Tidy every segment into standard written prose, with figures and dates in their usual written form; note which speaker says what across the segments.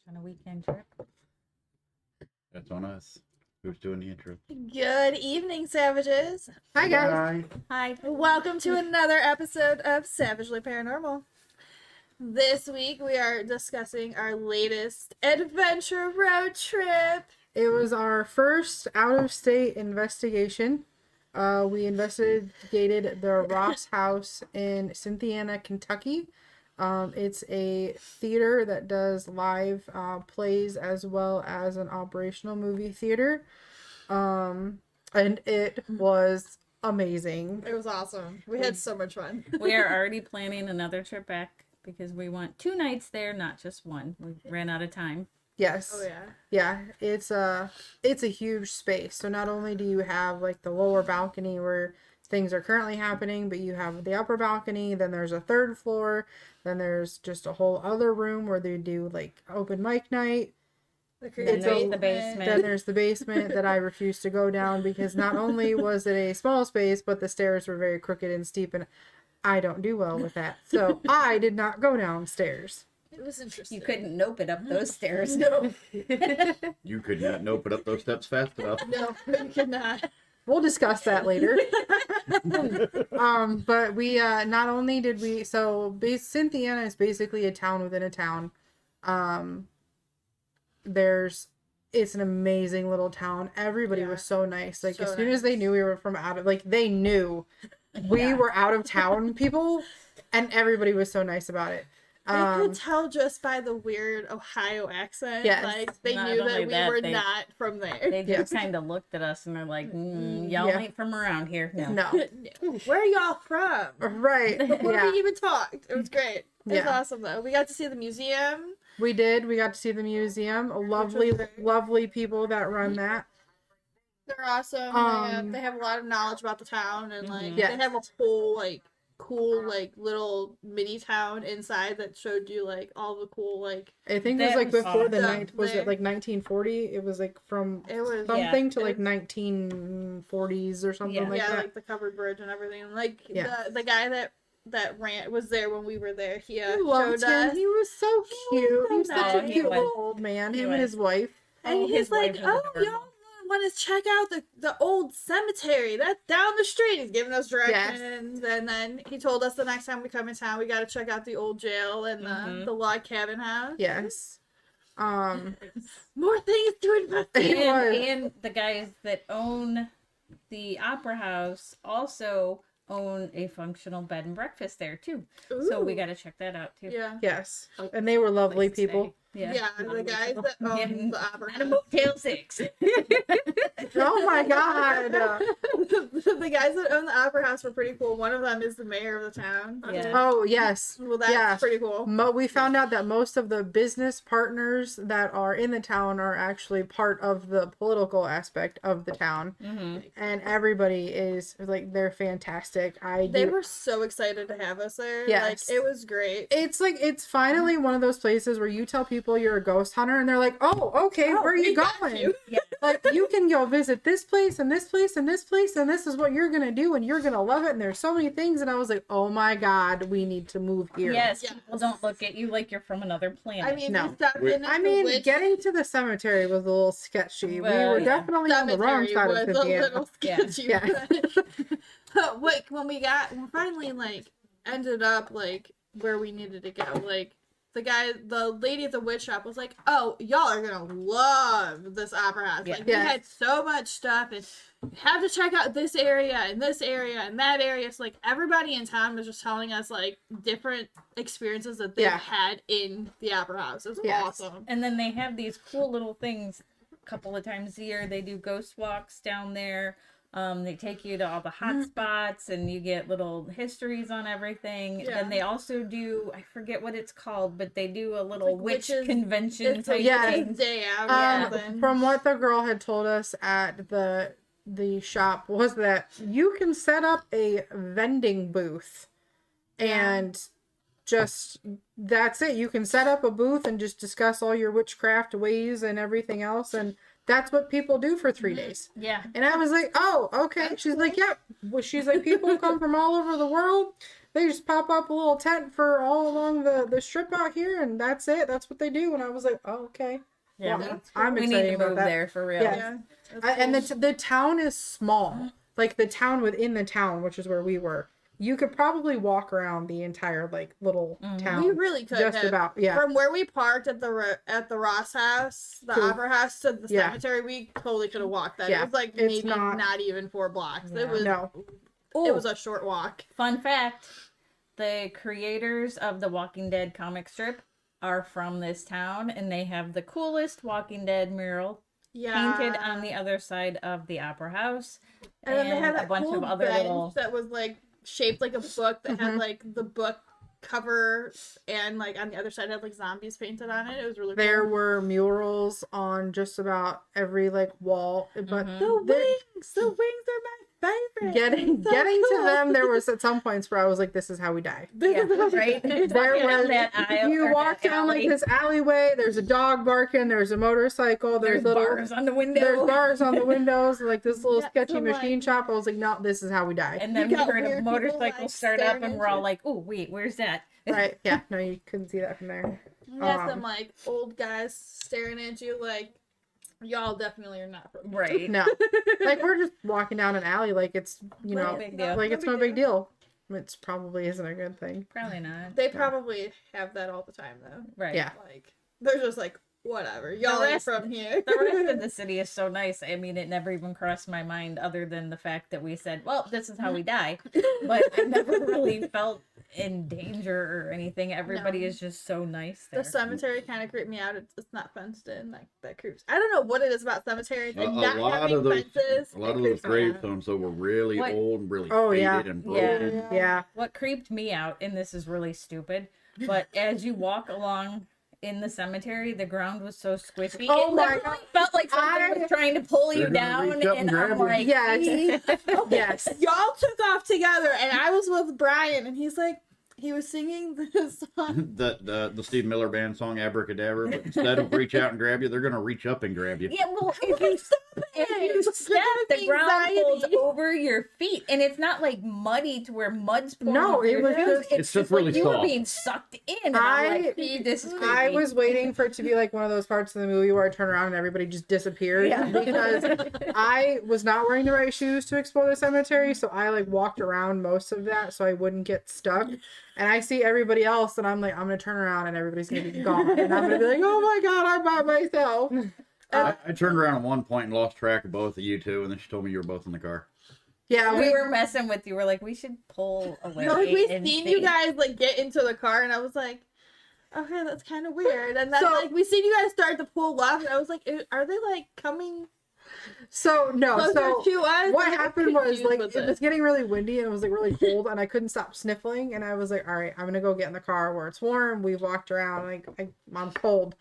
Speaker 1: on a weekend trip.
Speaker 2: That's on us. Who's doing the intro?
Speaker 3: Good evening, Savages.
Speaker 4: Hi, guys.
Speaker 1: Hi.
Speaker 3: Welcome to another episode of Savagely Paranormal. This week we are discussing our latest adventure road trip.
Speaker 4: It was our first out-of-state investigation. We investigated the ROHS House in Cynthiana, Kentucky. It's a theater that does live plays as well as an operational movie theater. And it was amazing.
Speaker 3: It was awesome. We had so much fun.
Speaker 1: We are already planning another trip back because we want 2 nights there, not just one. We ran out of time.
Speaker 4: Yes.
Speaker 3: Oh yeah.
Speaker 4: Yeah, it's a huge space. So not only do you have like the lower balcony where things are currently happening, but you have the upper balcony, then there's a third floor, then there's just a whole other room where they do like open mic night.
Speaker 1: Then there's the basement.
Speaker 4: Then there's the basement that I refuse to go down because not only was it a small space, but the stairs were very crooked and steep, and I don't do well with that. So I did not go downstairs.
Speaker 3: It was interesting.
Speaker 1: You couldn't nope it up those stairs.
Speaker 3: No.
Speaker 2: You could not open up those steps fast enough.
Speaker 3: No, we could not.
Speaker 4: We'll discuss that later. But we not only did we Cynthiana is basically a town within a town. It's an amazing little town. Everybody was so nice. Like, as soon as they knew we were from they knew we were out of town people, and everybody was so nice about it.
Speaker 3: They could tell just by the weird Ohio accent.
Speaker 4: Yes.
Speaker 3: Like, they
Speaker 1: Not
Speaker 3: knew
Speaker 1: only
Speaker 3: that we were
Speaker 1: they-
Speaker 3: not from there.
Speaker 1: They just kind of looked at us and they're like, y'all
Speaker 4: Yeah.
Speaker 1: ain't from around here. No.
Speaker 4: No.
Speaker 3: Where are y'all from?
Speaker 4: Right.
Speaker 3: Before
Speaker 4: Yeah.
Speaker 3: we even talked. It was great. It was
Speaker 4: Yeah.
Speaker 3: awesome, though. We got to see the museum.
Speaker 4: We did. We got to see the museum. Lovely, lovely people that run that.
Speaker 3: They're awesome.
Speaker 4: Um,
Speaker 3: they have a lot of knowledge about the town, and like
Speaker 4: Yes.
Speaker 3: they have a whole like cool like little mini town inside that showed you like all the cool like
Speaker 4: I think it was
Speaker 1: That
Speaker 4: like
Speaker 1: was
Speaker 4: before the
Speaker 3: awesome.
Speaker 4: night. Was it like 1940? It was like from
Speaker 3: it was
Speaker 4: something to
Speaker 3: it
Speaker 4: like
Speaker 3: was-
Speaker 4: 1940s or something
Speaker 1: Yeah.
Speaker 4: like that.
Speaker 3: like the covered bridge and everything. Like
Speaker 4: Yeah.
Speaker 3: the guy that was there when we were there. He
Speaker 4: I loved
Speaker 3: showed
Speaker 4: him.
Speaker 3: us.
Speaker 4: He was so cute. He was
Speaker 3: so
Speaker 4: such a
Speaker 3: nice.
Speaker 4: cute
Speaker 1: He was.
Speaker 4: little old man.
Speaker 1: He
Speaker 4: Him and
Speaker 1: was.
Speaker 4: his wife.
Speaker 3: And
Speaker 1: Oh,
Speaker 3: he's
Speaker 1: his
Speaker 3: like,
Speaker 1: wife was
Speaker 3: "Oh,
Speaker 1: adorable.
Speaker 3: y'all want to check out the old cemetery? That's down the street." He's giving us directions, and then he told us the next time we come in town, we got to check out the old jail and the log cabin house.
Speaker 4: Yes.
Speaker 3: More things to investigate.
Speaker 4: It was.
Speaker 1: And the guys that own the Opera House also own a functional bed and breakfast there too. So we
Speaker 3: Ooh.
Speaker 1: got to check that out too.
Speaker 3: Yeah.
Speaker 4: Yes. And they were lovely
Speaker 1: Place to
Speaker 4: people.
Speaker 1: stay.
Speaker 3: Yeah, the guys that own the Opera
Speaker 1: Not a
Speaker 3: House.
Speaker 1: Motel 6.
Speaker 4: Oh my god.
Speaker 3: The guys that own the Opera House were pretty cool. One of them is the mayor of the town.
Speaker 1: Yeah.
Speaker 4: Oh, yes.
Speaker 3: Well, that's
Speaker 4: Yeah.
Speaker 3: pretty cool.
Speaker 4: We found out that most of the business partners that are in the town are actually part of the political aspect of the town.
Speaker 1: Mm-hmm.
Speaker 4: And everybody is like, they're fantastic.
Speaker 3: They were so excited to have us there.
Speaker 4: Yes.
Speaker 3: Like, it was great.
Speaker 4: It's finally one of those places where you tell people you're a ghost hunter and they're like, oh, okay,
Speaker 3: Oh,
Speaker 4: where are you
Speaker 3: we got
Speaker 4: going?
Speaker 3: you.
Speaker 4: Like, you can go visit this place and this place and this place, and this is what you're gonna do, and you're gonna love it, and there's so many things. And I was like, oh my god, we need to move here.
Speaker 1: Yes,
Speaker 3: Yes.
Speaker 1: people don't look at you like you're from another planet.
Speaker 3: I mean,
Speaker 4: No.
Speaker 3: we stopped in
Speaker 4: I
Speaker 3: at
Speaker 4: mean,
Speaker 3: the witch
Speaker 4: getting to the cemetery was a little sketchy.
Speaker 1: Well,
Speaker 4: we were
Speaker 1: yeah.
Speaker 4: definitely on the wrong
Speaker 3: cemetery
Speaker 4: side
Speaker 3: was
Speaker 4: of
Speaker 3: a
Speaker 4: Cynthiana.
Speaker 3: little
Speaker 1: Yeah.
Speaker 3: sketchy.
Speaker 4: Yeah.
Speaker 3: But wait, when we finally like ended up like where we needed to go, like the lady at the witch shop was like, "Oh, y'all are gonna love this opera house.
Speaker 1: Yeah.
Speaker 3: Like, we
Speaker 4: Yes.
Speaker 3: had so much stuff, and you have to check out this area and this area and that area." So like everybody in town was just telling us like different experiences that they've
Speaker 4: Yeah.
Speaker 3: had in the opera house. It was
Speaker 4: Yes.
Speaker 3: awesome.
Speaker 1: And then they have these cool little things a couple of times a year. They do ghost walks down there. They take you to all the hot spots and you get little histories on everything.
Speaker 3: Yeah.
Speaker 1: Then they also do, I forget what it's called, but they do a little
Speaker 3: Like
Speaker 1: witch
Speaker 3: witches-
Speaker 1: convention
Speaker 3: It's
Speaker 1: type
Speaker 3: like
Speaker 4: Yeah.
Speaker 3: a
Speaker 1: thing.
Speaker 3: day out.
Speaker 1: Yeah.
Speaker 3: or something.
Speaker 4: From what the girl had told us at the shop was that you can set up a vending booth and just that's it. You can set up a booth and just discuss all your witchcraft ways and everything else, and that's what people do for 3 days.
Speaker 1: Yeah.
Speaker 4: And I was like, oh, okay. She's like, yep. Well, she's like, people come from all over the world. they just pop up a little tent for all along the strip out here, and that's it. That's what they do. And I was like, oh, okay.
Speaker 1: Yeah,
Speaker 4: Well,
Speaker 3: cool.
Speaker 4: I'm
Speaker 1: we
Speaker 4: excited
Speaker 1: need to
Speaker 4: about
Speaker 1: move
Speaker 4: that.
Speaker 1: there for real.
Speaker 4: Yeah.
Speaker 3: That's
Speaker 4: And
Speaker 3: cool.
Speaker 4: the town is small. Like the town within the town, which is where we were. You could probably walk around the entire like little town.
Speaker 3: we really could
Speaker 4: just
Speaker 3: have.
Speaker 4: about. Yeah.
Speaker 3: From where we parked at the ROHS House, the
Speaker 4: Cool.
Speaker 3: Opera House, to the
Speaker 4: Yeah.
Speaker 3: cemetery, we totally could have walked that.
Speaker 4: Yeah.
Speaker 3: It was like
Speaker 4: It's
Speaker 3: maybe not even 4 blocks.
Speaker 1: Yeah.
Speaker 3: It was
Speaker 4: No.
Speaker 3: it was a short walk.
Speaker 1: Fun fact: the creators of the Walking Dead comic strip are from this town, and they have the coolest Walking Dead mural
Speaker 3: Yeah.
Speaker 1: painted on the other side of the Opera House,
Speaker 3: And then they had
Speaker 1: a
Speaker 3: that
Speaker 1: bunch
Speaker 3: cool
Speaker 1: of other
Speaker 3: bench
Speaker 1: little.
Speaker 3: that was like shaped like a book that had like the book cover, and like on the other side had like zombies painted on it. It was really
Speaker 4: There
Speaker 3: cool.
Speaker 4: were murals on just about every like wall, but
Speaker 1: Mhm.
Speaker 3: The wings are my favorite.
Speaker 4: getting
Speaker 3: So
Speaker 4: getting to
Speaker 3: cool.
Speaker 4: them, there was at some points where I was like, "This is how we die."
Speaker 1: Yeah, right.
Speaker 4: There
Speaker 1: Walking down
Speaker 4: was
Speaker 1: that aisle,
Speaker 4: you
Speaker 1: or
Speaker 4: walk
Speaker 1: that
Speaker 4: down like
Speaker 1: alley.
Speaker 4: this alleyway. There's a dog barking. There's a motorcycle.
Speaker 1: There's
Speaker 4: little
Speaker 1: bars on the window.
Speaker 4: There's bars on the windows. Like this little
Speaker 3: Yeah,
Speaker 4: sketchy
Speaker 3: so, like-
Speaker 4: machine shop. I was like, "No, this is how we die."
Speaker 1: And then
Speaker 3: You
Speaker 1: we
Speaker 3: got
Speaker 1: heard a
Speaker 3: weird people,
Speaker 1: motorcycle
Speaker 3: like,
Speaker 1: start up,
Speaker 3: staring
Speaker 1: and
Speaker 3: at
Speaker 1: we're all
Speaker 3: you.
Speaker 1: like, "Oh, wait, where's that?"
Speaker 4: Right? Yeah. No, you couldn't see that from there.
Speaker 3: You got
Speaker 4: Um,
Speaker 3: some like old guys staring at you like y'all definitely are not from here.
Speaker 1: Right.
Speaker 4: No, like we're just walking down an alley. Like it's
Speaker 1: No big deal.
Speaker 4: like it's no big deal. It's probably isn't a good thing.
Speaker 1: Probably not.
Speaker 3: They probably have that all the time though.
Speaker 1: Right.
Speaker 4: Yeah.
Speaker 3: Like they're just like whatever. Y'all ain't
Speaker 1: rest-
Speaker 3: from here.
Speaker 1: The rest of the city is so nice. I mean, it never even crossed my mind other than the fact that we said, well, this is how we die. But I never really felt in danger or anything. Everybody
Speaker 3: No.
Speaker 1: is just so nice there.
Speaker 3: The cemetery kind of creeped me out. It's not fenced in. Like that creeps. I don't know what it is about cemeteries
Speaker 2: A
Speaker 3: and not
Speaker 2: lot
Speaker 3: having
Speaker 2: of those,
Speaker 3: fences.
Speaker 2: a lot
Speaker 3: It
Speaker 2: of those
Speaker 3: creeps me out.
Speaker 2: gravestones though were really
Speaker 1: What-
Speaker 2: old and really
Speaker 4: Oh,
Speaker 2: faded
Speaker 4: yeah.
Speaker 2: and
Speaker 1: Yeah.
Speaker 2: broken.
Speaker 4: Yeah.
Speaker 1: What creeped me out, and this is really stupid, but as you walk along in the cemetery, the ground was so squishy.
Speaker 4: Oh
Speaker 1: it
Speaker 4: my
Speaker 1: literally
Speaker 4: God.
Speaker 1: felt like something was trying to pull you
Speaker 2: They're gonna
Speaker 1: down,
Speaker 2: reach up
Speaker 1: and
Speaker 2: and
Speaker 1: I'm
Speaker 2: grab you.
Speaker 1: like,
Speaker 4: Yes. Yes.
Speaker 3: Y'all took off together, and I was with Brian, and he's like, he was singing this song.
Speaker 2: The Steve Miller Band song Abracadabra, but instead of reach out and grab you, they're gonna reach up and grab you.
Speaker 1: Yeah, well, if you
Speaker 3: It's
Speaker 1: step, the ground pulls over your feet, and it's not like muddy to where mud's pouring
Speaker 4: No,
Speaker 1: over
Speaker 4: it
Speaker 1: your
Speaker 4: was
Speaker 1: shoes.
Speaker 4: just-
Speaker 2: It's just
Speaker 1: like
Speaker 2: really
Speaker 1: you were
Speaker 2: soft.
Speaker 1: being sucked in. And I'm like, this is creepy.
Speaker 4: I was waiting for it to be like one of those parts of the movie where I turn around and everybody just disappears
Speaker 1: Yeah.
Speaker 4: because I was not wearing the right shoes to explore the cemetery, so I like walked around most of that so I wouldn't get stuck. And I see everybody else, and I'm like, I'm gonna turn around and everybody's gonna be gone, and I'm gonna be like, oh my god, I'm by myself.
Speaker 2: I turned around at one point and lost track of both of you two, and then she told me you were both in the car.
Speaker 4: Yeah,
Speaker 1: we were messing with you. We're like, we should pull away.
Speaker 3: No, like we
Speaker 1: and
Speaker 3: seen
Speaker 1: see.
Speaker 3: you guys like get into the car, and I was like, okay, that's kind of weird. And then
Speaker 4: So-
Speaker 3: like we seen you guys start to pull left, and I was like, are they like coming
Speaker 4: So no,
Speaker 3: closer
Speaker 4: so
Speaker 3: to us?
Speaker 4: what
Speaker 3: I'm
Speaker 4: happened was
Speaker 3: confused
Speaker 4: like
Speaker 3: with
Speaker 4: it was getting really windy and it was like really cold and I couldn't stop sniffling and I was like, all right, I'm gonna go get in the car where it's warm. We've walked around, like I'm cold.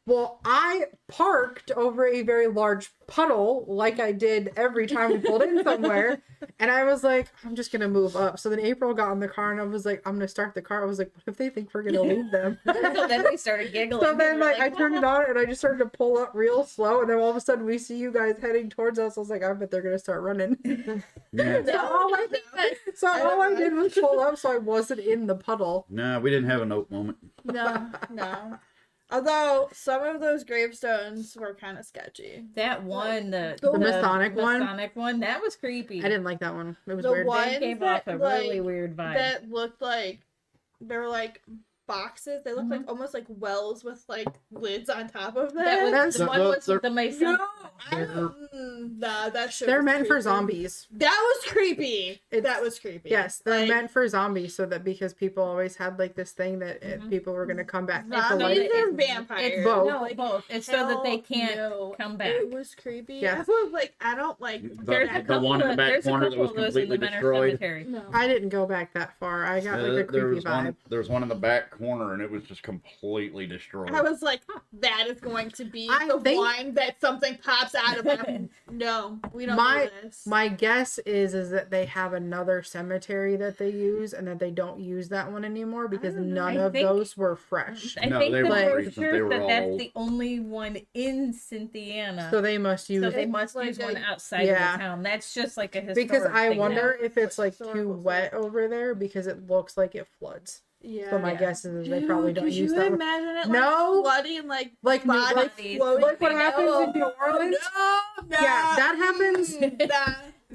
Speaker 4: Well, I parked over a very large puddle like I did every time we pulled in somewhere. And I was like, I'm just gonna move up. So then April got in the car and I was like, I'm gonna start the car. I was like, what if they think we're gonna leave them?
Speaker 1: So then we started giggling.
Speaker 4: So then,
Speaker 1: We were
Speaker 4: like, I turned it on and I just started to pull up real slow, and then all of a sudden we see you guys heading towards us. I was like, I bet they're gonna start running.
Speaker 2: Yeah.
Speaker 4: So all I did was pull up, so I wasn't in the puddle.
Speaker 2: No, we didn't have a note moment.
Speaker 3: No. Although some of those gravestones were kind of sketchy.
Speaker 1: That one, the
Speaker 4: Masonic one?
Speaker 1: Masonic one, that was creepy.
Speaker 4: I didn't like that one. It was
Speaker 3: The
Speaker 4: weird.
Speaker 3: one-
Speaker 1: They gave
Speaker 3: that,
Speaker 1: off a
Speaker 3: like,
Speaker 1: really weird vibe.
Speaker 3: That looked like they were like boxes. They looked
Speaker 1: Mm-hmm.
Speaker 3: like almost like wells with like lids on top of them.
Speaker 1: That was
Speaker 4: That's-
Speaker 1: the one with
Speaker 2: they're-
Speaker 1: the Mason.
Speaker 3: Nah, that shit
Speaker 4: They're
Speaker 3: was
Speaker 4: meant for
Speaker 3: creepy.
Speaker 4: zombies.
Speaker 3: That was creepy. That was creepy.
Speaker 4: Yes, they're
Speaker 3: Like,
Speaker 4: meant for zombies, so that because people always had like this thing that
Speaker 1: Mhm.
Speaker 4: people were gonna come back to
Speaker 3: Zombies
Speaker 4: life.
Speaker 1: It's-
Speaker 3: or vampires?
Speaker 1: It's
Speaker 4: both.
Speaker 1: No, both. It's so that they
Speaker 3: Hell
Speaker 1: can't
Speaker 3: no.
Speaker 1: come back.
Speaker 3: It was creepy.
Speaker 4: Yeah.
Speaker 3: I was like, I don't like.
Speaker 1: There's a
Speaker 2: The
Speaker 1: couple
Speaker 2: one in the
Speaker 1: of-
Speaker 2: back
Speaker 1: there's a
Speaker 2: corner that
Speaker 1: couple
Speaker 2: was
Speaker 1: of those in
Speaker 2: completely
Speaker 1: the Menor
Speaker 2: destroyed.
Speaker 1: Cemetery.
Speaker 3: No.
Speaker 4: I didn't go back that far. I got like a
Speaker 2: There
Speaker 4: creepy
Speaker 2: was
Speaker 4: vibe.
Speaker 2: one. There was one in the back corner, and it was just completely destroyed.
Speaker 3: I was like, that is going to be
Speaker 4: I
Speaker 3: the
Speaker 4: think-
Speaker 3: one that something pops us out of them. No, we don't
Speaker 4: My
Speaker 3: do this.
Speaker 4: my guess is that they have another cemetery that they use and that they don't use that one anymore because
Speaker 3: don't know.
Speaker 4: none
Speaker 1: I
Speaker 4: of
Speaker 1: think-
Speaker 4: those were fresh.
Speaker 1: I
Speaker 2: No,
Speaker 1: think
Speaker 2: they
Speaker 1: that
Speaker 2: were
Speaker 1: for
Speaker 2: recent. They
Speaker 1: sure
Speaker 2: were
Speaker 1: that
Speaker 2: all
Speaker 1: that's
Speaker 2: old.
Speaker 1: the only one in Cynthiana.
Speaker 4: So they must use
Speaker 1: So
Speaker 4: it.
Speaker 1: they must
Speaker 3: Like
Speaker 1: use
Speaker 3: a-
Speaker 1: one outside
Speaker 4: Yeah.
Speaker 1: of the town. That's just like a historic
Speaker 4: Because I
Speaker 1: thing
Speaker 4: wonder
Speaker 1: now.
Speaker 4: if it's like too
Speaker 3: Historical
Speaker 4: wet over there because it looks like it floods.
Speaker 3: Yeah.
Speaker 4: So my
Speaker 1: Yeah.
Speaker 4: guess is they probably don't
Speaker 3: Could
Speaker 4: use
Speaker 3: you
Speaker 4: that one.
Speaker 3: imagine it like
Speaker 4: No.
Speaker 3: flooding like
Speaker 4: Like New-
Speaker 3: bodies
Speaker 1: like-
Speaker 3: floating?
Speaker 4: like what happens in New Orleans?
Speaker 3: No,
Speaker 4: Yeah, that happens.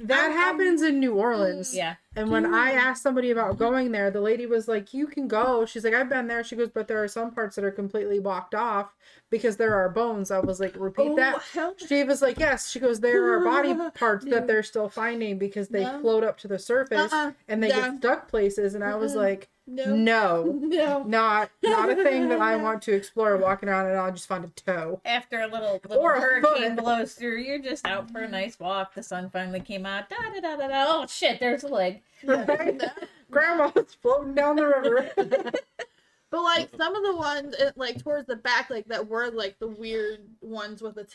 Speaker 4: That happens in New Orleans.
Speaker 1: Yeah.
Speaker 4: And when I asked somebody about going there, the lady was like, "You can go." She's like, "I've been there." She goes, "But there are some parts that are completely blocked off because there are bones." I was like, "Repeat that."
Speaker 3: Hell
Speaker 4: She was like, "Yes." She goes, "There are body parts that they're still finding because they
Speaker 3: No.
Speaker 4: float up to the surface and they
Speaker 3: No.
Speaker 4: get stuck places." And I was like,
Speaker 3: no.
Speaker 4: "No,
Speaker 3: No.
Speaker 4: not a thing that I want to explore. Walking around and I'll just find a toe."
Speaker 1: After a little
Speaker 4: Or a
Speaker 1: hurricane
Speaker 4: foot.
Speaker 1: blows through, you're just out for a nice walk. The sun finally came out. Da da da da da. Oh shit! There's a leg.
Speaker 4: Grandma's floating down the river.
Speaker 3: But like some of the ones like towards the back, like that were like the weird ones with the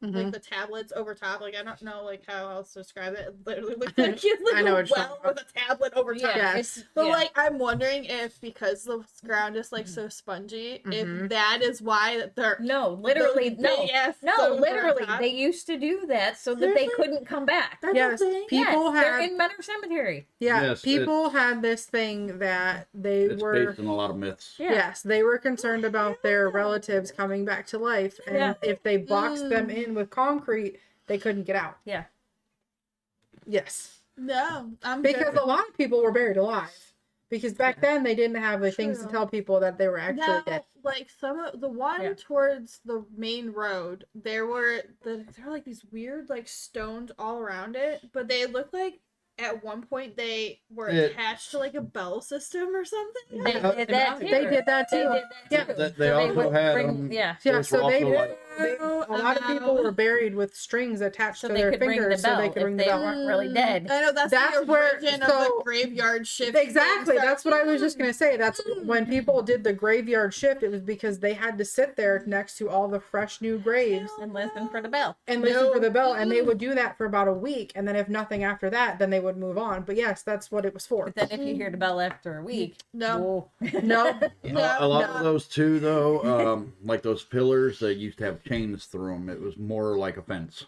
Speaker 3: like the tablets over top. Like I don't know like how else to describe it. It literally looks like it's like
Speaker 4: I know
Speaker 3: a
Speaker 4: what you're
Speaker 3: well
Speaker 4: talking
Speaker 3: with a tablet over top.
Speaker 1: Yeah.
Speaker 4: Yes.
Speaker 1: It's,
Speaker 3: But
Speaker 1: yeah.
Speaker 3: like I'm wondering if because the ground is like so spongy, if that is why that they're
Speaker 1: No, literally,
Speaker 3: those
Speaker 1: no.
Speaker 3: big-ass
Speaker 1: No,
Speaker 3: stones
Speaker 1: literally,
Speaker 3: on top.
Speaker 1: they used to do that so that they
Speaker 3: Seriously?
Speaker 1: couldn't come back.
Speaker 3: That's
Speaker 4: Yes,
Speaker 3: a thing?
Speaker 4: people
Speaker 1: Yes, they're
Speaker 4: had
Speaker 1: in Menor Cemetery.
Speaker 4: Yeah, people had this thing that they
Speaker 2: It's
Speaker 4: were
Speaker 2: based on a lot of myths.
Speaker 1: Yeah.
Speaker 4: yes, they were concerned about their relatives coming back to life, and
Speaker 1: Yeah.
Speaker 4: if they boxed them in with concrete, they couldn't get out.
Speaker 1: Yeah.
Speaker 4: Yes,
Speaker 3: No, I'm
Speaker 4: because
Speaker 3: good.
Speaker 4: a lot of people were buried alive. Because back then they didn't have the things to
Speaker 3: True.
Speaker 4: tell people that they were actually
Speaker 3: Now,
Speaker 4: dead.
Speaker 3: like some of the one
Speaker 1: Yeah.
Speaker 3: towards the main road, there were like these weird like stones all around it, but they looked like at one point they were attached to like a bell system or something.
Speaker 1: They did that too.
Speaker 4: They did that
Speaker 1: They
Speaker 4: too.
Speaker 1: did that
Speaker 4: Yeah.
Speaker 1: too.
Speaker 2: They
Speaker 1: So
Speaker 2: also
Speaker 1: would
Speaker 2: had,
Speaker 1: yeah.
Speaker 4: Yeah,
Speaker 2: those
Speaker 4: so
Speaker 2: were
Speaker 4: they,
Speaker 2: also, like,
Speaker 4: a lot of people were buried with strings attached
Speaker 1: So
Speaker 4: to
Speaker 1: they
Speaker 4: their
Speaker 1: could ring the
Speaker 4: fingers so
Speaker 1: bell
Speaker 4: they could ring
Speaker 1: if
Speaker 4: the
Speaker 1: they
Speaker 4: bell.
Speaker 1: weren't really dead.
Speaker 3: I know that's
Speaker 4: That's
Speaker 3: the
Speaker 4: where-
Speaker 3: origin of
Speaker 4: so-
Speaker 3: the graveyard shift.
Speaker 4: Exactly.
Speaker 3: thing.
Speaker 4: That's what I was just gonna say. That's when people did the graveyard shift. It was because they had to sit there next to all the fresh new graves
Speaker 1: And listen for the bell.
Speaker 4: and listen for the bell, and they would do that for about a week, and then if nothing after that, then they would move on. But yes, that's what it was for.
Speaker 1: But then if you hear the bell after a week,
Speaker 3: No.
Speaker 4: No,
Speaker 2: a lot
Speaker 3: no.
Speaker 2: of those too, though, like those pillars, they used to have chains through them. It was more like a fence.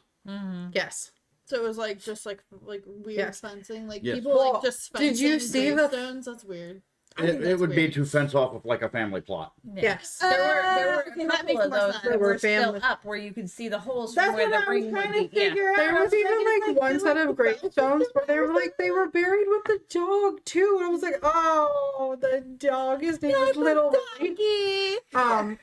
Speaker 4: yes.
Speaker 3: So it was like just like weird
Speaker 4: Yes.
Speaker 3: fencing. Like
Speaker 2: Yes.
Speaker 3: people
Speaker 4: Well,
Speaker 3: like just
Speaker 4: did you
Speaker 3: fencing
Speaker 4: see the-
Speaker 3: gravestones. That's weird. I think
Speaker 2: It
Speaker 3: that's
Speaker 2: would be
Speaker 3: weird.
Speaker 2: to fence off with like a family plot.
Speaker 4: Yes.
Speaker 1: There were
Speaker 3: Okay,
Speaker 1: a
Speaker 3: that
Speaker 1: couple
Speaker 3: makes
Speaker 1: of
Speaker 3: more
Speaker 1: those
Speaker 3: sense.
Speaker 1: that
Speaker 4: There
Speaker 1: were
Speaker 4: were
Speaker 1: still
Speaker 4: family-
Speaker 1: up where you could see the holes
Speaker 3: That's
Speaker 1: from where
Speaker 3: what
Speaker 1: the
Speaker 3: I was
Speaker 1: ring
Speaker 3: trying
Speaker 1: would
Speaker 3: to
Speaker 1: be. Yeah.
Speaker 3: figure out.
Speaker 4: There
Speaker 3: I
Speaker 4: was even
Speaker 3: thinking,
Speaker 4: like one
Speaker 3: they
Speaker 4: set
Speaker 3: were
Speaker 4: of gravestones where they were like they were buried with the dog too, and I was like, oh, the dog. His name was Little Willie.
Speaker 3: Doggy.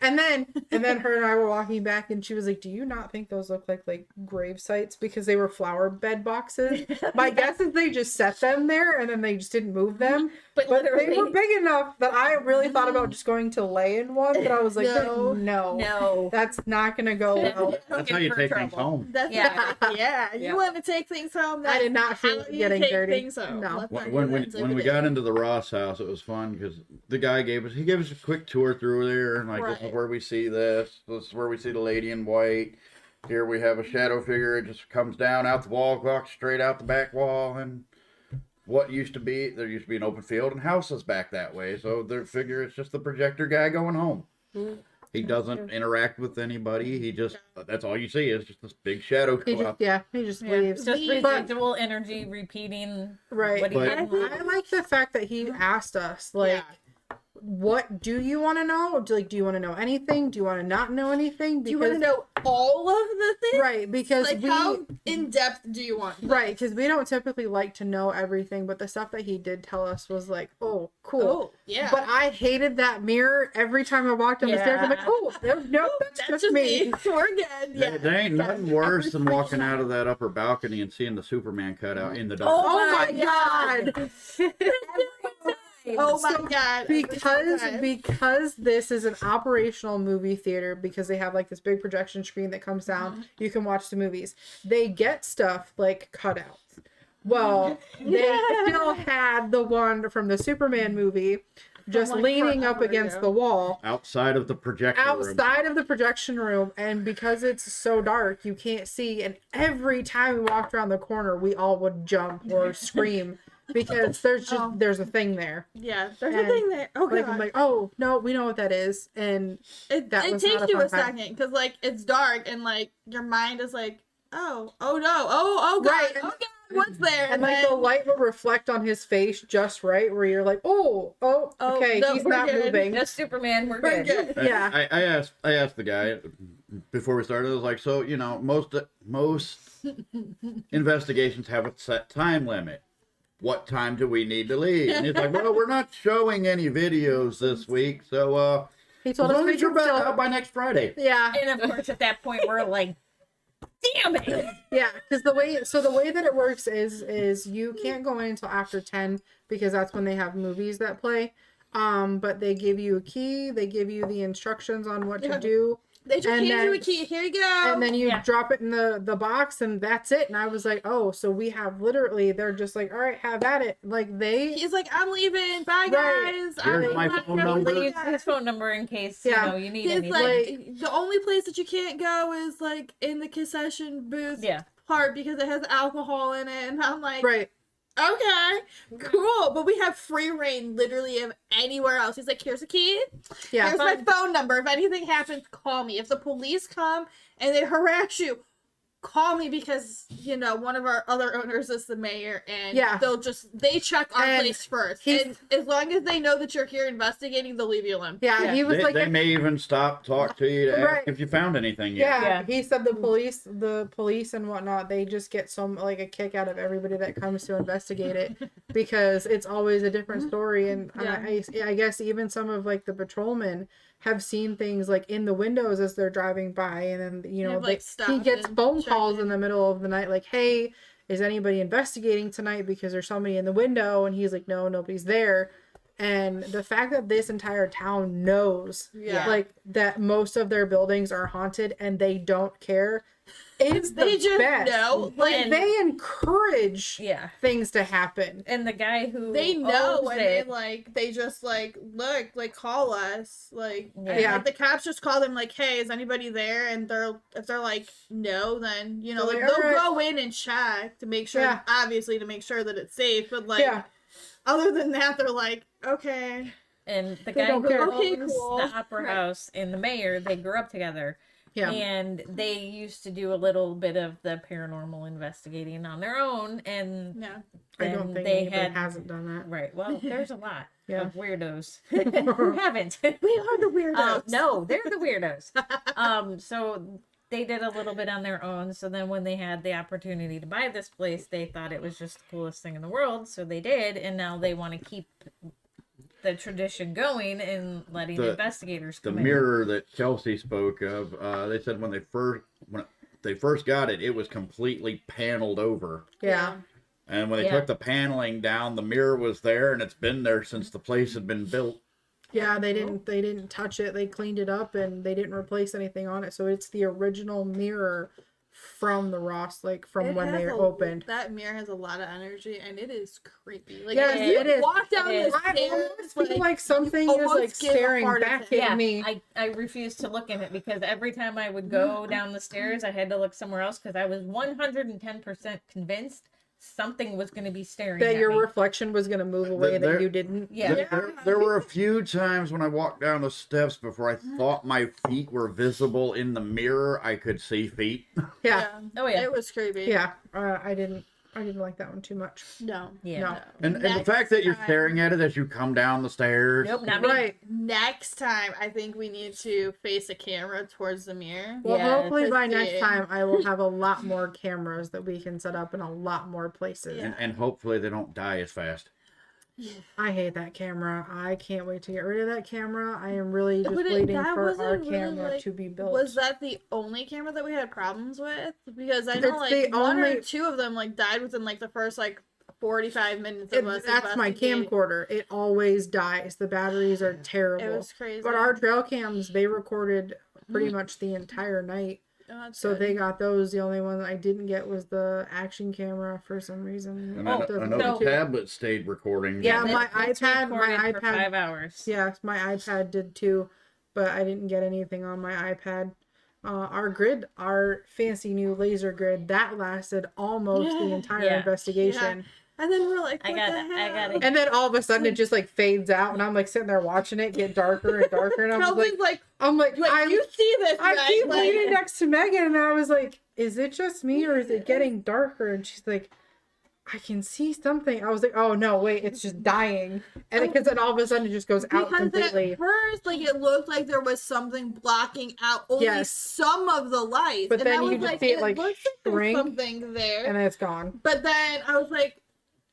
Speaker 4: And then her and I were walking back, and she was like, "Do you not think those look like grave sites because they were flower bed boxes?" My guess is they just set them there, and then they just didn't move them.
Speaker 1: But
Speaker 4: But they
Speaker 1: literally,
Speaker 4: were big enough that I really thought about just going to lay in one, but I was like,
Speaker 3: No.
Speaker 4: no, that's not gonna go well.
Speaker 2: That's how you
Speaker 1: for
Speaker 2: take things
Speaker 1: trouble.
Speaker 2: home.
Speaker 3: That's
Speaker 1: Yeah.
Speaker 3: yeah. You
Speaker 1: Yeah.
Speaker 3: want to take things home?
Speaker 4: I did not
Speaker 3: That's
Speaker 4: feel
Speaker 3: how
Speaker 4: it
Speaker 3: you
Speaker 4: getting
Speaker 3: take
Speaker 4: dirty.
Speaker 3: things home.
Speaker 4: No.
Speaker 3: Let's not
Speaker 2: When
Speaker 3: do
Speaker 2: we,
Speaker 3: that
Speaker 2: when
Speaker 3: every
Speaker 2: we
Speaker 3: day.
Speaker 2: got into the ROHS house, it was fun because the guy gave us a quick tour through there, and like this
Speaker 3: Right.
Speaker 2: is where we see this is where we see the lady in white. Here we have a shadow figure. It just comes down out the wall, walks straight out the back wall, and there used to be an open field and houses back that way. So their figure is just the projector guy going home. He doesn't interact with anybody. He just that's all you see is just this big shadow
Speaker 4: He
Speaker 2: go out.
Speaker 4: he just
Speaker 1: yeah,
Speaker 4: leaves.
Speaker 1: just
Speaker 3: But-
Speaker 1: residual energy repeating
Speaker 4: Right.
Speaker 1: what he
Speaker 2: But-
Speaker 1: did.
Speaker 4: I like the fact that he asked us, like, what do you want to know? Do you want to know anything? Do you want to not know anything?
Speaker 3: Do you want to know all of the things?
Speaker 4: Right, because
Speaker 3: Like how in depth do you want?
Speaker 4: right, because we don't typically like to know everything, but the stuff that he did tell us was like, oh, cool.
Speaker 3: Oh yeah.
Speaker 4: But I hated that mirror every time I walked down the stairs. I'm like,
Speaker 1: Yeah.
Speaker 4: oh, no, that's just me.
Speaker 3: We're good. Yeah.
Speaker 2: There ain't nothing
Speaker 3: Yeah.
Speaker 2: worse than walking out of that upper balcony and seeing the Superman cutout in the dark.
Speaker 4: Oh my god!
Speaker 3: Oh my
Speaker 4: So,
Speaker 3: god.
Speaker 4: because this is an operational movie theater, because they have like this big projection screen that comes down, you can watch the movies. They get stuff like cutouts. Well, they still had the one from the Superman movie just
Speaker 3: like,
Speaker 4: leaning up
Speaker 3: forever
Speaker 4: against
Speaker 3: ago.
Speaker 4: the wall.
Speaker 2: Outside of the projector room.
Speaker 4: Outside of the projection room, and because it's so dark, you can't see. And every time we walked around the corner, we all would jump or scream because there's a thing there.
Speaker 3: Yeah, there's a
Speaker 4: And,
Speaker 3: thing there. Oh
Speaker 4: Like
Speaker 3: god.
Speaker 4: I'm like, oh no, we know what that is, and
Speaker 3: it
Speaker 4: that was
Speaker 3: takes
Speaker 4: not a
Speaker 3: you
Speaker 4: fun
Speaker 3: a
Speaker 4: time.
Speaker 3: second because like it's dark and like your mind is like, oh no, oh god,
Speaker 4: Right,
Speaker 3: oh god, what's there?
Speaker 4: and like the
Speaker 3: then-
Speaker 4: light would reflect on his face just right, where you're like, oh, okay,
Speaker 3: no,
Speaker 4: he's
Speaker 3: we're
Speaker 4: not
Speaker 3: good.
Speaker 4: moving.
Speaker 1: Just Superman, we're
Speaker 3: We're
Speaker 1: good.
Speaker 3: good.
Speaker 4: Yeah.
Speaker 2: I asked the guy before we started. I was like, so most investigations have a set time limit. What time do we need to leave? And he's like, well, we're not showing any videos this week, so
Speaker 4: He
Speaker 2: as
Speaker 4: told us
Speaker 2: long
Speaker 4: we
Speaker 2: as you're
Speaker 4: could still.
Speaker 2: out by next Friday.
Speaker 4: Yeah,
Speaker 1: And of course, at that point, we're like, damn it.
Speaker 4: yeah, because the way that it works is you can't go in until after 10 because that's when they have movies that play. But they give you a key, they give you the instructions on what to
Speaker 3: Yeah.
Speaker 4: do,
Speaker 3: They just
Speaker 4: And
Speaker 3: hand you
Speaker 4: then-
Speaker 3: a key. Here you go.
Speaker 4: and then you
Speaker 1: Yeah.
Speaker 4: drop it in the box, and that's it. And I was like, oh, so we have literally, they're just like, all right, have at it. Like they,
Speaker 3: He's like, I'm leaving. Bye,
Speaker 4: Right.
Speaker 3: guys.
Speaker 2: Here's
Speaker 3: I'm
Speaker 2: my
Speaker 3: not
Speaker 2: phone
Speaker 3: gonna
Speaker 2: number.
Speaker 3: leave."
Speaker 1: Leave his phone number in case
Speaker 4: Yeah.
Speaker 1: you need
Speaker 3: He's
Speaker 1: anything.
Speaker 3: like, the only place that you can't go is like in the concession booth
Speaker 1: yeah.
Speaker 3: part because it has alcohol in it. And I'm like,
Speaker 4: right.
Speaker 3: okay, cool. But we have free reign literally of anywhere else. He's like, here's a key.
Speaker 4: Yeah.
Speaker 3: Here's my phone number. If anything happens, call me. If the police come and they harass you, call me because, you know, one of our other owners is the mayor and
Speaker 4: Yeah.
Speaker 3: they check our
Speaker 4: And
Speaker 3: place first.
Speaker 4: he's-
Speaker 3: And as long as they know that you're here investigating, they'll leave you alone.
Speaker 4: Yeah,
Speaker 1: Yeah.
Speaker 4: he was like,
Speaker 2: They may even talk to you to ask
Speaker 4: Right.
Speaker 2: if you found anything yet.
Speaker 4: yeah,
Speaker 1: Yeah.
Speaker 4: he said the police and whatnot, they just get some like a kick out of everybody that comes to investigate it because it's always a different story. And
Speaker 3: Yeah.
Speaker 4: I guess even some of like the patrolmen have seen things like in the windows as they're driving by, and then you know
Speaker 3: have, like,
Speaker 4: he
Speaker 3: stopped
Speaker 4: gets
Speaker 3: and
Speaker 4: phone
Speaker 3: checked
Speaker 4: calls
Speaker 3: in.
Speaker 4: in the middle of the night like, hey, is anybody investigating tonight because there's somebody in the window? And he's like, no, nobody's there. And the fact that this entire town knows
Speaker 3: Yeah.
Speaker 4: like that most of their buildings are haunted and they don't care is
Speaker 3: They
Speaker 4: the
Speaker 3: just
Speaker 4: best.
Speaker 3: know.
Speaker 4: Like
Speaker 1: And-
Speaker 4: they encourage
Speaker 1: Yeah.
Speaker 4: things to happen.
Speaker 1: And the guy who
Speaker 3: They know
Speaker 1: owns
Speaker 3: and
Speaker 1: it,
Speaker 3: they just like look, like call us. Like and,
Speaker 4: Yeah.
Speaker 3: like, the cops just call them like, hey, is anybody there? And if they're like no, then you know,
Speaker 4: They're
Speaker 3: like
Speaker 4: like,
Speaker 3: they'll
Speaker 4: "Alright."
Speaker 3: go in and check to make sure
Speaker 4: Yeah.
Speaker 3: obviously to make sure that it's safe. But like
Speaker 4: Yeah.
Speaker 3: other than that, they're like, okay.
Speaker 1: and the
Speaker 4: They
Speaker 1: guy
Speaker 4: don't
Speaker 1: who
Speaker 4: care.
Speaker 3: Okay,
Speaker 1: owns
Speaker 3: cool.
Speaker 1: the Opera
Speaker 3: Right.
Speaker 1: House and the mayor, they grew up together.
Speaker 4: Yeah.
Speaker 1: And they used to do a little bit of the paranormal investigating on their own. And
Speaker 3: Yeah.
Speaker 4: I don't
Speaker 1: then
Speaker 4: think
Speaker 1: they
Speaker 4: anybody
Speaker 1: had
Speaker 4: hasn't done that.
Speaker 1: right. Well, there's a lot
Speaker 4: Yeah.
Speaker 1: of weirdos who haven't.
Speaker 3: We are the weirdos.
Speaker 1: No, they're the weirdos. So they did a little bit on their own. So then when they had the opportunity to buy this place, they thought it was just the coolest thing in the world. So they did, and now they want to keep the tradition going and letting
Speaker 2: The-
Speaker 1: investigators
Speaker 2: The
Speaker 1: come in.
Speaker 2: mirror that Chelsea spoke of, they said when they first got it, it was completely paneled over.
Speaker 4: Yeah.
Speaker 2: And when they
Speaker 1: Yeah.
Speaker 2: took the paneling down, the mirror was there, and it's been there since the place had been built.
Speaker 4: Yeah, they didn't touch it. They cleaned it up and they didn't replace anything on it. So it's the original mirror from the ROHS, like from
Speaker 3: It
Speaker 4: when
Speaker 3: has
Speaker 4: they
Speaker 3: a-
Speaker 4: opened.
Speaker 3: That mirror has a lot of energy and it is creepy. Like
Speaker 4: Yeah,
Speaker 3: if you
Speaker 4: it is.
Speaker 3: walk down
Speaker 1: It
Speaker 3: the
Speaker 1: is.
Speaker 4: I
Speaker 3: stairs,
Speaker 4: almost feel like something is
Speaker 3: almost
Speaker 4: like
Speaker 3: give a
Speaker 4: staring
Speaker 3: heart
Speaker 4: back
Speaker 3: attack.
Speaker 4: at me.
Speaker 1: I refused to look in it because every time I would go down the stairs, I had to look somewhere else because I was 110% convinced something was going to be staring
Speaker 4: That
Speaker 1: at
Speaker 4: your
Speaker 1: me.
Speaker 4: reflection was gonna move away
Speaker 2: There-
Speaker 4: that you didn't.
Speaker 1: Yeah.
Speaker 2: There were a few times when I walked down the steps before I thought my feet were visible in the mirror. I could see feet.
Speaker 4: Yeah.
Speaker 1: Oh, yeah.
Speaker 3: It was creepy.
Speaker 4: Yeah. I didn't like that one too much.
Speaker 3: No.
Speaker 1: Yeah.
Speaker 4: No.
Speaker 2: And the
Speaker 3: Next
Speaker 2: fact that you're
Speaker 3: time-
Speaker 2: staring at it as you come down the stairs.
Speaker 1: Nope, not me.
Speaker 4: Right.
Speaker 3: Next time, I think we need to face a camera towards the mirror.
Speaker 4: Well,
Speaker 1: Yeah,
Speaker 4: hopefully by
Speaker 3: to
Speaker 4: next
Speaker 3: see.
Speaker 4: time I will have a lot more cameras that we can set up in a lot more places.
Speaker 3: Yeah.
Speaker 2: And hopefully they don't die as fast.
Speaker 4: I hate that camera. I can't wait to get rid of that camera. I am really just
Speaker 3: But
Speaker 4: waiting
Speaker 3: that
Speaker 4: for
Speaker 3: wasn't
Speaker 4: our
Speaker 3: really,
Speaker 4: camera
Speaker 3: like-
Speaker 4: to be built.
Speaker 3: Was that the only camera that we had problems with? Because I know
Speaker 4: It's
Speaker 3: like
Speaker 4: the
Speaker 3: one or
Speaker 4: only-
Speaker 3: two of them like died within like the first like 45 minutes of us
Speaker 4: That's my
Speaker 3: investigating.
Speaker 4: camcorder. It always dies. The batteries are terrible.
Speaker 3: It was crazy.
Speaker 4: But our trail cams, they recorded pretty much the entire night.
Speaker 3: Oh, that's
Speaker 4: So
Speaker 3: good.
Speaker 4: they got those. The only one that I didn't get was the action camera for some reason.
Speaker 2: And
Speaker 1: Oh,
Speaker 2: I know
Speaker 1: so-
Speaker 2: the tablet stayed recording.
Speaker 4: Yeah,
Speaker 1: that-
Speaker 4: my
Speaker 1: that's
Speaker 4: iPad-
Speaker 1: recorded for 5 hours.
Speaker 4: Yeah, my iPad did too, but I didn't get anything on my iPad. Our grid, our fancy new laser grid, that lasted almost the entire
Speaker 1: Yeah.
Speaker 4: investigation.
Speaker 3: And then we're like,
Speaker 1: I
Speaker 3: what
Speaker 1: got
Speaker 3: the
Speaker 1: it,
Speaker 3: hell?
Speaker 1: I got it.
Speaker 4: And then all of a sudden it just like fades out, and I'm like sitting there watching it get darker and darker, and
Speaker 3: Kelsey's
Speaker 4: I'm like,
Speaker 3: you see this,
Speaker 4: I
Speaker 3: right?
Speaker 4: keep
Speaker 3: Like,
Speaker 4: leaning next to Megan, and I was like, is it just me or is it getting darker? And she's like, I can see something. I was like, oh no, wait, it's just dying. And because then all of a sudden it just goes out
Speaker 3: because
Speaker 4: completely.
Speaker 3: at first, like, it looked like there was something blocking out only
Speaker 4: Yes.
Speaker 3: some of the lights.
Speaker 4: But
Speaker 3: and
Speaker 4: then
Speaker 3: I
Speaker 4: you
Speaker 3: was
Speaker 4: just see it, like,
Speaker 3: looks like there's
Speaker 4: shrink,
Speaker 3: something there.
Speaker 4: And then it's gone.
Speaker 3: But then I was like,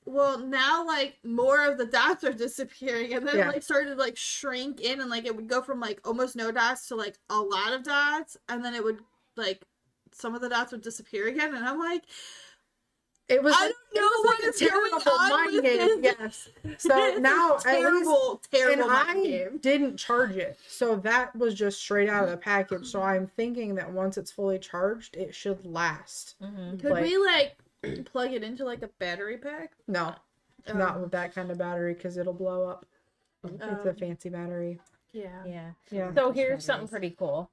Speaker 3: well, now like more of the dots are disappearing, and then
Speaker 4: Yeah.
Speaker 3: like started to like shrink in, and like it would go from like almost no dots to like a lot of dots, and then it would like some of the dots would disappear again, and I'm like,
Speaker 4: It was
Speaker 3: I
Speaker 4: like,
Speaker 3: don't know what is going on
Speaker 4: mind
Speaker 3: with
Speaker 4: game.
Speaker 3: this.
Speaker 4: Yes. So now at least,
Speaker 3: terrible,
Speaker 4: and
Speaker 3: terrible mind
Speaker 4: I
Speaker 3: game.
Speaker 4: didn't charge it, so that was just straight out of the package. So I'm thinking that once it's fully charged, it should last.
Speaker 1: Mhm.
Speaker 3: Could
Speaker 4: like-
Speaker 3: we like plug it into like a battery pack?
Speaker 4: No, not with that kind of battery because it'll blow up. It's a fancy battery.
Speaker 3: Yeah.
Speaker 1: Yeah.
Speaker 4: Yeah.
Speaker 1: So here's something pretty cool.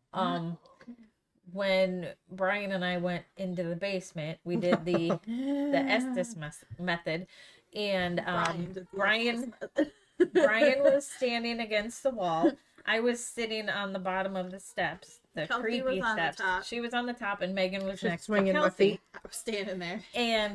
Speaker 1: When Brian and I went into the basement, we did the Estes method, and Brian was standing against the wall. I was sitting on the bottom of the steps, the
Speaker 3: Kelsey
Speaker 1: creepy
Speaker 3: was on the
Speaker 1: steps.
Speaker 3: top.
Speaker 1: She was on the top, and Megan was
Speaker 4: Just
Speaker 1: next to
Speaker 4: swinging my
Speaker 1: Kelsey.
Speaker 4: feet.
Speaker 3: I was standing there.
Speaker 1: And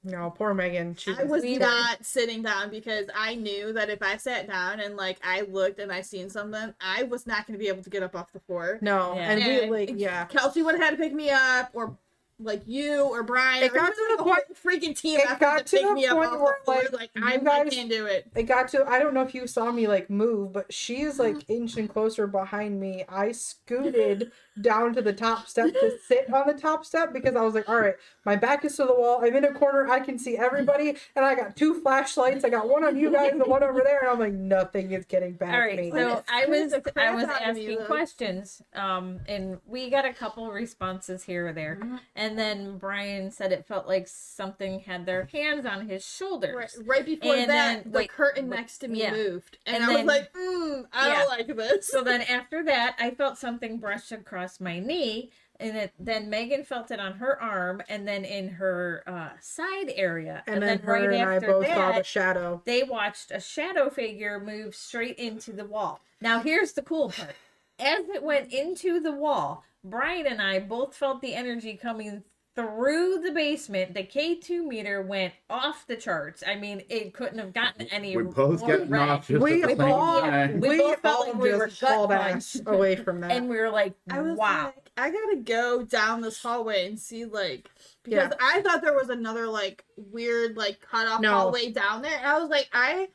Speaker 4: No, poor Megan. She
Speaker 3: I was
Speaker 1: we
Speaker 3: not sitting down because I knew that if I sat down and like I looked and I seen something, I was not going to be able to get up off the floor.
Speaker 4: No,
Speaker 1: Yeah.
Speaker 4: and we
Speaker 3: And
Speaker 4: like yeah.
Speaker 3: Kelsey would have had to pick me up, or like you or Brian.
Speaker 4: It
Speaker 3: or
Speaker 4: got
Speaker 3: even,
Speaker 4: to
Speaker 3: like,
Speaker 4: the
Speaker 3: a whole
Speaker 4: point-
Speaker 3: freaking team
Speaker 4: it
Speaker 3: effort
Speaker 4: got
Speaker 3: to
Speaker 4: to
Speaker 3: pick
Speaker 4: the
Speaker 3: me up
Speaker 4: point
Speaker 3: off
Speaker 4: where,
Speaker 3: the floor.
Speaker 4: like,
Speaker 3: Like
Speaker 4: you
Speaker 3: I
Speaker 4: guys-
Speaker 3: can't do it.
Speaker 4: It got to I don't know if you saw me like move, but she is like inching closer behind me. I scooted down to the top step to sit on the top step because I was like, all right, my back is to the wall. I'm in a corner. I can see everybody, and I got 2 flashlights. I got one on you guys and one over there, and I'm like, nothing is getting back
Speaker 1: all
Speaker 4: to
Speaker 1: right,
Speaker 4: me.
Speaker 1: so I was
Speaker 3: the crap out of me,
Speaker 1: asking
Speaker 3: though.
Speaker 1: questions, and we got a couple responses here or there, and then Brian said it felt like something had their hands on his shoulders.
Speaker 3: Right before
Speaker 1: And
Speaker 3: that,
Speaker 1: then-
Speaker 3: the
Speaker 1: wait,
Speaker 3: curtain
Speaker 1: wait,
Speaker 3: next to me
Speaker 1: yeah.
Speaker 3: moved, and
Speaker 1: And
Speaker 3: I was
Speaker 1: then-
Speaker 3: like, I
Speaker 1: Yeah.
Speaker 3: don't like this.
Speaker 1: So then after that, I felt something brush across my knee, and then Megan felt it on her arm, and then in her side area,
Speaker 4: and then her and I both saw the shadow.
Speaker 1: they watched a shadow figure move straight into the wall. Now here's the cool part: as it went into the wall, Brian and I both felt the energy coming through the basement. The K2 meter went off the charts. I mean, it couldn't have gotten any
Speaker 2: We both
Speaker 1: more
Speaker 2: got
Speaker 1: red.
Speaker 2: knocked just
Speaker 4: We
Speaker 2: at the same
Speaker 4: all
Speaker 2: time.
Speaker 1: We
Speaker 4: we
Speaker 1: both felt
Speaker 4: all
Speaker 1: like we were
Speaker 4: just
Speaker 1: gut
Speaker 4: hauled
Speaker 1: punched.
Speaker 4: ass away from that.
Speaker 1: And we were like,
Speaker 3: I was
Speaker 1: wow.
Speaker 3: like, I gotta go down this hallway and see, like, because
Speaker 4: Yeah.
Speaker 3: I thought there was another, like, weird, like, cut off
Speaker 4: No.
Speaker 3: hallway down there. And I was like, I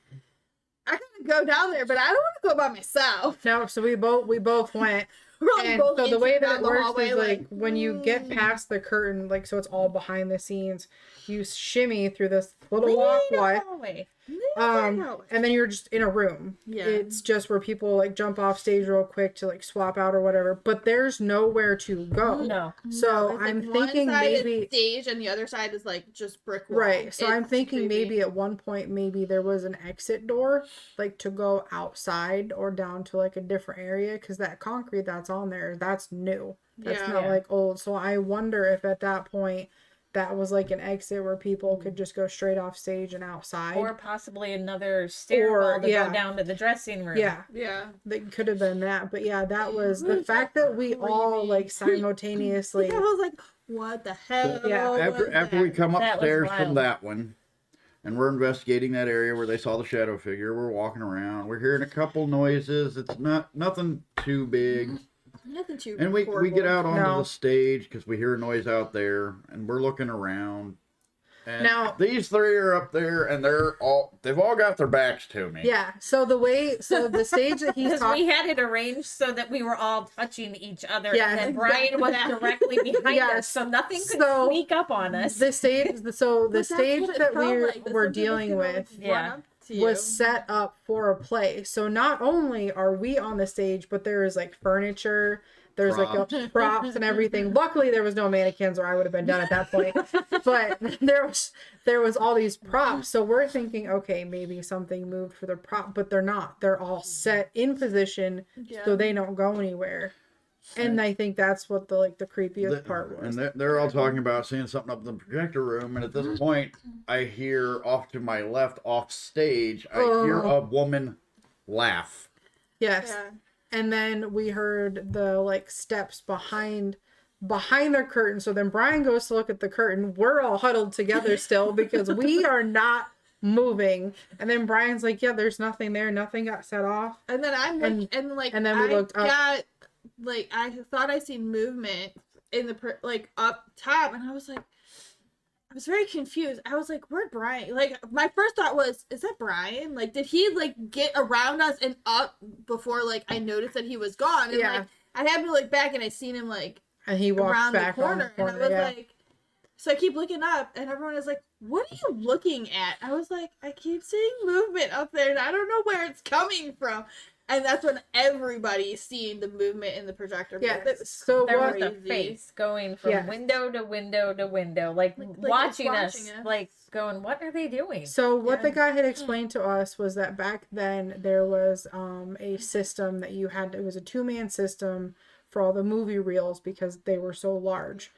Speaker 3: gotta go down there, but I don't want to go by myself.
Speaker 4: No, so we both went.
Speaker 3: We're like
Speaker 4: And
Speaker 3: both
Speaker 4: so the way
Speaker 3: inching
Speaker 4: that
Speaker 3: down
Speaker 4: it
Speaker 3: the
Speaker 4: works
Speaker 3: hallway,
Speaker 4: is like when you get past the curtain, like so it's all behind the scenes, you shimmy through this little walkway. And then you're just in a room.
Speaker 3: Yeah.
Speaker 4: It's just where people like jump off stage real quick to like swap out or whatever, but there's nowhere to go.
Speaker 1: No.
Speaker 4: So
Speaker 3: It's, like,
Speaker 4: I'm
Speaker 3: one
Speaker 4: thinking
Speaker 3: side is
Speaker 4: maybe
Speaker 3: stage and the other side is like just brick wall.
Speaker 4: right. So I'm
Speaker 3: It's
Speaker 4: thinking
Speaker 3: creepy.
Speaker 4: maybe at one point maybe there was an exit door like to go outside or down to like a different area because that concrete that's on there, that's new. That's
Speaker 3: Yeah.
Speaker 4: not
Speaker 1: Yeah.
Speaker 4: like old. So I wonder if at that point that was like an exit where people could just go straight off stage and outside.
Speaker 1: Or possibly another stairwell to
Speaker 4: yeah.
Speaker 1: go down to the dressing room.
Speaker 4: Yeah,
Speaker 3: Yeah.
Speaker 4: that could have been that. But yeah, that was the
Speaker 3: was
Speaker 4: fact that we all
Speaker 3: creepy.
Speaker 4: like simultaneously.
Speaker 3: I was like, what the hell?
Speaker 4: Yeah.
Speaker 3: was
Speaker 2: After we
Speaker 3: that?
Speaker 2: come
Speaker 1: That was
Speaker 2: upstairs
Speaker 1: wild.
Speaker 2: from that one, and we're investigating that area where they saw the shadow figure, we're walking around. We're hearing a couple noises. It's nothing too big.
Speaker 3: Nothing too
Speaker 2: And we get out onto
Speaker 4: No.
Speaker 2: the stage because we hear a noise out there, and we're looking around. And
Speaker 4: Now-
Speaker 2: these 3 are up there, and they've all got their backs to me.
Speaker 4: Yeah. So the stage that he's
Speaker 1: Because
Speaker 4: talking.
Speaker 1: we had it arranged so that we were all touching each other,
Speaker 4: Yeah,
Speaker 1: and then Brian was directly behind
Speaker 4: Yes.
Speaker 1: us, so nothing could
Speaker 4: So,
Speaker 1: sneak up on us.
Speaker 4: The stage, so the
Speaker 3: But that's
Speaker 4: stage
Speaker 3: what it
Speaker 4: that
Speaker 3: felt
Speaker 4: we're
Speaker 3: like, that
Speaker 4: we're
Speaker 3: something was
Speaker 4: dealing
Speaker 3: gonna,
Speaker 4: with
Speaker 3: like, run
Speaker 1: Yeah.
Speaker 3: up to you.
Speaker 4: was set up for a play. So not only are we on the stage, but there is like furniture, There's like props and everything. Luckily, there was no mannequins, or I would have been done at that point. But there was all these props. So we're thinking, okay, maybe something moved for the prop, but they're not. They're all set in position, so they don't go anywhere. And I think that's what the creepiest part was.
Speaker 2: And they're all talking about seeing something up in the projector room. And at this point, I hear off to my left, off stage, I hear a woman laugh.
Speaker 4: Yes.
Speaker 3: Yeah.
Speaker 4: And then we heard the steps behind their curtain. So then Brian goes to look at the curtain. We're all huddled together still because we are not moving. And then Brian's like, yeah, there's nothing there. Nothing got set off.
Speaker 3: And then I'm like,
Speaker 4: and then we looked up.
Speaker 3: I thought I seen movement in the up top, and I was very confused. I was like, where'd Brian? Like, my first thought was, is that Brian? Like, did he get around us and up before I noticed that he was gone? And
Speaker 4: Yeah.
Speaker 3: I happened to look back and I seen him
Speaker 4: and he walked
Speaker 3: around
Speaker 4: back
Speaker 3: the corner, and I was
Speaker 4: yeah.
Speaker 3: like, so I keep looking up, and everyone is like, what are you looking at? I was like, I keep seeing movement up there, and I don't know where it's coming from. And that's when everybody's seeing the movement in the projector.
Speaker 4: Yeah.
Speaker 1: So there was
Speaker 3: crazy.
Speaker 1: a face going from window to window to window, watching us, going, what are they doing?
Speaker 4: So what the guy had explained to us was that back then there was a system that you had. It was a 2-man system for all the movie reels because they were so large.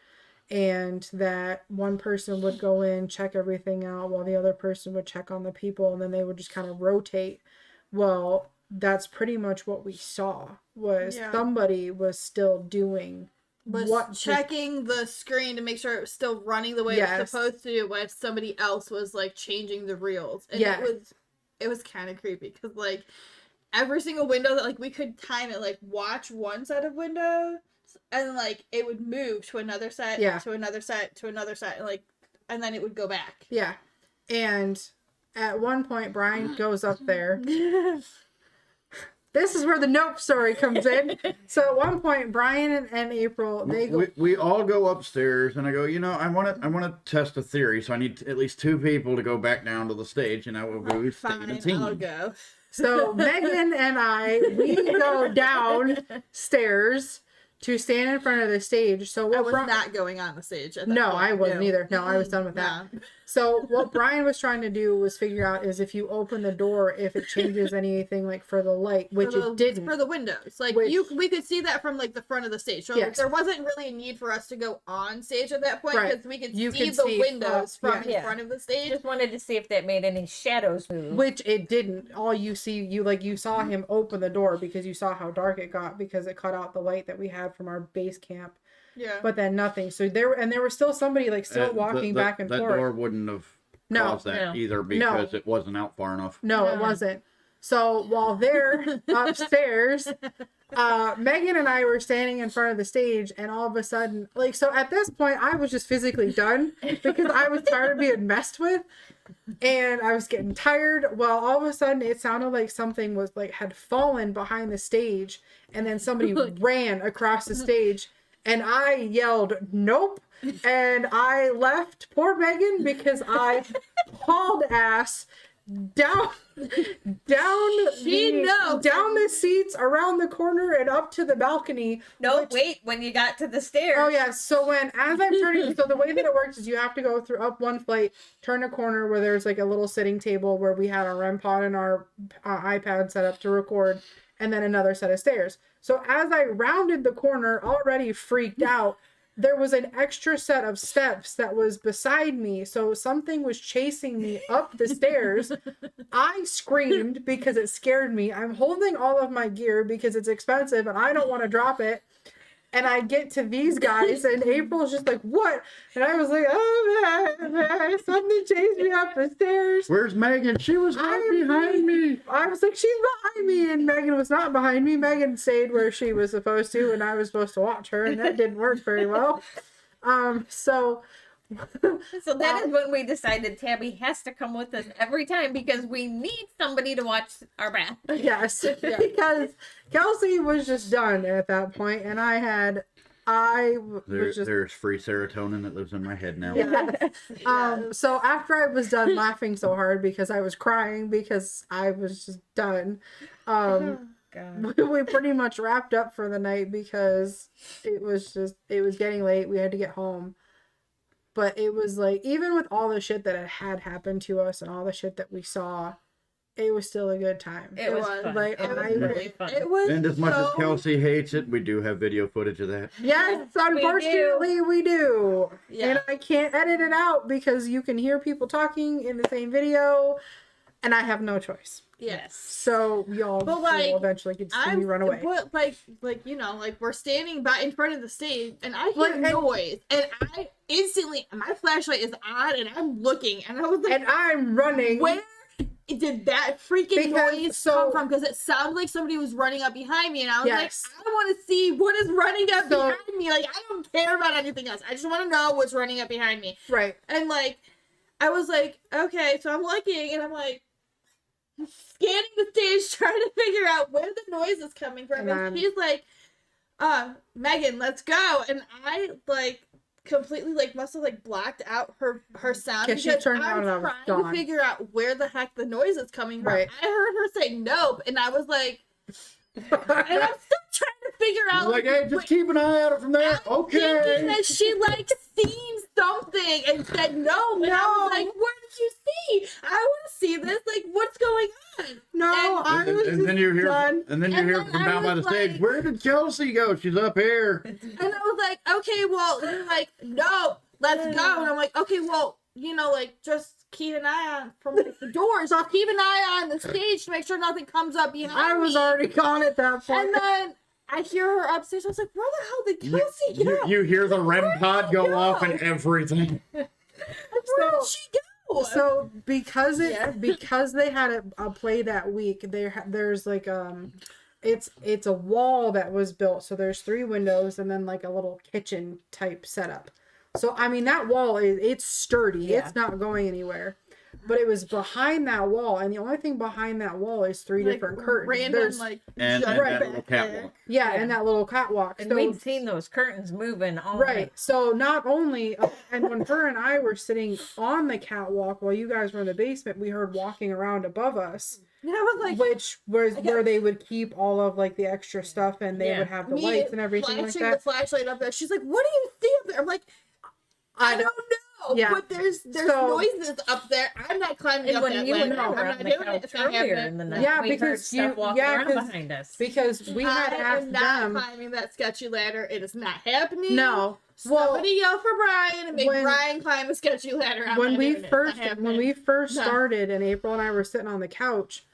Speaker 4: And that one person would go in, check everything out, while the other person would check on the people, and then they would just kind of rotate. Well, that's pretty much what we saw, was somebody was still doing
Speaker 3: checking the screen to make sure it was still running the way it was supposed to, while somebody else was changing the reels. And it was kind of creepy because every single window that we could time it, watch one set of windows, and it would move to another set, to another set, to another set, and then it would go back.
Speaker 4: Yeah. And at one point Brian goes up there. This is where the nope story comes in. So at one point, Brian and April, they go.
Speaker 2: We all go upstairs, and I go, I want to test a theory, so I need at least 2 people to go back down to the stage, and I will go stay in a team.
Speaker 3: I'll go.
Speaker 4: So Megan and we go downstairs to stand in front of the stage. So what
Speaker 3: I was not going on the stage. At that point.
Speaker 4: I wasn't either. No, I was done with that. So what Brian was trying to do was figure out is if you open the door, if it changes anything for the light, which it didn't.
Speaker 3: For the windows. We could see that from the front of the stage. So there wasn't really a need for us to go on stage at that point because we could see the windows from in front of the stage.
Speaker 1: Just wanted to see if that made any shadows move.
Speaker 4: Which it didn't. All you see, you saw him open the door because you saw how dark it got because it cut out the light that we had from our base camp.
Speaker 3: Yeah.
Speaker 4: But then nothing. So there was still somebody still walking back and
Speaker 2: forth. That door wouldn't have caused that either because it wasn't out far enough.
Speaker 4: No, it wasn't. So while they're upstairs, Megan and I were standing in front of the stage, and all of a sudden, so at this point, I was just physically done because I was tired of being messed with, and I was getting tired. Well, all of a sudden, it sounded like something was had fallen behind the stage, and then somebody ran across the stage. And I yelled, nope. And I left poor Megan because I hauled ass down the seats, around the corner, and up to the balcony.
Speaker 1: Wait, when you got to the stairs.
Speaker 4: Oh, yeah. So as I'm turning, so the way that it works is you have to go through up one flight, turn a corner where there's a little sitting table where we had our REM pod and our iPad set up to record, and then another set of stairs. So as I rounded the corner, already freaked out, there was an extra set of steps that was beside me. So something was chasing me up the stairs. I screamed because it scared me. I'm holding all of my gear because it's expensive and I don't want to drop it. And I get to these guys, and April's just like, what? And I was like, oh, man, something chased me up the stairs.
Speaker 2: Where's Megan? She was right behind me.
Speaker 4: I was like, she's behind me. And Megan was not behind me. Megan stayed where she was supposed to, and I was supposed to watch her, and that didn't work very well. So
Speaker 1: that is when we decided Tabby has to come with us every time because we need somebody to watch our bath.
Speaker 4: Yes, because Kelsey was just done at that point, and
Speaker 2: there's free serotonin that lives in my head now.
Speaker 4: Yes. So after I was done laughing so hard because I was crying because I was just done,
Speaker 1: God.
Speaker 4: we pretty much wrapped up for the night because it was getting late. We had to get home. But it was like, even with all the shit that had happened to us and all the shit that we saw, it was still a good time.
Speaker 1: It was fun.
Speaker 4: Like,
Speaker 1: It was
Speaker 4: I
Speaker 1: really fun.
Speaker 3: It was
Speaker 2: And as much as
Speaker 3: so-
Speaker 2: Kelsey hates it, we do have video footage of that.
Speaker 4: Yes, unfortunately we do.
Speaker 3: Yeah.
Speaker 4: And I can't edit it out because you can hear people talking in the same video, and I have no choice.
Speaker 3: Yes.
Speaker 4: So y'all
Speaker 3: But, like,
Speaker 4: will eventually get to see me run away.
Speaker 3: But like you know, like we're standing by in front of the stage, and I hear
Speaker 4: Like, and-
Speaker 3: noise, and I instantly my flashlight is on, and I'm looking, and I was like,
Speaker 4: And I'm running.
Speaker 3: where did that freaking
Speaker 4: Because-
Speaker 3: noise
Speaker 4: so-
Speaker 3: come from? Because it sounded like somebody was running up behind me, and I was
Speaker 4: Yes.
Speaker 3: like, I want to see what is running up
Speaker 4: So-
Speaker 3: behind me. Like, I don't care about anything else. I just want to know what's running up behind me.
Speaker 4: Right.
Speaker 3: And like, I was like, okay, so I'm looking, and I'm like scanning the stage, trying to figure out where the noise is coming from.
Speaker 4: And
Speaker 3: And
Speaker 4: I'm-
Speaker 3: she's like, Megan, let's go. And I like completely like must have like blocked out her sound
Speaker 4: Yeah, she
Speaker 3: because
Speaker 4: turned
Speaker 3: I'm
Speaker 4: around and I was
Speaker 3: trying to
Speaker 4: gone.
Speaker 3: figure out where the heck the noise is coming from.
Speaker 4: Right.
Speaker 3: I heard her say nope, and I was like, and I'm still trying to figure out
Speaker 2: Like, hey, just keep an eye out from there.
Speaker 3: I'm thinking
Speaker 2: Okay.
Speaker 3: that she like seen something and said no. And I was
Speaker 4: No.
Speaker 3: like, what did you see? I want to see this. Like, what's going on?
Speaker 4: No, I was
Speaker 2: And then you hear,
Speaker 4: done.
Speaker 2: and then you
Speaker 3: And
Speaker 2: hear
Speaker 3: then
Speaker 2: from
Speaker 3: I
Speaker 2: down by the
Speaker 3: was
Speaker 2: stage.
Speaker 3: like-
Speaker 2: Where did Kelsey go? She's up here.
Speaker 3: And I was like, okay, well, they're like, no, let's go. And I'm like, okay, well, you know, like, just keep an eye on from like, the doors. I'll keep an eye on the stage to make sure nothing comes up behind
Speaker 4: I was
Speaker 3: me.
Speaker 4: already gone at that point.
Speaker 3: And then I hear her upstairs. I was like, where the hell did Kelsey
Speaker 2: You,
Speaker 3: go?
Speaker 2: you hear the REM pod
Speaker 3: did
Speaker 2: go
Speaker 3: she
Speaker 2: off
Speaker 3: go?
Speaker 2: and everything.
Speaker 3: Where did she go?
Speaker 4: So because
Speaker 3: Yeah.
Speaker 4: because they had a play that week, there's like it's a wall that was built. So there's 3 windows and then like a little kitchen type setup. So I mean that wall it's sturdy.
Speaker 1: Yeah.
Speaker 4: It's not going anywhere. But it was behind that wall, and the only thing behind that wall is 3
Speaker 3: Like,
Speaker 4: different curtains.
Speaker 3: random,
Speaker 4: There's
Speaker 3: like,
Speaker 2: And
Speaker 3: junk
Speaker 2: that
Speaker 3: back
Speaker 2: little
Speaker 3: there.
Speaker 2: catwalk.
Speaker 4: yeah,
Speaker 1: Yeah.
Speaker 4: and that little catwalk.
Speaker 1: And
Speaker 4: So-
Speaker 1: we'd seen those curtains moving all
Speaker 4: Right.
Speaker 1: night.
Speaker 4: So not only, and when her and I were sitting on the catwalk while you guys were in the basement, we heard walking around above us,
Speaker 3: And I was like,
Speaker 4: which was
Speaker 3: I got-
Speaker 4: where they would keep all of like the extra stuff, and they
Speaker 1: Yeah.
Speaker 4: would have the
Speaker 3: me
Speaker 4: lights and everything like
Speaker 3: flashing
Speaker 4: that.
Speaker 3: the flashlight up there. She's like, what do you see up there? I'm like, I don't know.
Speaker 4: Yeah.
Speaker 3: But there's
Speaker 4: So-
Speaker 3: noises up there. I'm not climbing
Speaker 1: And
Speaker 3: up
Speaker 1: when
Speaker 3: that
Speaker 1: you
Speaker 3: ladder.
Speaker 1: and I
Speaker 3: I'm
Speaker 1: were
Speaker 3: not
Speaker 1: on the
Speaker 3: doing it.
Speaker 1: couch
Speaker 3: It's not
Speaker 1: earlier
Speaker 3: happening.
Speaker 1: in the night,
Speaker 4: Yeah,
Speaker 1: we heard
Speaker 4: because
Speaker 1: stuff
Speaker 4: you-
Speaker 1: walking
Speaker 4: yeah,
Speaker 1: around
Speaker 4: 'cause-
Speaker 1: behind us.
Speaker 4: Because we had
Speaker 3: I
Speaker 4: asked
Speaker 3: am not
Speaker 4: them.
Speaker 3: climbing that sketchy ladder. It is not happening.
Speaker 4: No. Well,
Speaker 3: Somebody yell for Brian and make
Speaker 4: when-
Speaker 3: Brian climb a sketchy ladder. I'm
Speaker 4: when
Speaker 3: not
Speaker 4: we
Speaker 3: doing it. It's
Speaker 4: first
Speaker 3: not
Speaker 4: when
Speaker 3: happening.
Speaker 4: we first
Speaker 3: No.
Speaker 4: started and April and I were sitting on the couch,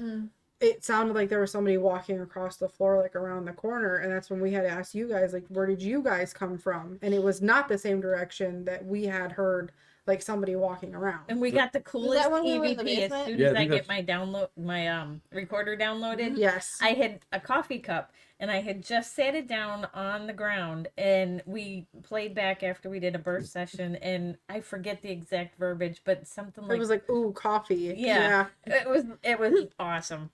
Speaker 4: it sounded like there was somebody walking across the floor like around the corner, and that's when we had asked you guys like, where did you guys come from? And it was not the same direction that we had heard like somebody walking around.
Speaker 1: And we got the coolest
Speaker 3: when we were in the
Speaker 1: EVP as
Speaker 3: basement?
Speaker 1: soon
Speaker 2: Yeah, I
Speaker 1: as I
Speaker 2: think
Speaker 1: get my recorder downloaded.
Speaker 4: Yes.
Speaker 1: I had a coffee cup and I had just sat it down on the ground and we played back after we did a burst session and I forget the exact verbiage, but something like
Speaker 4: It was like, ooh, coffee.
Speaker 1: Yeah. it was awesome.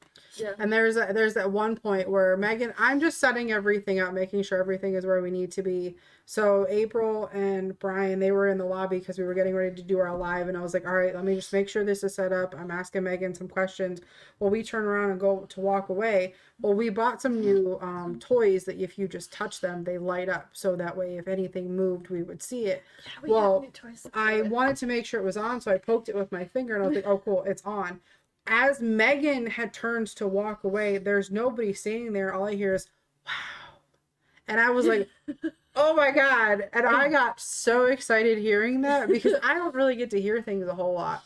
Speaker 4: And there's that one point where Megan, I'm just setting everything up, making sure everything is where we need to be. So April and Brian, they were in the lobby because we were getting ready to do our live, and I was like, all right, let me just make sure this is set up. I'm asking Megan some questions. Well, we turn around and go to walk away. Well, we bought some new toys that if you just touch them, they light up. So that way, if anything moved, we would see it.
Speaker 3: We
Speaker 4: well,
Speaker 3: have new toys to play
Speaker 4: I
Speaker 3: with.
Speaker 4: wanted to make sure it was on, so I poked it with my finger, and I was like, oh, cool, it's on. As Megan had turned to walk away, there's nobody standing there. All I hear is, wow. And I was like, oh my God. And I got so excited hearing that because I don't really get to hear things a whole lot.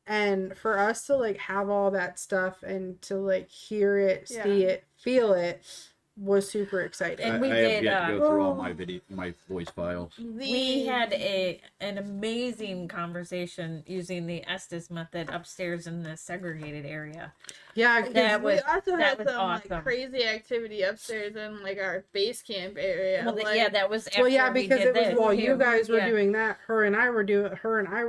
Speaker 4: And for us to like have all that stuff and to like hear it, see it, feel it was super exciting.
Speaker 1: And we
Speaker 2: I have
Speaker 1: did,
Speaker 2: yet to go through all my voice files.
Speaker 1: We had an amazing conversation using the Estes method upstairs in the segregated area.
Speaker 4: Yeah,
Speaker 1: That
Speaker 3: We
Speaker 1: was
Speaker 3: also had
Speaker 1: was
Speaker 3: some
Speaker 1: awesome.
Speaker 3: like crazy activity upstairs in like our base camp area.
Speaker 1: Well,
Speaker 3: like,
Speaker 1: yeah, that was after
Speaker 4: well, yeah,
Speaker 1: we
Speaker 4: because
Speaker 1: did
Speaker 4: it was
Speaker 1: this,
Speaker 4: while
Speaker 1: too.
Speaker 4: you guys were
Speaker 1: Yeah.
Speaker 4: doing that, her and I were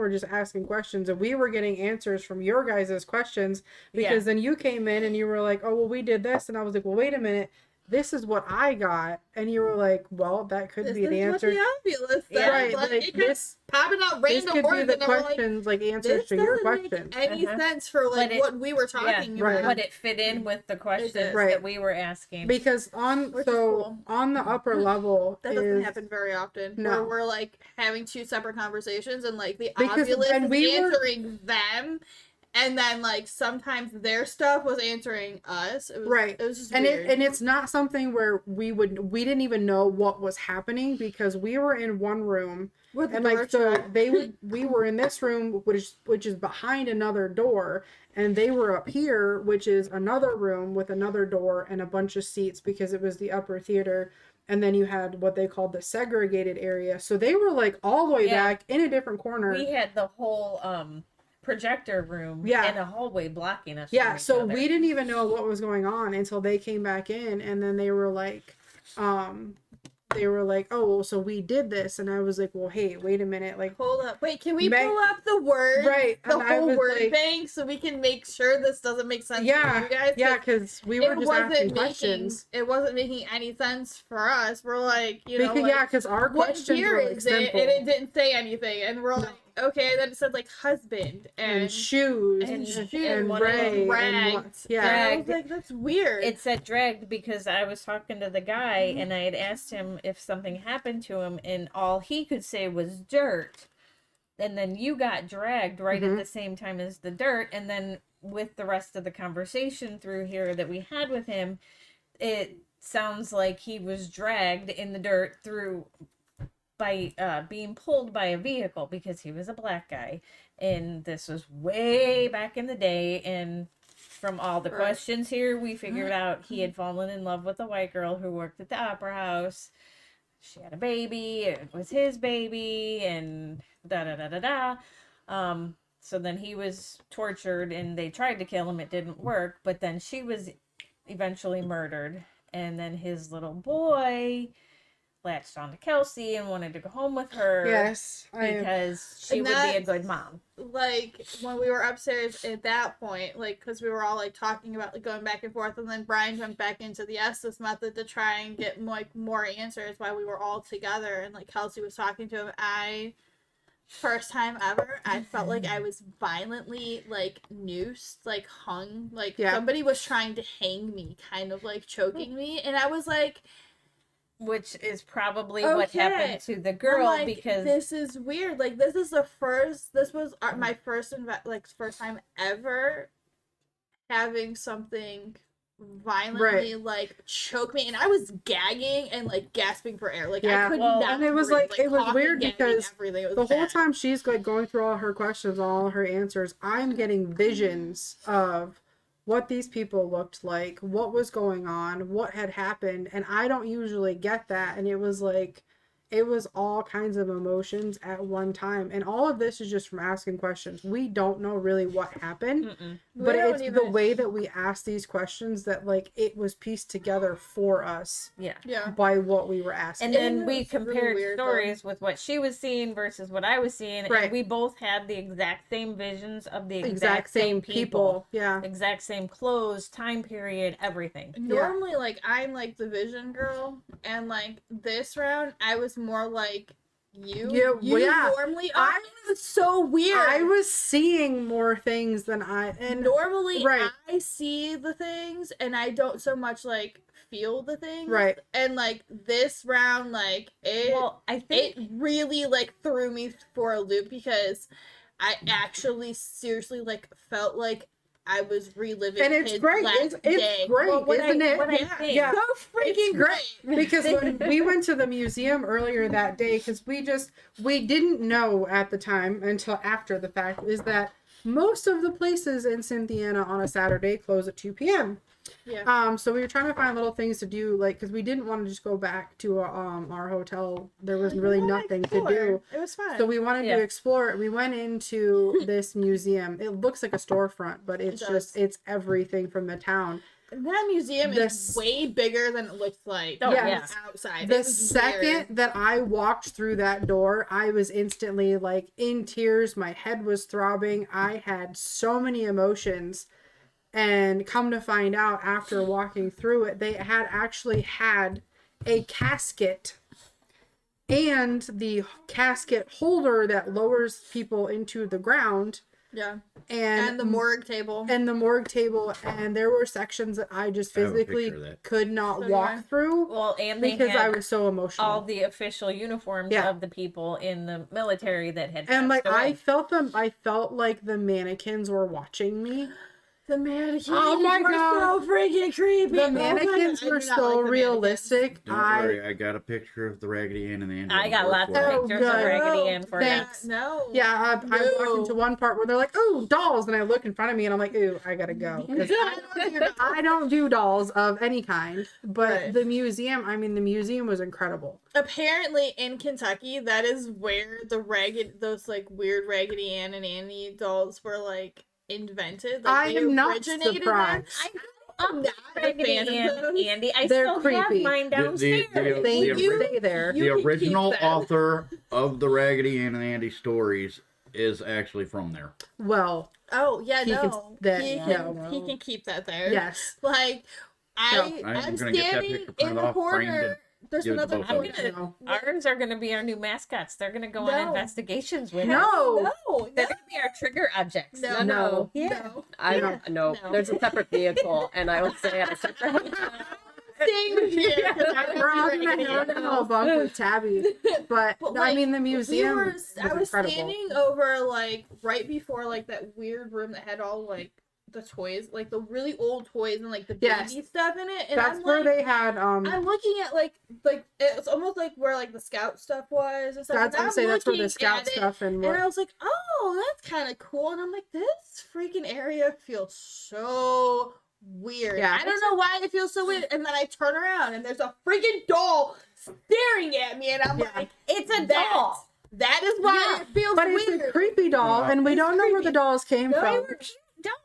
Speaker 4: just asking questions, and we were getting answers from your guys' questions because then you came in and you were like, oh, well, we did this, and I was like, well, wait a minute, this is what I got, and you were like, well, that could
Speaker 3: This
Speaker 4: be the
Speaker 3: is
Speaker 4: answer.
Speaker 3: what the obvious
Speaker 1: Yeah,
Speaker 4: right,
Speaker 3: like,
Speaker 4: like
Speaker 3: it kept
Speaker 4: this
Speaker 3: popping out
Speaker 4: this
Speaker 3: random
Speaker 4: could be
Speaker 3: words,
Speaker 4: the
Speaker 3: and I'm like,
Speaker 4: questions, like answers
Speaker 3: this
Speaker 4: to your
Speaker 3: doesn't make
Speaker 4: questions.
Speaker 3: any
Speaker 1: Uh-huh.
Speaker 3: sense for like
Speaker 1: But it-
Speaker 3: what we were talking
Speaker 4: right.
Speaker 3: about.
Speaker 1: But it fit in with the questions
Speaker 4: Right.
Speaker 1: that we were asking.
Speaker 4: Because
Speaker 3: Which is cool.
Speaker 4: on the upper level
Speaker 3: That doesn't
Speaker 4: is
Speaker 3: happen very often.
Speaker 4: No.
Speaker 3: Where we're like having two separate conversations and like the
Speaker 4: Because-
Speaker 3: ovulus
Speaker 4: and
Speaker 3: is
Speaker 4: we were-
Speaker 3: answering them, and then like sometimes their stuff was answering us. It was,
Speaker 4: Right.
Speaker 3: It was just
Speaker 4: and
Speaker 3: weird.
Speaker 4: it's not something where we didn't even know what was happening because we were in one room
Speaker 3: With the
Speaker 4: and
Speaker 3: door
Speaker 4: like so
Speaker 3: shut.
Speaker 4: we were in this room which is behind another door, and they were up here, which is another room with another door and a bunch of seats because it was the upper theater. And then you had what they called the segregated area. So they were like all the way
Speaker 1: Yeah.
Speaker 4: back in a different corner.
Speaker 1: We had the whole projector room
Speaker 4: Yeah.
Speaker 1: and a hallway blocking us.
Speaker 4: Yeah,
Speaker 1: from each
Speaker 4: so
Speaker 1: other.
Speaker 4: we didn't even know what was going on until they came back in, and then they were like, oh, well, so we did this, and I was like, well, hey, wait a minute, like,
Speaker 3: Hold up. Wait, can we
Speaker 4: Meg-
Speaker 3: pull up the word?
Speaker 4: Right,
Speaker 3: The
Speaker 4: and I
Speaker 3: whole
Speaker 4: was
Speaker 3: word
Speaker 4: like-
Speaker 3: bank so we can make sure this doesn't make sense
Speaker 4: yeah,
Speaker 3: to you guys?
Speaker 4: yeah,
Speaker 3: 'Cause
Speaker 4: because we were
Speaker 3: it
Speaker 4: just
Speaker 3: wasn't
Speaker 4: asking
Speaker 3: making
Speaker 4: questions.
Speaker 3: it wasn't making any sense for us. We're like, you know,
Speaker 4: Because,
Speaker 3: like,
Speaker 4: yeah, because our
Speaker 3: what
Speaker 4: questions
Speaker 3: year
Speaker 4: were like
Speaker 3: is it?
Speaker 4: simple.
Speaker 3: And it didn't say anything. And we're like, okay. And then it said like husband
Speaker 4: and
Speaker 3: and
Speaker 4: shoes
Speaker 1: and
Speaker 4: and,
Speaker 1: shoes,
Speaker 4: and
Speaker 1: one of them
Speaker 4: Ray and
Speaker 3: ragged.
Speaker 4: what, yeah,
Speaker 3: And I was
Speaker 1: Dragged.
Speaker 3: like, that's weird.
Speaker 1: It said dragged because I was talking to the guy and I had asked him if something happened to him, and all he could say was dirt. And then you got dragged right at the same time as the dirt, and then with the rest of the conversation through here that we had with him, it sounds like he was dragged in the dirt through by being pulled by a vehicle because he was a black guy, and this was way back in the day. And from all the
Speaker 3: Right.
Speaker 1: questions here, we figured out he had fallen in love with a white girl who worked at the opera house. She had a baby, it was his baby, and da da da da da. So then he was tortured and they tried to kill him, it didn't work, but then she was eventually murdered, and then his little boy latched on to Kelsey and wanted to go home with her
Speaker 4: yes,
Speaker 1: because she
Speaker 3: And
Speaker 1: would be a
Speaker 3: that's-
Speaker 1: good mom.
Speaker 3: like when we were upstairs at that point, like because we were all like talking about like going back and forth, and then Brian went back into the Estes method to try and get like more answers while we were all together, and like Kelsey was talking to him. First time ever, I felt like I was violently like noosed, like hung, like
Speaker 4: Yeah.
Speaker 3: somebody was trying to hang me, kind of like choking me, and I was like,
Speaker 1: Which is probably what
Speaker 3: Okay.
Speaker 1: happened to the
Speaker 3: I'm
Speaker 1: girl
Speaker 3: like,
Speaker 1: because
Speaker 3: this is weird. Like this was my first first time ever having something violently like choke me, and I was gagging and like gasping for air. Like
Speaker 4: Yeah,
Speaker 3: I could
Speaker 1: well,
Speaker 3: not.
Speaker 4: and it was
Speaker 3: breathe,
Speaker 4: like- it was
Speaker 3: coughing,
Speaker 4: weird
Speaker 3: gagging,
Speaker 4: because
Speaker 3: everything. It was
Speaker 4: the whole
Speaker 3: bad.
Speaker 4: time she's like going through all her questions, all her answers, I'm getting visions of what these people looked like, what was going on, what had happened, and I don't usually get that. And it was like, it was all kinds of emotions at one time, and all of this is just from asking questions. We don't know really what happened,
Speaker 1: Mm-mm.
Speaker 4: but
Speaker 3: We don't
Speaker 4: it's the
Speaker 3: even-
Speaker 4: way that we ask these questions that like it was pieced together for us
Speaker 1: yeah.
Speaker 3: Yeah.
Speaker 4: by what we were asking.
Speaker 1: And then
Speaker 3: It
Speaker 1: we
Speaker 3: was really
Speaker 1: compared
Speaker 3: weird, though.
Speaker 1: stories with what she was seeing versus what I was seeing,
Speaker 4: Right.
Speaker 1: and we both had the exact same visions of the
Speaker 4: exact same people. Yeah.
Speaker 1: exact same clothes, time period, everything.
Speaker 3: Normally, like I'm like the vision girl, and like this round, I was more like you.
Speaker 4: Yeah,
Speaker 3: You
Speaker 4: well, yeah.
Speaker 3: normally are. It was so weird.
Speaker 4: I was seeing more things than and
Speaker 3: Normally
Speaker 4: Right.
Speaker 3: I see the things and I don't so much like feel the things.
Speaker 4: Right.
Speaker 3: And like this round, like it
Speaker 1: Well, I think
Speaker 3: it really like threw me for a loop because I actually seriously like felt like I was reliving
Speaker 4: And it's
Speaker 3: his
Speaker 4: great.
Speaker 3: last
Speaker 4: It's
Speaker 3: day.
Speaker 4: great,
Speaker 1: Well, what
Speaker 4: isn't it?
Speaker 1: what I
Speaker 3: Yeah.
Speaker 1: think,
Speaker 4: Yeah.
Speaker 3: So freaking
Speaker 4: It's
Speaker 3: great.
Speaker 4: because when we went to the museum earlier that day, because we didn't know at the time until after the fact, is that most of the places in Cynthiana on a Saturday close at 2 p.m.
Speaker 3: Yeah.
Speaker 4: So we were trying to find little things to do, like, because we didn't want to just go back to our hotel. There was really nothing to do.
Speaker 3: It was fun.
Speaker 4: So we wanted
Speaker 1: Yeah.
Speaker 4: to explore it. We went into this museum. It looks like a storefront, but it's
Speaker 3: It
Speaker 4: just,
Speaker 3: does.
Speaker 4: it's everything from the town.
Speaker 3: That museum
Speaker 4: This-
Speaker 3: is way bigger than it looks like.
Speaker 1: Oh,
Speaker 3: from
Speaker 1: yeah.
Speaker 3: outside.
Speaker 4: The
Speaker 3: It was
Speaker 4: second
Speaker 3: weird.
Speaker 4: that I walked through that door, I was instantly like in tears. My head was throbbing. I had so many emotions. And come to find out after walking through it, they had actually had a casket and the casket holder that lowers people into the ground.
Speaker 3: Yeah.
Speaker 4: And
Speaker 3: And the morgue table.
Speaker 4: And the morgue table. And there were sections that I just
Speaker 2: I have a
Speaker 4: physically
Speaker 2: picture of that.
Speaker 4: could not
Speaker 3: So do I.
Speaker 4: walk through
Speaker 1: Well, and they
Speaker 4: because I
Speaker 1: had
Speaker 4: was so emotional.
Speaker 1: all the official uniforms
Speaker 4: Yeah.
Speaker 1: of the people in the military that had
Speaker 4: And like
Speaker 1: passed away.
Speaker 4: I felt like the mannequins were watching me.
Speaker 3: The mannequins
Speaker 4: Oh my
Speaker 3: were
Speaker 4: God.
Speaker 3: so freaking creepy.
Speaker 4: The mannequins
Speaker 3: I do
Speaker 4: were
Speaker 3: not
Speaker 4: so
Speaker 3: like the
Speaker 4: realistic.
Speaker 2: Don't worry, I got a picture of the Raggedy Ann and the Andy.
Speaker 1: I got lots of
Speaker 4: Oh,
Speaker 1: pictures of
Speaker 4: good.
Speaker 1: Raggedy Ann for you.
Speaker 4: Thanks.
Speaker 3: No.
Speaker 4: Yeah, I
Speaker 3: No.
Speaker 4: walked into one part where they're like, "Ooh, dolls," and I look in front of me and I'm like, "Ooh, I gotta go." 'Cause I don't do dolls of any kind, but
Speaker 3: Right.
Speaker 4: the museum was incredible.
Speaker 3: Apparently in Kentucky, that is where those like weird Raggedy Ann and Annie dolls were like invented. Like,
Speaker 4: I
Speaker 3: they
Speaker 4: am not
Speaker 3: originated
Speaker 4: surprised.
Speaker 3: I'm not a
Speaker 1: Raggedy
Speaker 3: fan of
Speaker 1: Ann,
Speaker 3: those.
Speaker 1: Andy. I
Speaker 4: They're
Speaker 1: still
Speaker 4: creepy.
Speaker 1: have mine downstairs.
Speaker 4: Thank you. Stay there.
Speaker 3: You
Speaker 2: The
Speaker 3: can keep
Speaker 2: original
Speaker 3: that.
Speaker 2: author of the Raggedy Ann and Andy stories is actually from there.
Speaker 4: Well,
Speaker 3: Oh yeah,
Speaker 4: He can-
Speaker 3: no.
Speaker 4: that-
Speaker 3: he,
Speaker 4: no.
Speaker 3: can, he can keep that there.
Speaker 4: yes.
Speaker 3: Like
Speaker 2: I'm
Speaker 3: I'm
Speaker 2: gonna get that
Speaker 3: standing
Speaker 2: picture
Speaker 3: in
Speaker 2: printed
Speaker 3: the
Speaker 2: off, framed,
Speaker 3: corner.
Speaker 2: and
Speaker 3: There's
Speaker 2: give it to
Speaker 3: another
Speaker 2: both
Speaker 1: I'm
Speaker 2: of you.
Speaker 3: corner.
Speaker 1: gonna, ours are going to be our new mascots. They're going to go
Speaker 3: No.
Speaker 1: on investigations with us.
Speaker 4: No.
Speaker 3: No,
Speaker 1: They're going to be our trigger objects.
Speaker 3: no,
Speaker 4: No.
Speaker 1: Yeah.
Speaker 3: no.
Speaker 5: I
Speaker 4: No.
Speaker 5: no.
Speaker 3: No.
Speaker 5: There's a separate vehicle, and I would say at a separate.
Speaker 3: Staying with you. 'Cause I
Speaker 4: We're all
Speaker 3: don't
Speaker 4: gonna
Speaker 3: do
Speaker 4: have
Speaker 3: Raggedy
Speaker 4: a
Speaker 3: Ann.
Speaker 4: bunk with Tabby, but
Speaker 3: But,
Speaker 4: I
Speaker 3: like,
Speaker 4: mean the museum
Speaker 3: I
Speaker 4: was
Speaker 3: was
Speaker 4: incredible.
Speaker 3: standing over like right before like that weird room that had all like the toys, like the really old toys and like the baby
Speaker 4: Yes.
Speaker 3: stuff in it. And
Speaker 4: That's
Speaker 3: I'm
Speaker 4: where
Speaker 3: like,
Speaker 4: they had
Speaker 3: I'm looking at like it's almost like where like the scout stuff was and stuff.
Speaker 4: that's
Speaker 3: and
Speaker 4: I'm saying that's where the
Speaker 3: looking
Speaker 4: scout
Speaker 3: at it,
Speaker 4: stuff and
Speaker 3: And
Speaker 4: what
Speaker 3: I was like, oh, that's kind of cool. And I'm like, this freaking area feels so weird.
Speaker 4: Yeah.
Speaker 3: I don't know why it feels so weird. And then I turn around and there's a freaking doll staring at me, and I'm
Speaker 4: Yeah.
Speaker 3: like,
Speaker 1: It's a
Speaker 3: That-
Speaker 1: doll.
Speaker 3: that is why it feels
Speaker 4: but
Speaker 3: weird.
Speaker 4: it's a creepy doll, and we
Speaker 3: It's
Speaker 4: don't know where the
Speaker 3: creepy.
Speaker 4: dolls came
Speaker 3: No,
Speaker 1: They
Speaker 4: from.
Speaker 1: were cute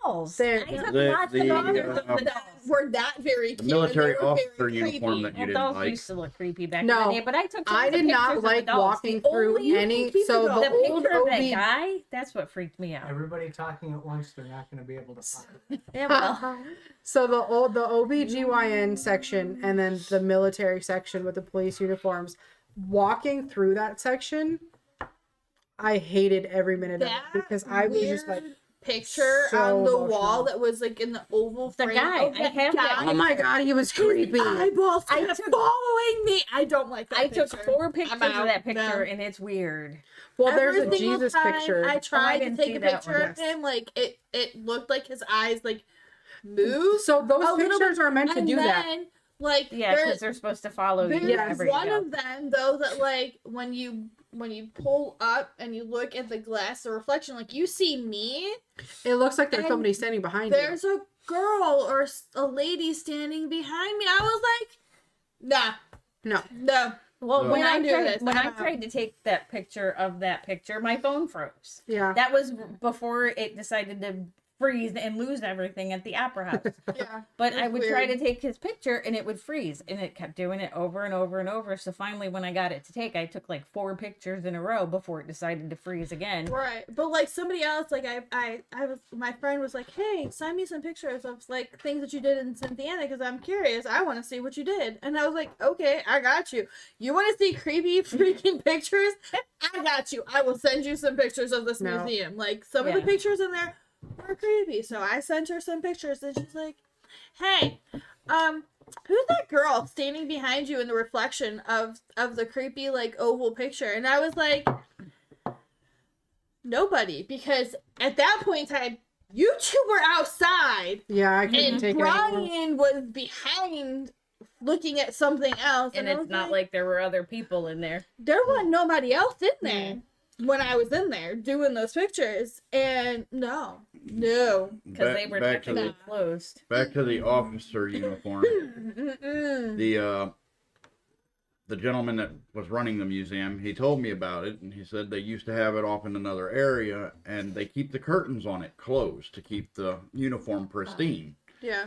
Speaker 1: dolls.
Speaker 4: They're-
Speaker 1: I took
Speaker 2: The-
Speaker 1: lots
Speaker 2: the,
Speaker 1: of pictures of
Speaker 2: uh,
Speaker 1: the dolls.
Speaker 3: We're not very
Speaker 2: The
Speaker 3: cute.
Speaker 2: military
Speaker 3: and they were very
Speaker 2: officer uniform
Speaker 3: creepy.
Speaker 2: that you
Speaker 1: Well,
Speaker 2: didn't
Speaker 1: dolls
Speaker 2: like.
Speaker 1: used to look creepy back
Speaker 4: No,
Speaker 1: in the day, but I took
Speaker 4: I
Speaker 1: tons of
Speaker 4: did not
Speaker 1: pictures of
Speaker 4: like
Speaker 1: the dolls.
Speaker 4: walking
Speaker 1: The
Speaker 4: through
Speaker 1: only-
Speaker 4: any.
Speaker 3: keep
Speaker 4: So
Speaker 3: the
Speaker 4: the
Speaker 3: doll.
Speaker 1: The
Speaker 4: old
Speaker 1: picture of that
Speaker 4: OB.
Speaker 1: guy, that's what freaked me out.
Speaker 6: Everybody talking at once, they're not going to be able to find it.
Speaker 1: Yeah, well,
Speaker 4: So the OBGYN section and then the military section with the police uniforms. Walking through that section, I hated every minute of it because I was just like,
Speaker 3: weird picture
Speaker 4: so
Speaker 3: on the
Speaker 4: emotional.
Speaker 3: wall that was like in the oval
Speaker 1: The
Speaker 3: frame.
Speaker 1: guy.
Speaker 3: of
Speaker 1: I have that
Speaker 3: guy.
Speaker 4: oh my god, he was
Speaker 3: His
Speaker 4: creepy.
Speaker 3: eyeballs
Speaker 1: I
Speaker 3: kept
Speaker 1: took-
Speaker 3: following me. I don't like that
Speaker 1: I
Speaker 3: picture.
Speaker 1: took 4 pictures
Speaker 3: I'm
Speaker 1: of
Speaker 3: out.
Speaker 1: that picture,
Speaker 3: No.
Speaker 1: and it's weird.
Speaker 4: Well, there's
Speaker 3: Every
Speaker 4: a
Speaker 3: single
Speaker 4: Jesus
Speaker 3: time
Speaker 4: picture.
Speaker 3: I tried to
Speaker 1: didn't
Speaker 3: take
Speaker 1: see
Speaker 3: a
Speaker 1: that
Speaker 3: picture
Speaker 1: one.
Speaker 3: of him, like it looked like his eyes like moved.
Speaker 4: So those
Speaker 3: a little
Speaker 4: pictures
Speaker 3: bit,
Speaker 4: are meant to
Speaker 3: and
Speaker 4: do that.
Speaker 3: then, Like
Speaker 1: Yeah,
Speaker 3: there-
Speaker 1: because they're supposed to follow you
Speaker 3: there's
Speaker 1: wherever you
Speaker 3: one
Speaker 1: go.
Speaker 3: of them though that like when you pull up and you look at the glass, the reflection, like you see me.
Speaker 4: It looks like there's
Speaker 3: And
Speaker 4: somebody standing behind you.
Speaker 3: There's a girl or a lady standing behind me. I was like, nah,
Speaker 4: No.
Speaker 3: no.
Speaker 1: Well,
Speaker 2: No.
Speaker 1: when
Speaker 3: We
Speaker 1: I
Speaker 3: don't do
Speaker 1: tried,
Speaker 3: this.
Speaker 1: when
Speaker 3: I'm
Speaker 1: I
Speaker 3: out.
Speaker 1: tried to take that picture of that picture, my phone froze.
Speaker 4: Yeah.
Speaker 1: That was before it decided to freeze and lose everything at the Opera House.
Speaker 3: Yeah.
Speaker 1: But
Speaker 3: It's
Speaker 1: I would try
Speaker 3: weird.
Speaker 1: to take his picture and it would freeze, and it kept doing it over and over and over. So finally, when I got it to take, I took like 4 pictures in a row before it decided to freeze again.
Speaker 3: Right, but like somebody else, like I was, my friend was like, "Hey, send me some pictures of like things that you did in Cynthiana because I'm curious. I want to see what you did." And I was like, "Okay, I got you. You want to see creepy freaking pictures? I got you. I will send you some pictures of this
Speaker 4: No.
Speaker 3: museum. Like some of the
Speaker 1: Yeah.
Speaker 3: pictures in there were creepy." So I sent her some pictures, and she's like, "Hey, who's that girl standing behind you in the reflection of the creepy like oval picture?" And I was like, nobody, because at that point in time you two were outside
Speaker 4: Yeah, I couldn't
Speaker 3: and
Speaker 4: take it anymore.
Speaker 3: Brian was behind looking at something else,
Speaker 1: And
Speaker 3: I
Speaker 1: it's
Speaker 3: was
Speaker 1: not like there were other people in there.
Speaker 3: there wasn't nobody else in there when I was in there doing those pictures. And no
Speaker 1: Because they were
Speaker 2: back to
Speaker 1: technically
Speaker 2: the
Speaker 1: closed.
Speaker 2: back to the officer uniform.
Speaker 3: Mm-mm.
Speaker 2: The gentleman that was running the museum, he told me about it, and he said they used to have it off in another area, and they keep the curtains on it closed to keep the uniform pristine.
Speaker 3: Yeah.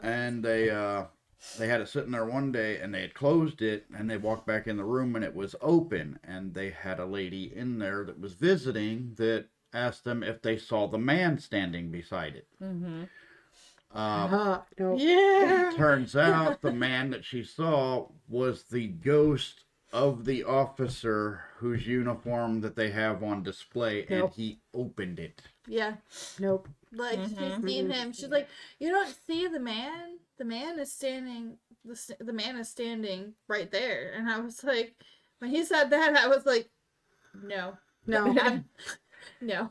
Speaker 2: And they had it sitting there one day, and they had closed it, and they walked back in the room, and it was open, and they had a lady in there that was visiting that asked them if they saw the man standing beside it.
Speaker 1: Mm-hmm.
Speaker 4: No.
Speaker 3: Yeah.
Speaker 2: Turns out the man that she saw was the ghost of the officer whose uniform that they have on display, and
Speaker 4: Nope.
Speaker 2: he opened it.
Speaker 3: Yeah.
Speaker 4: Nope.
Speaker 3: Like she's seen him. She's like, you don't see the man. The man is standing. The man is standing right there. And I was like, when he said that, I was like, no,
Speaker 4: No.
Speaker 3: no.
Speaker 4: Nope.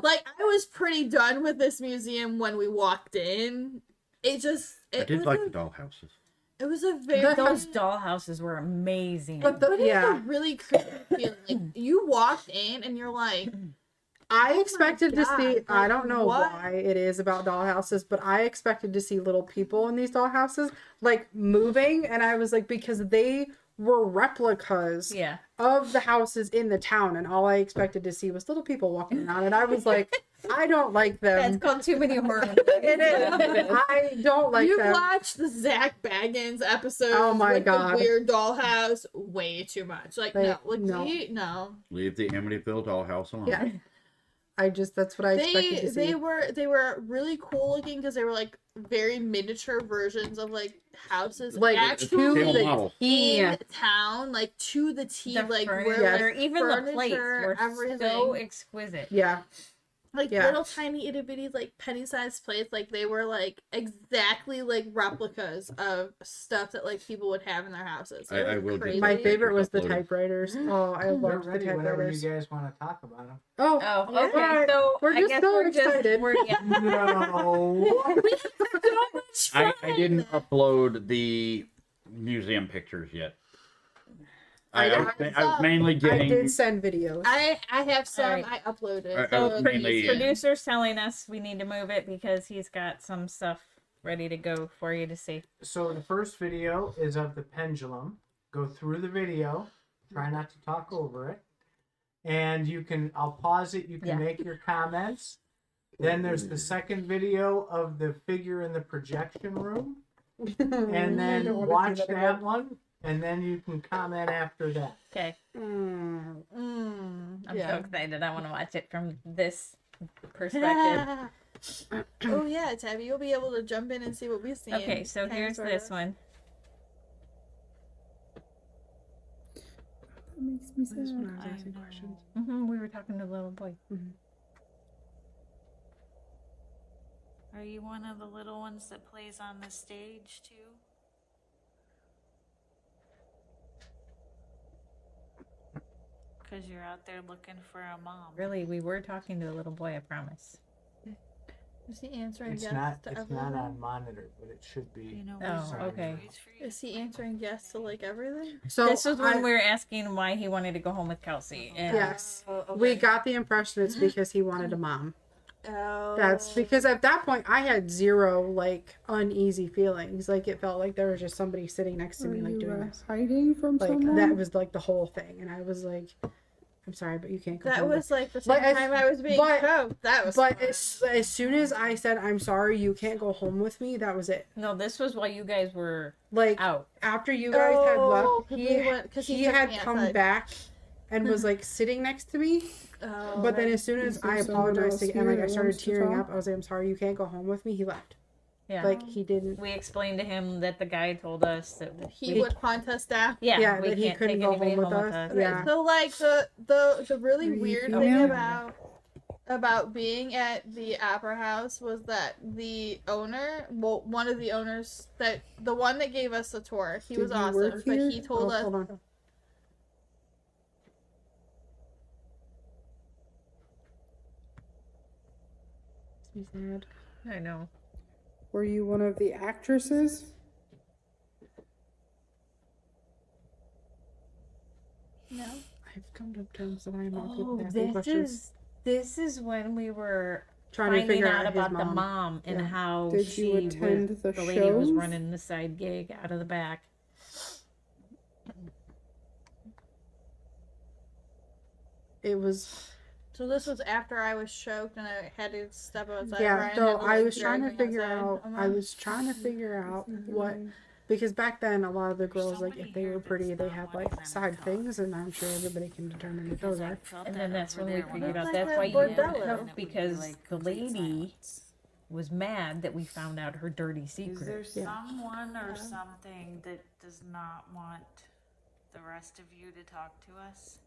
Speaker 3: Like I was pretty done with this museum when we walked in. It just.
Speaker 2: I did
Speaker 3: was
Speaker 2: like
Speaker 3: a,
Speaker 2: the dollhouses.
Speaker 3: It was a very.
Speaker 1: Those dollhouses were amazing.
Speaker 4: But
Speaker 3: But it's
Speaker 4: yeah.
Speaker 3: a really creepy feeling. Like you walked in and you're like,
Speaker 4: I
Speaker 3: Oh my
Speaker 4: expected to see,
Speaker 3: God,
Speaker 4: I
Speaker 3: like,
Speaker 4: don't know
Speaker 3: what?
Speaker 4: why it is about dollhouses, but I expected to see little people in these dollhouses, like moving. And I was like, because they were replicas
Speaker 1: yeah.
Speaker 4: of the houses in the town. And all I expected to see was little people walking around. And I was like, I don't like
Speaker 1: That's
Speaker 4: them.
Speaker 1: called too many horror movies.
Speaker 4: It is. I don't like
Speaker 3: you
Speaker 4: them.
Speaker 3: watched the Zach Baggins episode
Speaker 4: Oh my
Speaker 3: with
Speaker 4: God.
Speaker 3: the weird dollhouse way too much. Like, no, like
Speaker 4: no.
Speaker 3: no.
Speaker 2: Leave the Amityville dollhouse alone.
Speaker 4: Yeah. That's what I expected to see.
Speaker 3: They were really cool looking because they were like very miniature versions of like houses
Speaker 4: Like,
Speaker 2: It's a
Speaker 3: actually
Speaker 2: scale model.
Speaker 3: in town, like to the T,
Speaker 1: The
Speaker 3: like where
Speaker 1: furniture,
Speaker 3: like,
Speaker 1: even the plates
Speaker 3: furniture,
Speaker 1: were
Speaker 3: everything.
Speaker 1: so exquisite.
Speaker 4: Yeah.
Speaker 3: Like
Speaker 4: Yeah.
Speaker 3: little tiny itty bitty like penny sized plates, like they were like exactly like replicas of stuff that like people would have in their houses. It
Speaker 2: I
Speaker 3: was
Speaker 2: will get
Speaker 3: crazy.
Speaker 4: My
Speaker 2: those
Speaker 4: favorite was the
Speaker 2: uploaded.
Speaker 4: typewriters. Oh, I
Speaker 6: They're
Speaker 4: loved the
Speaker 6: ready whenever you
Speaker 4: typewriters.
Speaker 6: guys want to talk about them.
Speaker 4: Oh,
Speaker 1: Oh,
Speaker 3: Yeah.
Speaker 1: okay.
Speaker 4: Alright.
Speaker 1: So
Speaker 4: We're
Speaker 1: I
Speaker 4: just
Speaker 1: guess
Speaker 4: so
Speaker 1: we're
Speaker 4: excited.
Speaker 1: yeah.
Speaker 6: No.
Speaker 3: We had so much fun.
Speaker 2: I didn't upload the museum pictures yet. I was mainly
Speaker 4: I
Speaker 2: getting.
Speaker 4: did send videos.
Speaker 3: I have some.
Speaker 1: Alright.
Speaker 3: I uploaded.
Speaker 2: I
Speaker 1: So
Speaker 2: was mainly-
Speaker 1: producer's telling us we need to move it because he's got some stuff ready to go for you to see.
Speaker 6: So the first video is of the pendulum. Go through the video. Try not to talk over it. And I'll pause it. You can
Speaker 1: Yeah.
Speaker 6: make your comments. Then there's the second video of the figure in the projection room. And
Speaker 4: I
Speaker 6: then
Speaker 4: don't wanna
Speaker 6: watch
Speaker 4: see
Speaker 6: that
Speaker 4: again.
Speaker 6: one. And then you can comment after that.
Speaker 1: Okay,
Speaker 4: Mm.
Speaker 1: I'm so
Speaker 3: yeah.
Speaker 1: excited. I want to watch it from this perspective.
Speaker 3: Oh yeah, Tabby, you'll be able to jump in and see what we see.
Speaker 1: Okay, so here's this one.
Speaker 4: That makes me sad. When I was asking questions.
Speaker 1: We were talking to the little boy.
Speaker 4: Mhm.
Speaker 1: Are you one of the little ones that plays on the stage too? Because you're out there looking for a mom. Really, we were talking to the little boy, I promise.
Speaker 3: Is he answering
Speaker 6: It's
Speaker 3: yes
Speaker 6: not
Speaker 3: to
Speaker 6: it's
Speaker 3: everything?
Speaker 6: not on monitor, but it should be.
Speaker 1: You know,
Speaker 3: Oh,
Speaker 1: okay.
Speaker 3: Is he answering yes to like everything?
Speaker 4: So
Speaker 1: This was when
Speaker 4: I-
Speaker 1: we were asking why he wanted to go home with Kelsey. And
Speaker 4: Yes. We got the impression it's because he wanted a mom.
Speaker 3: Oh.
Speaker 4: That's because at that point I had zero like uneasy feelings. Like it felt like there was just somebody sitting next to me like doing this.
Speaker 7: Hiding from
Speaker 4: Like
Speaker 7: someone?
Speaker 4: that was like the whole thing, and I was like, "I'm sorry, but you can't go."
Speaker 3: That
Speaker 4: home with
Speaker 3: was like the same
Speaker 4: But as-
Speaker 3: time I was being
Speaker 4: but-
Speaker 3: choked. That was
Speaker 4: But
Speaker 3: fun.
Speaker 4: as soon as I said, "I'm sorry, you can't go home with me," that was it.
Speaker 1: no, this was while you guys were
Speaker 4: Like
Speaker 1: out.
Speaker 4: after you guys had
Speaker 3: Oh,
Speaker 4: left,
Speaker 3: 'cause
Speaker 4: he
Speaker 3: we went- 'cause he
Speaker 4: he
Speaker 3: took
Speaker 4: had
Speaker 3: me
Speaker 4: come
Speaker 3: outside.
Speaker 4: back and was like sitting next to me.
Speaker 3: Oh,
Speaker 4: But then as soon as
Speaker 7: Is there
Speaker 4: I
Speaker 7: someone
Speaker 4: apologized
Speaker 7: else
Speaker 4: to, and like
Speaker 7: here
Speaker 4: I
Speaker 7: that
Speaker 4: started
Speaker 7: wants to
Speaker 4: tearing
Speaker 7: talk?
Speaker 4: up, I was like, "I'm sorry, you can't go home with me." He left.
Speaker 1: Yeah.
Speaker 4: Like he didn't.
Speaker 1: We explained to him that the guy told us that
Speaker 3: he
Speaker 1: we,
Speaker 3: would hunt us down.
Speaker 1: yeah,
Speaker 4: Yeah,
Speaker 1: we
Speaker 4: that he
Speaker 1: can't
Speaker 4: couldn't
Speaker 1: take
Speaker 4: go
Speaker 1: anybody
Speaker 4: home with
Speaker 1: home
Speaker 4: us.
Speaker 3: Okay,
Speaker 4: Yeah.
Speaker 3: so like the really
Speaker 7: Are you
Speaker 3: weird
Speaker 7: female?
Speaker 3: thing about being at the opera house was that the owner, well, one of the owners, that the one that gave us the tour, he
Speaker 7: Did
Speaker 3: was
Speaker 7: he
Speaker 3: awesome,
Speaker 7: work
Speaker 3: but
Speaker 7: here?
Speaker 3: he told
Speaker 4: Oh,
Speaker 3: us
Speaker 4: hold on. He's sad.
Speaker 1: I know.
Speaker 7: Were you one of the actresses?
Speaker 3: no.
Speaker 4: I've come to terms that I am not
Speaker 1: Oh,
Speaker 4: people asking questions.
Speaker 1: this is when we were
Speaker 4: Trying to
Speaker 1: finding
Speaker 4: figure
Speaker 1: out
Speaker 4: out his
Speaker 1: about the
Speaker 4: mom.
Speaker 1: mom and
Speaker 4: Yeah.
Speaker 1: how
Speaker 7: Did
Speaker 1: she
Speaker 7: you attend
Speaker 1: was,
Speaker 7: the
Speaker 1: lady was
Speaker 7: shows?
Speaker 1: running the side gig out of the back.
Speaker 4: It was
Speaker 3: So this was after I was choked and I had to step outside.
Speaker 4: yeah.
Speaker 3: Ryan
Speaker 4: So
Speaker 3: had to,
Speaker 4: I
Speaker 3: like,
Speaker 4: was trying to
Speaker 3: drag me
Speaker 4: figure
Speaker 3: outside.
Speaker 4: out.
Speaker 3: I'm
Speaker 4: I
Speaker 3: like,
Speaker 4: was trying to figure out what because back then a lot of the girls like if they were pretty they had like side things, and I'm sure everybody can determine what those are.
Speaker 1: And then that's when we figured out
Speaker 3: Like
Speaker 1: that's
Speaker 3: a
Speaker 1: why you didn't
Speaker 3: bordello.
Speaker 1: know, because the lady was mad that we found out her dirty
Speaker 8: Is there
Speaker 1: secret.
Speaker 8: someone or something that does not want the rest of you to talk to us?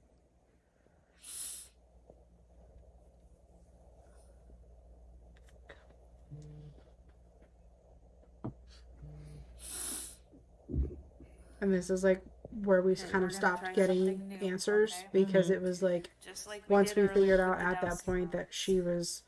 Speaker 4: And this is like where we kind
Speaker 8: we're
Speaker 4: of
Speaker 8: gonna
Speaker 4: stopped
Speaker 8: try
Speaker 4: getting
Speaker 8: something new,
Speaker 4: answers
Speaker 8: okay?
Speaker 4: because it was like
Speaker 8: Just like
Speaker 4: once
Speaker 8: did
Speaker 4: we figured
Speaker 8: earlier
Speaker 4: out
Speaker 8: with
Speaker 4: at
Speaker 8: the
Speaker 4: that point that she was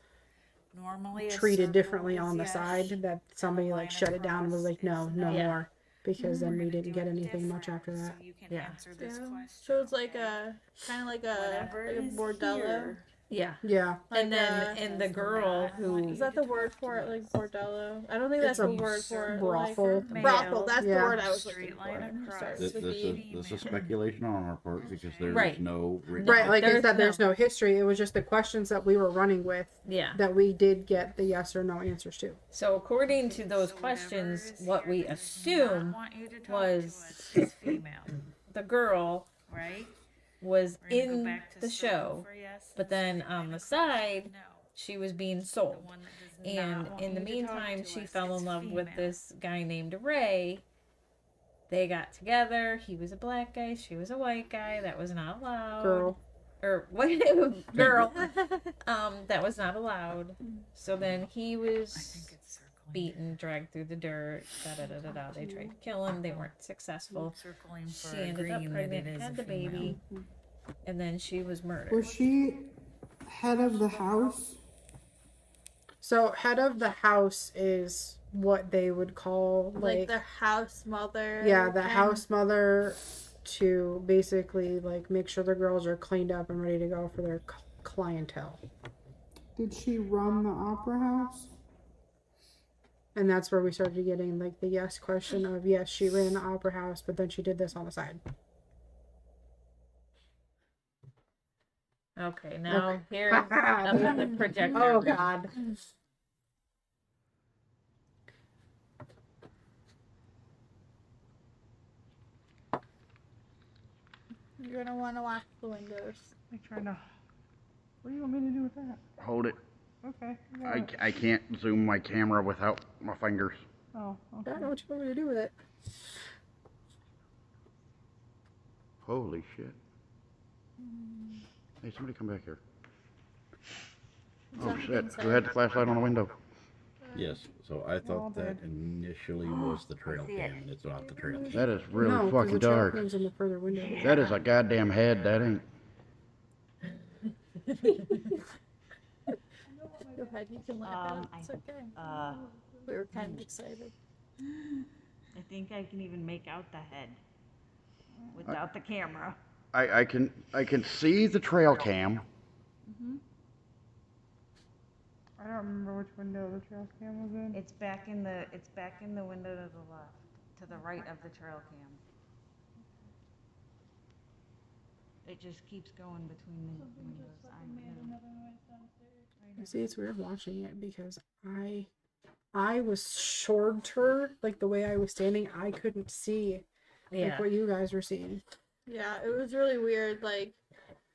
Speaker 8: Normally a
Speaker 4: treated
Speaker 8: circle
Speaker 4: differently
Speaker 8: is
Speaker 4: on the
Speaker 8: yes,
Speaker 4: side, that somebody
Speaker 8: line
Speaker 4: like shut it down and was
Speaker 8: across
Speaker 4: like, no,
Speaker 8: is
Speaker 4: no
Speaker 1: no.
Speaker 4: more, because then
Speaker 8: We're
Speaker 4: we
Speaker 8: gonna
Speaker 4: didn't
Speaker 8: do
Speaker 4: get
Speaker 8: it
Speaker 4: anything much
Speaker 8: different
Speaker 4: after that.
Speaker 8: So you can
Speaker 1: Yeah.
Speaker 8: answer this question.
Speaker 3: So it's like
Speaker 8: okay?
Speaker 3: a kind of like
Speaker 8: Whatever
Speaker 3: a
Speaker 8: is
Speaker 3: bordello.
Speaker 8: here,
Speaker 1: Yeah.
Speaker 4: Yeah,
Speaker 1: And
Speaker 3: Like,
Speaker 1: then and the girl who
Speaker 3: Is that the word for it? Like bordello? I don't think
Speaker 4: It's
Speaker 3: that's the
Speaker 4: a
Speaker 3: word for it.
Speaker 4: brothel.
Speaker 3: Like, brothel. That's the
Speaker 4: Yeah.
Speaker 3: word I was
Speaker 8: Straight
Speaker 3: looking
Speaker 8: line
Speaker 3: for.
Speaker 8: across.
Speaker 3: Starts
Speaker 2: This,
Speaker 3: with
Speaker 2: this
Speaker 3: the
Speaker 2: is this is speculation on our part because there's
Speaker 1: Right.
Speaker 2: no written.
Speaker 4: right. Like I
Speaker 1: There's
Speaker 4: said, there's
Speaker 1: no-
Speaker 4: no history. It was just the questions that we were running with
Speaker 1: yeah.
Speaker 4: that we did get the yes or no answers to.
Speaker 1: So according to those
Speaker 8: So
Speaker 1: questions,
Speaker 8: whatever is
Speaker 1: what
Speaker 8: here
Speaker 1: we
Speaker 8: that does
Speaker 1: assume
Speaker 8: not want you to talk
Speaker 1: was-
Speaker 8: to us is female,
Speaker 1: the girl
Speaker 8: right?
Speaker 1: was
Speaker 8: We're gonna go
Speaker 1: in
Speaker 8: back to
Speaker 1: the
Speaker 8: circle
Speaker 1: show,
Speaker 8: for yes
Speaker 1: but
Speaker 8: and
Speaker 1: then
Speaker 8: straight
Speaker 1: on
Speaker 8: line
Speaker 1: the
Speaker 8: across
Speaker 1: side
Speaker 8: no.
Speaker 1: she was being
Speaker 8: The
Speaker 1: sold.
Speaker 8: one that does
Speaker 1: And
Speaker 8: not want
Speaker 1: in the
Speaker 8: you to talk
Speaker 1: meantime,
Speaker 8: to
Speaker 1: she
Speaker 8: us
Speaker 1: fell
Speaker 8: is
Speaker 1: in love with
Speaker 8: female.
Speaker 1: this guy named Ray. They got together. He was a black guy. She was a white guy. That was not allowed.
Speaker 4: Girl.
Speaker 1: Or what? Girl. That was not allowed. So then he
Speaker 8: I
Speaker 1: was
Speaker 8: think it's circling.
Speaker 1: beaten, dragged through the dirt. Da da da da da. They tried to kill him. They weren't successful.
Speaker 8: Circling for
Speaker 1: She ended up
Speaker 8: agreeing that it
Speaker 1: pregnant,
Speaker 8: is
Speaker 1: had
Speaker 8: a
Speaker 1: the
Speaker 8: female.
Speaker 1: baby, and then she was murdered.
Speaker 7: Was she head of the house?
Speaker 4: So head of the house is what they would call
Speaker 3: like
Speaker 4: like
Speaker 3: the house mother.
Speaker 4: yeah, the
Speaker 3: kind-
Speaker 4: house mother, to basically like make sure the girls are cleaned up and ready to go for their clientele.
Speaker 7: Did she run the opera house?
Speaker 4: And that's where we started getting like the yes question of yes, she ran the opera house, but then she did this on the side.
Speaker 1: Okay, now
Speaker 4: Okay.
Speaker 1: here's another projector.
Speaker 4: Oh God.
Speaker 3: You're gonna want to watch the windows.
Speaker 2: I'm trying to. What do you want me to do with that? Hold it.
Speaker 7: Okay.
Speaker 2: I can't zoom my camera without my fingers.
Speaker 7: Oh,
Speaker 4: I don't know what you want me to do with it.
Speaker 2: Holy shit. Hey, somebody come back here. Oh shit, who had the flashlight on the window?
Speaker 9: Yes, so I thought that initially was the trail cam, and it's not the trail cam.
Speaker 2: That is really
Speaker 4: no, 'cause
Speaker 2: fucking
Speaker 4: the trail
Speaker 2: dark.
Speaker 4: cam's in the further window.
Speaker 2: That is a goddamn head, that ain't.
Speaker 3: Go ahead, you can laugh at it. It's okay. We were kind of excited.
Speaker 8: I think I can even make out the head without the camera.
Speaker 2: I can see the trail cam.
Speaker 7: I don't remember which window the trail cam was in.
Speaker 8: It's back in the window to the left, to the right of the trail cam. It just keeps going between the windows.
Speaker 4: See, it's weird watching it because I was short her, like the way I was standing, I couldn't see like
Speaker 1: Yeah.
Speaker 4: what you guys were seeing.
Speaker 3: Yeah, it was really weird. Like,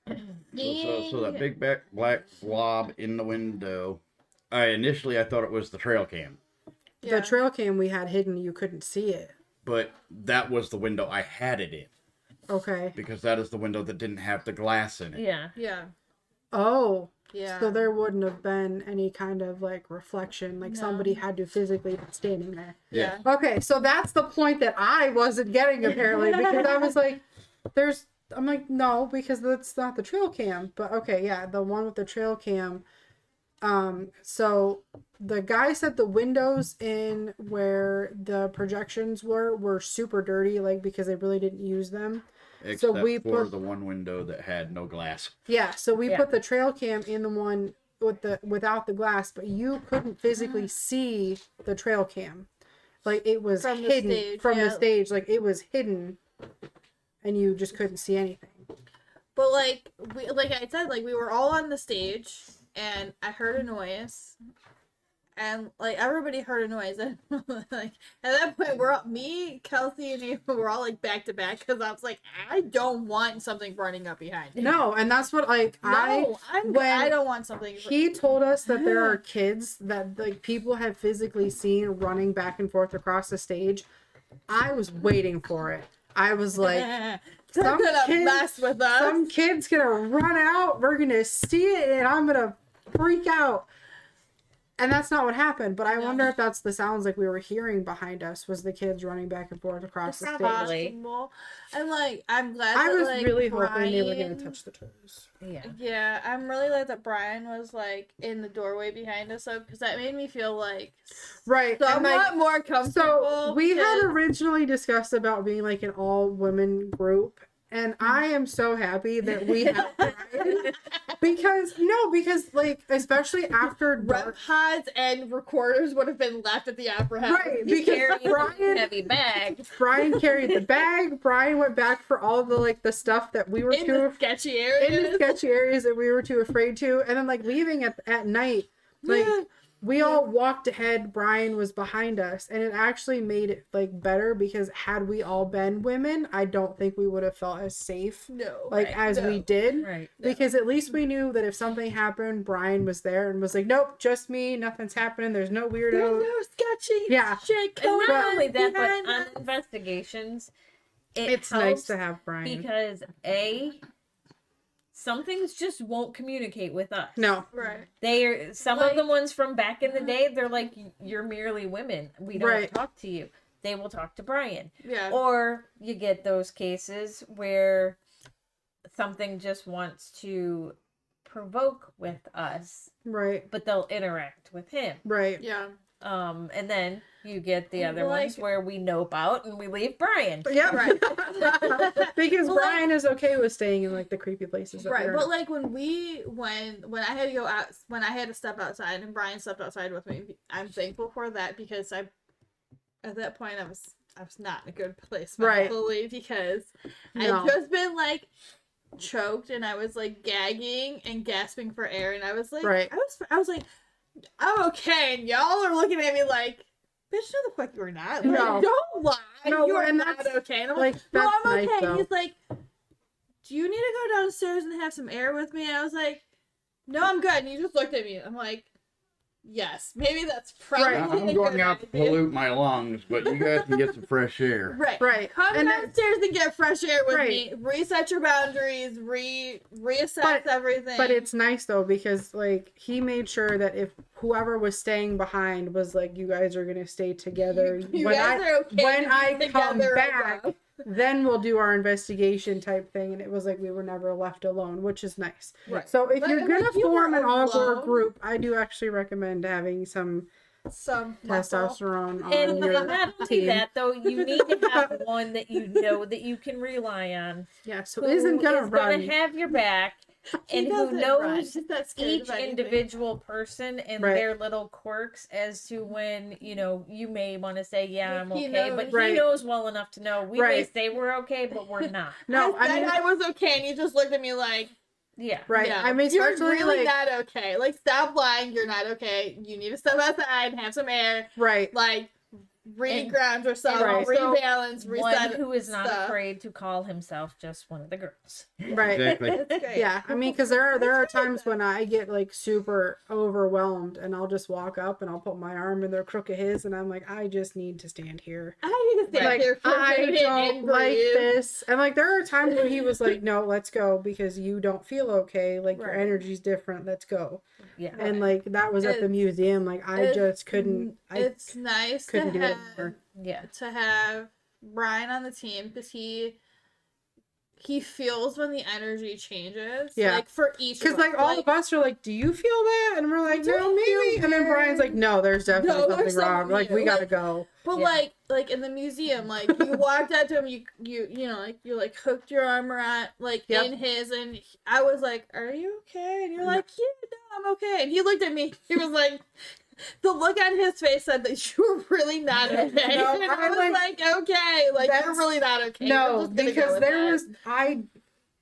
Speaker 2: So that big black blob in the window. Initially I thought it was the trail cam,
Speaker 3: yeah.
Speaker 4: The trail cam we had hidden, you couldn't see it.
Speaker 2: but that was the window I had it in
Speaker 4: Okay.
Speaker 2: because that is the window that didn't have the glass in it.
Speaker 1: Yeah.
Speaker 3: Yeah.
Speaker 4: Oh.
Speaker 3: Yeah.
Speaker 4: So there wouldn't have been any kind of like reflection, like
Speaker 3: No.
Speaker 4: somebody had to physically be standing there.
Speaker 3: Yeah.
Speaker 4: Okay, so that's the point that I wasn't getting apparently because I was like, I'm like, no, because that's not the trail cam. But okay, yeah, the one with the trail cam. So the guy said the windows in where the projections were super dirty, like because they really didn't use them.
Speaker 2: Except
Speaker 4: we
Speaker 2: for
Speaker 4: put-
Speaker 2: the one window that had no glass.
Speaker 4: Yeah, so we
Speaker 1: Yeah.
Speaker 4: put the trail cam in the one without the glass, but you couldn't physically see the trail cam. Like it was
Speaker 3: From the
Speaker 4: hidden
Speaker 3: stage,
Speaker 4: from the
Speaker 3: yeah.
Speaker 4: stage, like it was hidden and you just couldn't see anything.
Speaker 3: But like I said, like we were all on the stage, and I heard a noise, and like everybody heard a noise, and like at that point me, Kelsey, and Ava were all like back to back because I was like, I don't want something burning up behind me.
Speaker 4: No, and that's what like
Speaker 3: I
Speaker 4: when
Speaker 3: don't want something.
Speaker 4: he told us that there are kids that like people have physically seen running back and forth across the stage. I was waiting for it. I was like,
Speaker 3: They're
Speaker 4: some
Speaker 3: gonna
Speaker 4: kids-
Speaker 3: mess with us.
Speaker 4: some kid's gonna run out. We're gonna see it, and I'm gonna freak out. And that's not what happened. But I wonder if that's the sounds like we were hearing behind us was the kids running back and forth across the stage.
Speaker 1: Probably.
Speaker 3: Possible. And like I'm glad.
Speaker 4: I
Speaker 3: that,
Speaker 4: was
Speaker 3: like,
Speaker 4: really hoping they were
Speaker 3: Brian-
Speaker 4: gonna touch the toes.
Speaker 1: Yeah.
Speaker 3: Yeah, I'm really glad that Brian was like in the doorway behind us, because that made me feel like
Speaker 4: Right. And
Speaker 3: somewhat
Speaker 4: like,
Speaker 3: more comfortable.
Speaker 4: so we had
Speaker 3: because-
Speaker 4: originally discussed about being like an all women group, and I am so happy that we have Brian. because like especially after
Speaker 3: rep
Speaker 4: dark,
Speaker 3: pods and recorders would have been left at the opera house.
Speaker 4: right? Because Brian
Speaker 1: Heavy bag.
Speaker 4: Brian carried the bag. Brian went back for all the like the stuff that we were
Speaker 3: In
Speaker 4: too
Speaker 3: the sketchy
Speaker 4: in
Speaker 3: areas.
Speaker 4: the sketchy areas that we were too afraid to, and then like leaving at night, like
Speaker 3: Yeah.
Speaker 4: we all walked ahead. Brian was behind us, and it actually made it like better because had we all been women, I don't think we would have felt as safe
Speaker 3: No.
Speaker 4: like
Speaker 1: Right.
Speaker 4: as we
Speaker 3: No.
Speaker 4: did.
Speaker 1: Right.
Speaker 4: Because at least we knew that if something happened, Brian was there and was like, "Nope, just me. Nothing's happening. There's no
Speaker 3: There's
Speaker 4: weirdo."
Speaker 3: no sketchy
Speaker 4: Yeah.
Speaker 3: shit
Speaker 1: And
Speaker 3: going
Speaker 1: not
Speaker 3: on
Speaker 1: only that, but
Speaker 3: behind
Speaker 1: on
Speaker 3: us.
Speaker 1: investigations,
Speaker 4: It's
Speaker 1: helps
Speaker 4: nice to have Brian.
Speaker 1: because some things just won't communicate with us.
Speaker 4: No,
Speaker 3: Right.
Speaker 1: They are some
Speaker 3: Like-
Speaker 1: of the ones from back in the day. They're like, you're merely women. We don't
Speaker 4: Right.
Speaker 1: talk to you. They will talk to Brian.
Speaker 3: Yeah.
Speaker 1: Or you get those cases where something just wants to provoke with us,
Speaker 4: right,
Speaker 1: but they'll interact with him.
Speaker 4: right.
Speaker 3: Yeah.
Speaker 1: And then you get the other
Speaker 3: Like-
Speaker 1: ones where we nope out and we leave Brian.
Speaker 4: Yeah,
Speaker 3: Right.
Speaker 4: because
Speaker 3: Well, like-
Speaker 4: Brian is okay with staying in like the creepy places. That
Speaker 3: Right,
Speaker 4: we're
Speaker 3: but
Speaker 4: in.
Speaker 3: like when I had to go out, when I had to step outside, and Brian stepped outside with me, I'm thankful for that because at that point I was not in a good place
Speaker 4: Right.
Speaker 3: mentally because
Speaker 4: No.
Speaker 3: I'd just been like choked and I was like gagging and gasping for air, and I was like,
Speaker 4: Right.
Speaker 3: I was like, I'm okay, and y'all are looking at me like, bitch, no the fuck you're not. Like,
Speaker 4: No.
Speaker 3: don't lie.
Speaker 4: No,
Speaker 3: you are
Speaker 4: and
Speaker 3: not
Speaker 4: that's-
Speaker 3: okay. And I'm
Speaker 4: like,
Speaker 3: like, no,
Speaker 4: that's
Speaker 3: I'm
Speaker 4: nice,
Speaker 3: okay.
Speaker 4: though.
Speaker 3: And he's like, do you need to go downstairs and have some air with me? And I was like, no, I'm good. And you just looked at me. I'm like, yes, maybe that's probably
Speaker 4: Right.
Speaker 3: a
Speaker 2: I'm
Speaker 3: good
Speaker 2: going out to
Speaker 3: idea.
Speaker 2: pollute my lungs, but you guys can get some fresh air.
Speaker 3: Right.
Speaker 4: Right.
Speaker 3: Come
Speaker 4: And then-
Speaker 3: downstairs and get fresh air with
Speaker 4: Right.
Speaker 3: me. Reset your boundaries. Reassess
Speaker 4: But-
Speaker 3: everything.
Speaker 4: But it's nice though because like he made sure that if whoever was staying behind was like, you guys are gonna stay together.
Speaker 3: You
Speaker 4: when
Speaker 3: guys
Speaker 4: I
Speaker 3: are okay
Speaker 4: when
Speaker 3: to
Speaker 4: I
Speaker 3: be
Speaker 4: come
Speaker 3: together
Speaker 4: back,
Speaker 3: above.
Speaker 4: then we'll do our investigation type thing. And it was like we were never left alone, which is nice.
Speaker 3: Right.
Speaker 4: So if
Speaker 3: But,
Speaker 4: you're gonna
Speaker 3: like, you
Speaker 4: form
Speaker 3: were
Speaker 4: an all-girl
Speaker 3: alone.
Speaker 4: group, I do actually recommend having some
Speaker 3: Some muscle.
Speaker 4: testosterone on
Speaker 1: And
Speaker 4: your
Speaker 1: not only
Speaker 4: team.
Speaker 1: that, though, you need to have one that you know that you can rely on.
Speaker 4: Yeah, so
Speaker 1: Who
Speaker 4: isn't gonna
Speaker 1: is
Speaker 4: run.
Speaker 1: have your back
Speaker 3: He
Speaker 1: and who
Speaker 3: doesn't
Speaker 1: knows
Speaker 3: run. He's not scared
Speaker 1: each
Speaker 3: of anything.
Speaker 1: individual person and
Speaker 4: Right.
Speaker 1: their little quirks as to when, you may want to say, yeah, I'm
Speaker 3: He
Speaker 1: okay.
Speaker 3: knows.
Speaker 1: But
Speaker 4: Right.
Speaker 1: he knows well enough to know we may
Speaker 4: Right.
Speaker 1: say we're okay, but we're not.
Speaker 4: No,
Speaker 3: I
Speaker 4: I
Speaker 3: said
Speaker 4: mean,
Speaker 3: I was okay, and you just looked at me like,
Speaker 1: Yeah.
Speaker 4: right.
Speaker 3: yeah,
Speaker 4: I mean,
Speaker 3: you're
Speaker 4: especially
Speaker 3: really
Speaker 4: like,
Speaker 3: not okay. Like, stop lying. You're not okay. You need to step outside and have some air.
Speaker 4: right.
Speaker 3: Like, reground yourself,
Speaker 4: Right.
Speaker 3: rebalance,
Speaker 1: One
Speaker 3: reset.
Speaker 1: who is not
Speaker 3: stuff.
Speaker 1: afraid to call himself just one of the girls.
Speaker 4: Right.
Speaker 2: Exactly.
Speaker 3: That's great.
Speaker 4: Yeah, I mean, because there are times when I get like super overwhelmed, and I'll just walk up and I'll put my arm in the crook of his, and I'm like, I just need to stand here.
Speaker 3: I need to stand
Speaker 4: Like
Speaker 3: here for a
Speaker 4: I
Speaker 3: minute
Speaker 4: don't
Speaker 3: and
Speaker 4: like
Speaker 3: breathe.
Speaker 4: this, and like there are times where he was like, "No, let's go because you don't feel okay. Like your
Speaker 3: Right.
Speaker 4: energy's different. Let's go."
Speaker 1: Yeah.
Speaker 4: And like that was at the
Speaker 3: It's-
Speaker 4: museum. Like I
Speaker 3: It's-
Speaker 4: just couldn't. I
Speaker 3: It's nice
Speaker 4: couldn't
Speaker 3: to
Speaker 4: do it
Speaker 3: have
Speaker 4: anymore.
Speaker 1: Yeah.
Speaker 3: to have Brian on the team because he feels when the energy changes.
Speaker 4: Yeah.
Speaker 3: Like for each
Speaker 4: Because
Speaker 3: of
Speaker 4: like
Speaker 3: us.
Speaker 4: all of us are like, "Do you feel that?" And we're like,
Speaker 3: Do
Speaker 4: "No,
Speaker 3: you
Speaker 4: maybe."
Speaker 3: feel
Speaker 4: And then Brian's like, "No, there's definitely
Speaker 3: No,
Speaker 4: something
Speaker 3: there's
Speaker 4: wrong.
Speaker 3: something
Speaker 4: Like we
Speaker 3: here."
Speaker 4: gotta
Speaker 3: Like-
Speaker 4: go."
Speaker 3: But
Speaker 1: Yeah.
Speaker 3: like in the museum, like you walked out to him, you know, like you like hooked your arm around like
Speaker 4: Yep.
Speaker 3: in his, and I was like, "Are you okay?" And you're like, "Yeah, no, I'm okay." And he looked at me. He was like, the look on his face said that you were really not okay.
Speaker 4: No,
Speaker 3: and I
Speaker 4: I'm
Speaker 3: was
Speaker 4: like,
Speaker 3: like, "Okay, like you're
Speaker 4: that's-
Speaker 3: really not okay."
Speaker 4: No,
Speaker 3: We're just gonna go
Speaker 4: because
Speaker 3: with
Speaker 4: there
Speaker 3: that.
Speaker 4: was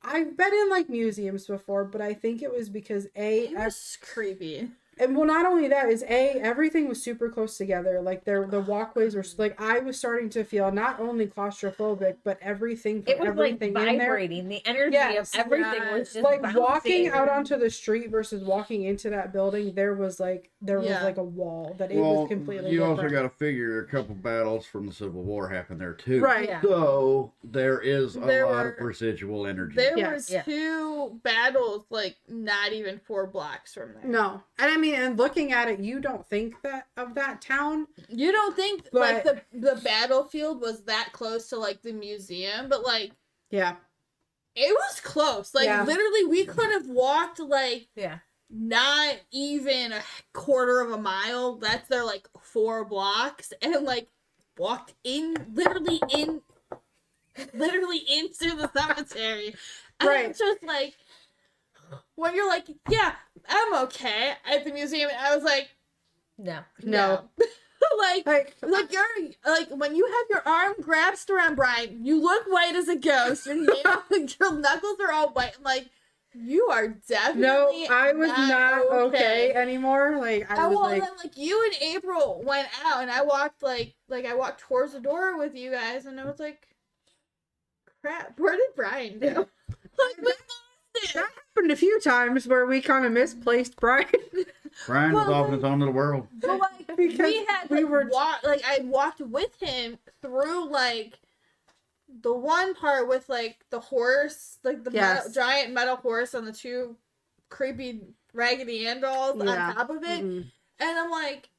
Speaker 4: I've been in like museums before, but I think it was because
Speaker 3: It was creepy.
Speaker 4: And well, not only that is everything was super close together. Like the walkways were like I was starting to feel not only claustrophobic, but everything
Speaker 1: It was like
Speaker 4: everything in there.
Speaker 1: vibrating. The energy
Speaker 4: Yes,
Speaker 1: of everything was just
Speaker 4: Like
Speaker 1: bouncing.
Speaker 4: walking out onto the street versus walking into that building, there was like
Speaker 3: Yeah.
Speaker 4: a wall that it
Speaker 2: Well,
Speaker 4: was completely
Speaker 2: you
Speaker 4: different.
Speaker 2: also got to figure a couple battles from the Civil War happened there too.
Speaker 4: Right.
Speaker 1: Yeah.
Speaker 2: So there is a
Speaker 3: There
Speaker 2: lot of
Speaker 3: were-
Speaker 2: residual energy.
Speaker 3: There
Speaker 4: Yes.
Speaker 3: were 2 battles, like not even 4 blocks from there.
Speaker 4: No, and I mean, and looking at it, you don't think that of that town.
Speaker 3: You don't think
Speaker 4: But-
Speaker 3: like the battlefield was that close to like the museum, but like
Speaker 4: Yeah,
Speaker 3: it was close. Like
Speaker 4: Yeah.
Speaker 3: literally, we could have walked like
Speaker 1: Yeah.
Speaker 3: not even a quarter of a mile. That's their like 4 blocks, and like walked literally into the cemetery. And
Speaker 4: Right.
Speaker 3: it's just like when you're like, yeah, I'm okay at the museum. And I was like,
Speaker 1: No.
Speaker 4: no,
Speaker 3: like
Speaker 4: like
Speaker 3: you're like when you have your arm grasped around Brian, you look white as a ghost. Your nails, your knuckles are all white. I'm like, you are
Speaker 4: no,
Speaker 3: definitely
Speaker 4: I was not okay anymore. Like I was
Speaker 3: well,
Speaker 4: like,
Speaker 3: then, like you and April went out, and I walked like I walked towards the door with you guys, and I was like, crap, where did Brian go? Like we lost it.
Speaker 4: that happened a few times where we kind of misplaced Brian.
Speaker 2: Brian was
Speaker 3: Well,
Speaker 2: off in his own little world.
Speaker 3: But like
Speaker 4: Because
Speaker 3: we had
Speaker 4: we
Speaker 3: like,
Speaker 4: were-
Speaker 3: like I walked with him through like the one part with like the horse, like the
Speaker 4: Yes.
Speaker 3: giant metal horse on the 2 creepy Raggedy Ann dolls
Speaker 4: Yeah.
Speaker 3: on top of it,
Speaker 4: Mhm.
Speaker 3: and I'm like,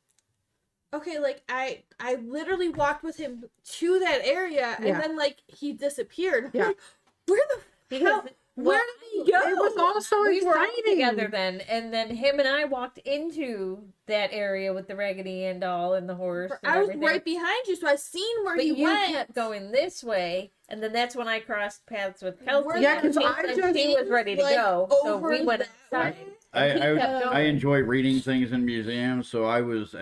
Speaker 3: okay, like I literally walked with him to that area, and
Speaker 4: Yeah.
Speaker 3: then like he disappeared. I'm
Speaker 4: Yeah.
Speaker 3: like, where the
Speaker 1: Because
Speaker 3: hell? Where did he go?
Speaker 4: It was all so
Speaker 1: we were all
Speaker 4: exciting.
Speaker 1: together then, and then him and I walked into that area with the Raggedy Ann doll and the horse. And
Speaker 3: I was
Speaker 1: everything.
Speaker 3: right behind you, so I seen where
Speaker 1: But
Speaker 3: he
Speaker 1: you
Speaker 3: went.
Speaker 1: kept going this way, and then that's when I crossed paths with Kelsey.
Speaker 4: Yeah, 'cause
Speaker 1: and
Speaker 4: I
Speaker 1: she
Speaker 4: just-
Speaker 1: was ready to
Speaker 3: like,
Speaker 1: go, so
Speaker 3: over
Speaker 1: we went
Speaker 3: that
Speaker 1: outside.
Speaker 3: way.
Speaker 2: I
Speaker 1: kept going.
Speaker 2: I enjoy reading things in museums, so I was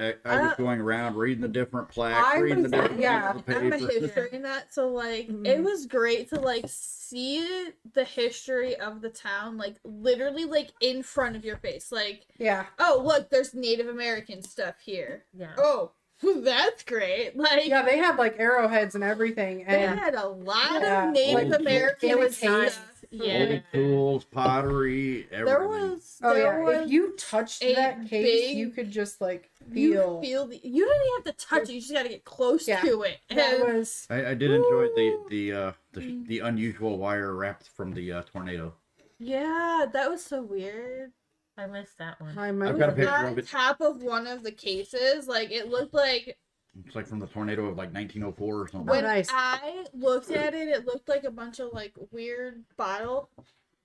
Speaker 2: going around reading the different plaques,
Speaker 4: I
Speaker 2: reading the
Speaker 4: was-
Speaker 2: different
Speaker 4: yeah,
Speaker 2: pieces of
Speaker 3: I'm a
Speaker 2: paper.
Speaker 3: history nut, so like
Speaker 4: Mhm.
Speaker 3: it was great to like see the history of the town, like literally like in front of your face. Like,
Speaker 4: Yeah,
Speaker 3: oh look, there's Native American stuff here.
Speaker 1: Yeah.
Speaker 3: Oh, that's great. Like
Speaker 4: yeah, they had like arrowheads and everything,
Speaker 3: they
Speaker 4: and
Speaker 3: had a lot
Speaker 4: Yeah,
Speaker 3: of Native
Speaker 2: like,
Speaker 3: American
Speaker 4: it was
Speaker 3: stuff. Yeah.
Speaker 2: Old tools, pottery, everything.
Speaker 3: There was
Speaker 4: oh
Speaker 3: there
Speaker 4: yeah,
Speaker 3: was
Speaker 4: if you touched
Speaker 3: a
Speaker 4: that case,
Speaker 3: big-
Speaker 4: you could just like
Speaker 3: you
Speaker 4: feel.
Speaker 3: feel you don't even have to touch it, you just gotta get close
Speaker 4: Yeah.
Speaker 3: to it.
Speaker 4: That
Speaker 3: And
Speaker 4: was
Speaker 2: I did enjoy the unusual wire wrapped from the tornado.
Speaker 3: yeah, that was so weird.
Speaker 1: I missed that one.
Speaker 4: I'm
Speaker 2: I've got a picture
Speaker 3: On
Speaker 2: of it.
Speaker 3: top of one of the cases, like it looked like
Speaker 2: It's like from the tornado of like 1904 or something.
Speaker 3: when
Speaker 4: nice.
Speaker 3: I looked at it, it looked like a bunch of like weird bottle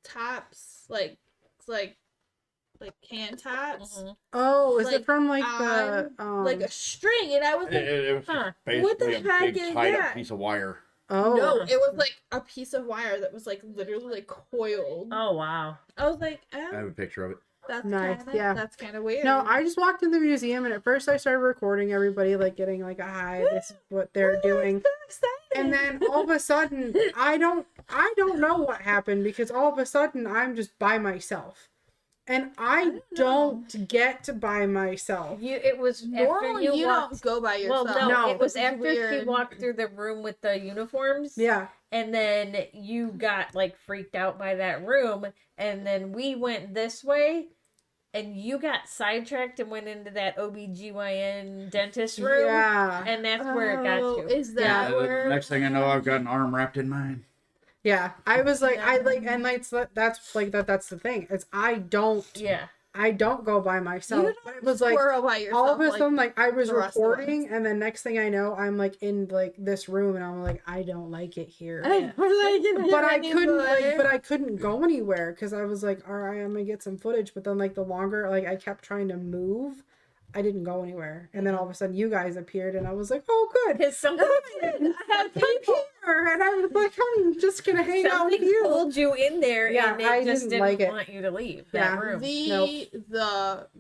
Speaker 3: tops, like can tops,
Speaker 1: Mhm.
Speaker 4: Oh, is
Speaker 3: like,
Speaker 4: it from like the
Speaker 3: like a string, and I was like,
Speaker 2: It was
Speaker 1: Huh.
Speaker 3: What the
Speaker 2: basically a
Speaker 3: heck
Speaker 2: big
Speaker 3: is
Speaker 2: tied
Speaker 3: that?
Speaker 2: up piece of wire.
Speaker 4: oh
Speaker 3: no, it was like a piece of wire that was like literally like coiled.
Speaker 1: Oh wow.
Speaker 3: I was like,
Speaker 2: I have a picture of it.
Speaker 3: that's
Speaker 4: Nice,
Speaker 3: kinda,
Speaker 4: yeah.
Speaker 3: that's kind of weird.
Speaker 4: No, I just walked in the museum and at first I started recording everybody like getting like a hi, this is what they're doing.
Speaker 3: so excited.
Speaker 4: And then all of a sudden I don't know what happened because all of a sudden I'm just by myself. And I don't get by myself.
Speaker 1: It was after
Speaker 3: normally you
Speaker 1: walked.
Speaker 3: don't go by yourself.
Speaker 1: Well, no,
Speaker 4: No.
Speaker 1: it was
Speaker 3: Which is
Speaker 1: after she
Speaker 3: weird.
Speaker 1: walked through the room with the uniforms.
Speaker 4: Yeah.
Speaker 1: And then you got like freaked out by that room, and then we went this way, and you got sidetracked and went into that OBGYN dentist room.
Speaker 4: Yeah.
Speaker 1: And that's where it got
Speaker 3: Oh,
Speaker 1: you.
Speaker 3: is that
Speaker 4: Yeah,
Speaker 2: The
Speaker 3: where?
Speaker 2: next thing I know, I've got an arm wrapped in mine.
Speaker 4: Yeah. I was like I like and like that's like that's the thing. It's I don't go by myself.
Speaker 3: You
Speaker 4: But it was like
Speaker 3: squirrel by yourself.
Speaker 4: all of a sudden like I was
Speaker 3: the rest of us.
Speaker 4: recording and then next thing I know I'm like in like this room and I'm like I don't like it here.
Speaker 3: I don't like it
Speaker 4: But I
Speaker 3: anymore.
Speaker 4: couldn't like but I couldn't go anywhere because I was like, all right, I'm gonna get some footage. But then like the longer like I kept trying to move, I didn't go anywhere. And then all of a sudden you guys appeared and I was like, oh good.
Speaker 1: Because something,
Speaker 4: I have people here and I was like, I'm just gonna hang out with
Speaker 1: something
Speaker 4: you.
Speaker 1: pulled you in there,
Speaker 4: Yeah,
Speaker 1: and
Speaker 4: I
Speaker 1: it just
Speaker 4: didn't
Speaker 1: didn't
Speaker 4: like it.
Speaker 1: want you to leave
Speaker 4: Yeah.
Speaker 1: that room.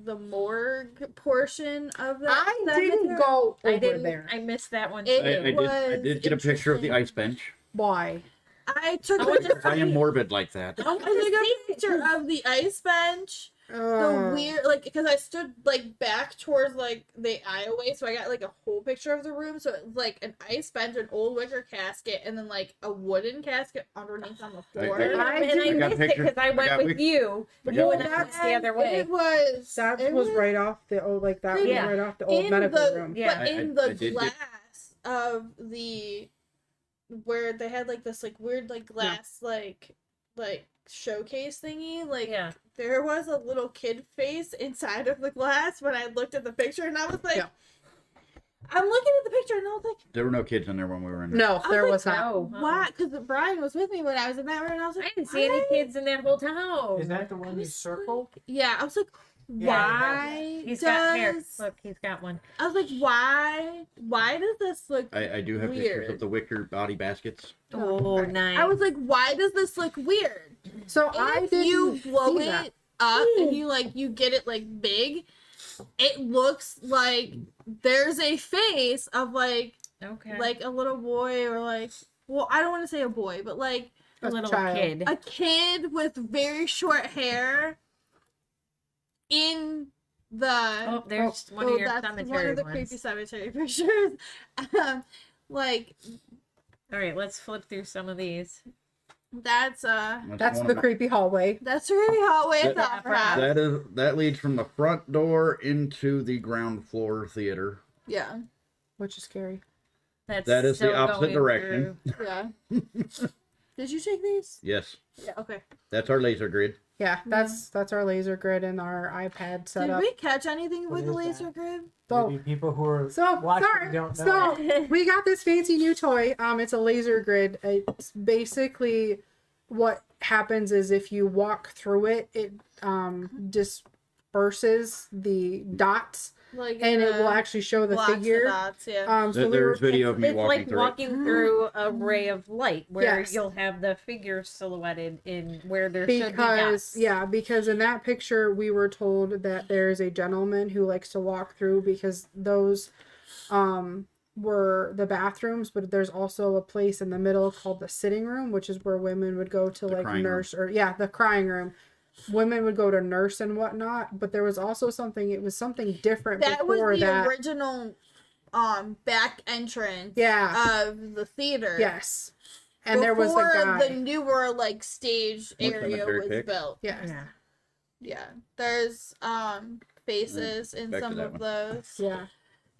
Speaker 3: The morgue portion of that.
Speaker 4: I didn't go over
Speaker 1: I didn't.
Speaker 4: there.
Speaker 1: I missed that one
Speaker 3: It-
Speaker 1: too.
Speaker 2: I did get a picture of the ice bench.
Speaker 4: Why?
Speaker 3: I took
Speaker 1: I went
Speaker 3: a
Speaker 1: to
Speaker 2: I am morbid like that.
Speaker 3: I took a picture of the ice bench the weird, like, because I stood like back towards like the aisleway, so I got like a whole picture of the room. So it was like an ice bench, an old wicker casket, and then like a wooden casket underneath on the floor.
Speaker 1: And I
Speaker 2: got
Speaker 1: missed it
Speaker 2: pictures.
Speaker 1: because I
Speaker 2: I
Speaker 1: went
Speaker 2: got
Speaker 1: with
Speaker 2: pic-
Speaker 1: you.
Speaker 2: I
Speaker 1: You
Speaker 2: got
Speaker 1: and I went the other way.
Speaker 3: It was
Speaker 4: That was right off the old, like that was
Speaker 1: Yeah.
Speaker 4: right off the old
Speaker 3: in
Speaker 4: medical
Speaker 3: the
Speaker 4: room.
Speaker 1: Yeah.
Speaker 3: but in
Speaker 2: I
Speaker 3: the
Speaker 2: did get-
Speaker 3: glass of the where they had like this like weird like glass like showcase thingy, like
Speaker 1: Yeah.
Speaker 3: there was a little kid face inside of the glass when I looked at the picture, and I was like,
Speaker 4: Yeah.
Speaker 3: I'm looking at the picture, and I was like,
Speaker 2: There were no kids in there when we were in there.
Speaker 4: No, there
Speaker 3: like,
Speaker 4: was not.
Speaker 1: No.
Speaker 3: why? Because Brian was with me when I was in that room, and I was like,
Speaker 1: I didn't see any
Speaker 3: why?
Speaker 1: kids in that whole town.
Speaker 6: Is that the one you
Speaker 3: was
Speaker 6: circled?
Speaker 3: Yeah, I was like,
Speaker 1: Yeah.
Speaker 3: why
Speaker 1: He's
Speaker 3: does
Speaker 1: got hair. Look, he's got one.
Speaker 3: I was like, why does this look
Speaker 2: I do have pictures
Speaker 3: weird?
Speaker 2: of the wicker body baskets.
Speaker 1: Oh, nice.
Speaker 3: I was like, why does this look weird?
Speaker 4: So
Speaker 3: And
Speaker 4: I
Speaker 3: if
Speaker 4: didn't
Speaker 3: you blow
Speaker 4: see
Speaker 3: it
Speaker 4: that.
Speaker 3: up and you get it like big, it looks like there's a face of like
Speaker 1: okay.
Speaker 3: a little boy, or like, well, I don't want to say a boy, but like
Speaker 1: a little
Speaker 4: child.
Speaker 1: kid.
Speaker 3: a kid with very short hair in the
Speaker 1: Oh, there's one of your
Speaker 3: that's
Speaker 1: cemetery
Speaker 3: one of the
Speaker 1: ones.
Speaker 3: creepy cemetery pictures. Like
Speaker 1: All right, let's flip through some of these.
Speaker 3: that's
Speaker 4: That's
Speaker 2: one
Speaker 4: the
Speaker 2: of my-
Speaker 4: creepy hallway.
Speaker 3: that's a really hallway at the
Speaker 2: That-
Speaker 3: Opera House.
Speaker 2: That leads from the front door into the ground floor theater.
Speaker 3: Yeah,
Speaker 4: Which is scary.
Speaker 1: That's
Speaker 2: That is the
Speaker 1: still
Speaker 2: opposite
Speaker 1: going
Speaker 2: direction.
Speaker 1: through.
Speaker 3: yeah. Did you take these?
Speaker 2: Yes,
Speaker 3: Yeah. Okay.
Speaker 2: that's our laser grid.
Speaker 4: Yeah, that's our laser grid and our iPad
Speaker 3: Did
Speaker 4: setup.
Speaker 3: we catch anything
Speaker 6: What
Speaker 3: with the
Speaker 6: is
Speaker 3: laser
Speaker 6: that?
Speaker 3: grid?
Speaker 4: So,
Speaker 6: Maybe people who are
Speaker 4: so
Speaker 6: watching
Speaker 4: sorry.
Speaker 6: don't know.
Speaker 4: So we got this fancy new toy. It's a laser grid. It's basically what happens is if you walk through it, it disperses the dots,
Speaker 3: Like
Speaker 4: and it will actually show the
Speaker 3: blocks
Speaker 4: figure.
Speaker 3: dots, yeah.
Speaker 4: So we were,
Speaker 2: There's video of me
Speaker 1: It's
Speaker 2: walking
Speaker 1: like
Speaker 2: through
Speaker 1: walking through a ray of light where
Speaker 4: Yes.
Speaker 1: you'll have the figure silhouetted in where there should be dots.
Speaker 4: because in that picture we were told that there is a gentleman who likes to walk through because those were the bathrooms, but there's also a place in the middle called the sitting room, which is where women would go to
Speaker 2: The
Speaker 4: like
Speaker 2: crying
Speaker 4: nurse the crying room. Women would go to nurse and whatnot, but there was also something. It was something different
Speaker 3: That was
Speaker 4: before
Speaker 3: the
Speaker 4: that.
Speaker 3: original back entrance of the theater.
Speaker 4: Yes, and there was the
Speaker 3: Before
Speaker 4: guy.
Speaker 3: the newer like stage
Speaker 2: What
Speaker 3: area
Speaker 2: cemetery
Speaker 3: was
Speaker 2: pick?
Speaker 3: built.
Speaker 4: Yes.
Speaker 1: Yeah.
Speaker 3: Yeah. There's faces in
Speaker 2: back to
Speaker 3: some
Speaker 2: that
Speaker 3: of
Speaker 2: one.
Speaker 3: those.
Speaker 4: Yeah.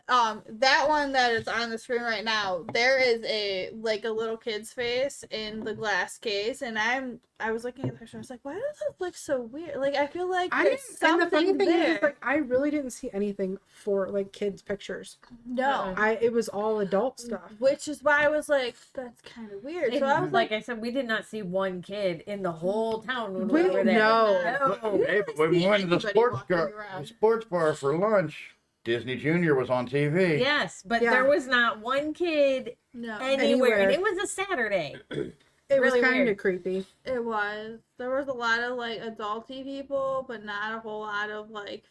Speaker 3: That one that is on the screen right now, there is a little kid's face in the glass case, and I was looking at the picture, I was like, why does it look so weird? Like, I feel like
Speaker 4: I
Speaker 3: there's
Speaker 4: didn't, and the funny
Speaker 3: something
Speaker 4: thing
Speaker 3: there.
Speaker 4: is, like, I really didn't see anything for like kids' pictures.
Speaker 3: No.
Speaker 4: It was all adult stuff.
Speaker 3: Which is why I was like, that's kind of weird. So I was
Speaker 1: like I said, we did not see one kid in the whole town when we
Speaker 4: We
Speaker 1: were there.
Speaker 4: know.
Speaker 1: No.
Speaker 2: Hey, but when we went to the
Speaker 3: anybody
Speaker 2: sports
Speaker 3: walking
Speaker 2: bar,
Speaker 3: around.
Speaker 2: the sports bar for lunch, Disney Junior was on TV.
Speaker 1: Yes, but
Speaker 4: Yeah.
Speaker 1: there was not one kid
Speaker 3: no.
Speaker 1: anywhere. And
Speaker 4: Anywhere.
Speaker 1: it was a Saturday.
Speaker 4: It was
Speaker 1: Really
Speaker 4: kind
Speaker 1: weird.
Speaker 4: of creepy.
Speaker 3: It was. There was a lot of like adulty people, but not a whole lot of like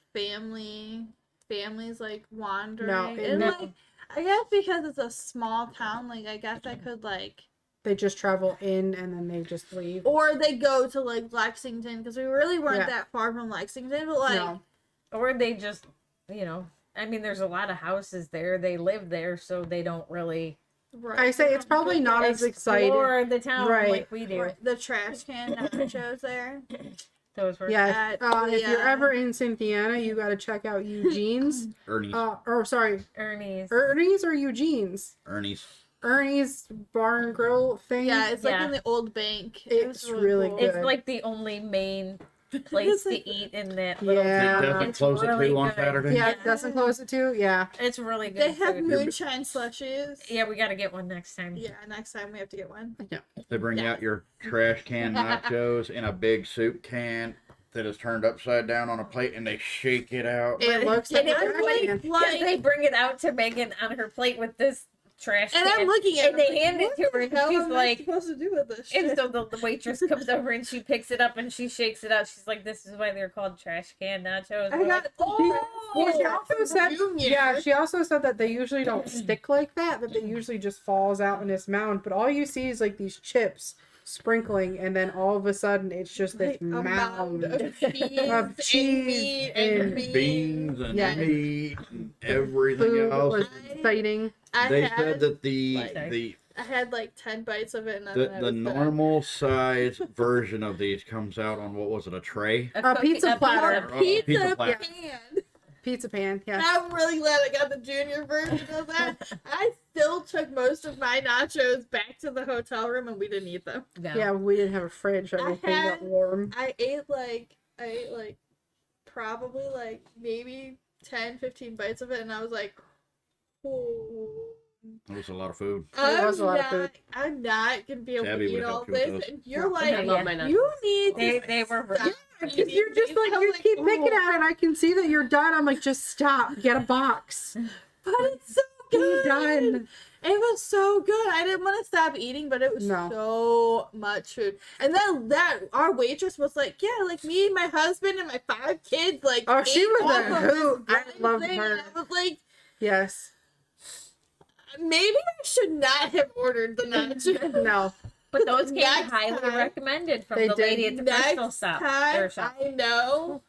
Speaker 3: families like wandering.
Speaker 4: No,
Speaker 3: and
Speaker 4: no.
Speaker 3: like I guess because it's a small town, like I guess I could like,
Speaker 4: They just travel in and then they just leave.
Speaker 3: or they go to like Lexington because we really weren't
Speaker 4: Yeah.
Speaker 3: that far from Lexington, but like
Speaker 4: No.
Speaker 1: Or they just, I mean, there's a lot of houses there. They live there, so they don't really
Speaker 3: right.
Speaker 4: I say it's probably not as exciting.
Speaker 1: explore the town
Speaker 4: Right.
Speaker 1: like we do.
Speaker 3: Right. The trash can nachos there.
Speaker 1: Those were
Speaker 4: Yeah, if you're
Speaker 3: Yeah.
Speaker 4: ever in Cynthiana, you got to check out Eugene's.
Speaker 2: Ernie's.
Speaker 1: Ernie's.
Speaker 4: Ernie's or Eugene's?
Speaker 2: Ernie's.
Speaker 4: Ernie's Bar and Grill thing.
Speaker 3: Yeah, it's like
Speaker 1: Yeah.
Speaker 3: in the old bank.
Speaker 4: It's
Speaker 3: was
Speaker 4: really
Speaker 3: cool.
Speaker 4: good.
Speaker 1: It's like the only main place to eat in that little
Speaker 4: Yeah.
Speaker 2: It
Speaker 1: town.
Speaker 2: doesn't
Speaker 1: It's
Speaker 2: close
Speaker 1: really
Speaker 2: at 2 on
Speaker 1: good.
Speaker 2: Saturday.
Speaker 4: Yeah, it doesn't close it too. Yeah.
Speaker 1: It's really good.
Speaker 3: They have
Speaker 1: food.
Speaker 3: moonshine slushies.
Speaker 1: Yeah, we got to get one next time.
Speaker 3: Yeah, next time we have to get one.
Speaker 2: They bring
Speaker 3: Yeah.
Speaker 2: out your trash can nachos in a big soup can that is turned upside down on a plate, and they shake it out.
Speaker 4: It looks
Speaker 1: And
Speaker 4: like
Speaker 1: it
Speaker 4: a
Speaker 1: was
Speaker 4: trash
Speaker 1: like,
Speaker 4: can.
Speaker 1: because they bring it out to Megan on her plate with this trash
Speaker 3: And
Speaker 1: can.
Speaker 3: I'm looking at
Speaker 1: and they hand it to her, and
Speaker 3: How
Speaker 1: she's
Speaker 3: am I
Speaker 1: like,
Speaker 3: supposed to do with this?
Speaker 1: and
Speaker 3: shit?
Speaker 1: so the waitress comes over and she picks it up and she shakes it out. She's like, "This is why they're called trash can nachos."
Speaker 3: I
Speaker 1: We're
Speaker 3: got
Speaker 1: like,
Speaker 4: Well, she also said,
Speaker 3: Junior.
Speaker 4: yeah, she also said that they usually don't stick like that. That they usually just falls out in this mound. But all you see is like these chips sprinkling, and then all of a sudden it's just this
Speaker 3: Like, a
Speaker 4: mound
Speaker 3: of cheese,
Speaker 4: of cheese
Speaker 3: meat
Speaker 4: and
Speaker 2: Beans and
Speaker 4: Yeah.
Speaker 2: meat and everything
Speaker 4: food
Speaker 2: else.
Speaker 4: was exciting.
Speaker 2: They
Speaker 3: had,
Speaker 2: said that the
Speaker 3: like,
Speaker 2: the
Speaker 3: I had like 10 bites of it, and then
Speaker 2: the,
Speaker 3: I
Speaker 2: the
Speaker 3: was done.
Speaker 2: normal size version of these comes out on what was it, a tray?
Speaker 4: A pizza platter.
Speaker 2: Oh,
Speaker 3: Pizza,
Speaker 2: pizza platter.
Speaker 3: pan.
Speaker 4: Pizza pan,
Speaker 3: And
Speaker 4: yeah.
Speaker 3: I'm really glad I got the junior version of that. I still took most of my nachos back to the hotel room, and we didn't eat them.
Speaker 4: Yeah, we didn't have a fridge. Everything got warm.
Speaker 3: I ate like probably like maybe 10, 15 bites of it, and I was like, oh.
Speaker 2: That was a lot of food.
Speaker 4: It was a lot of food.
Speaker 3: I'm not gonna be able
Speaker 2: Tabby
Speaker 3: to eat
Speaker 2: would've
Speaker 3: all
Speaker 2: helped you with
Speaker 3: this.
Speaker 2: those.
Speaker 3: And you're
Speaker 5: I
Speaker 3: like,
Speaker 5: love my nachos.
Speaker 3: you need to
Speaker 1: They were
Speaker 3: stop
Speaker 4: Because
Speaker 3: eating
Speaker 4: you're just
Speaker 3: these.
Speaker 4: like,
Speaker 3: I'm
Speaker 4: you keep picking
Speaker 3: "Oh."
Speaker 4: at it. I can see that you're done. I'm like, just stop. Get a box.
Speaker 3: But it's so
Speaker 4: Be
Speaker 3: good.
Speaker 4: done.
Speaker 3: It was so good. I didn't want to stop eating, but it was
Speaker 4: No.
Speaker 3: so much food. And then our waitress was like, yeah, like me and my husband and my 5 kids, like,
Speaker 4: Oh, she
Speaker 3: ate
Speaker 4: was
Speaker 3: off
Speaker 4: a
Speaker 3: of this
Speaker 4: hoot. I
Speaker 3: one
Speaker 4: loved
Speaker 3: thing.
Speaker 4: her.
Speaker 3: And I was like,
Speaker 4: Yes.
Speaker 3: maybe I should not have ordered the nachos.
Speaker 4: No.
Speaker 1: But those came
Speaker 3: Next
Speaker 1: highly
Speaker 3: time-
Speaker 1: recommended from
Speaker 4: They
Speaker 1: the lady at
Speaker 4: did.
Speaker 1: the crystal
Speaker 3: Next
Speaker 1: shop.
Speaker 3: time,
Speaker 1: Their shop.
Speaker 3: I know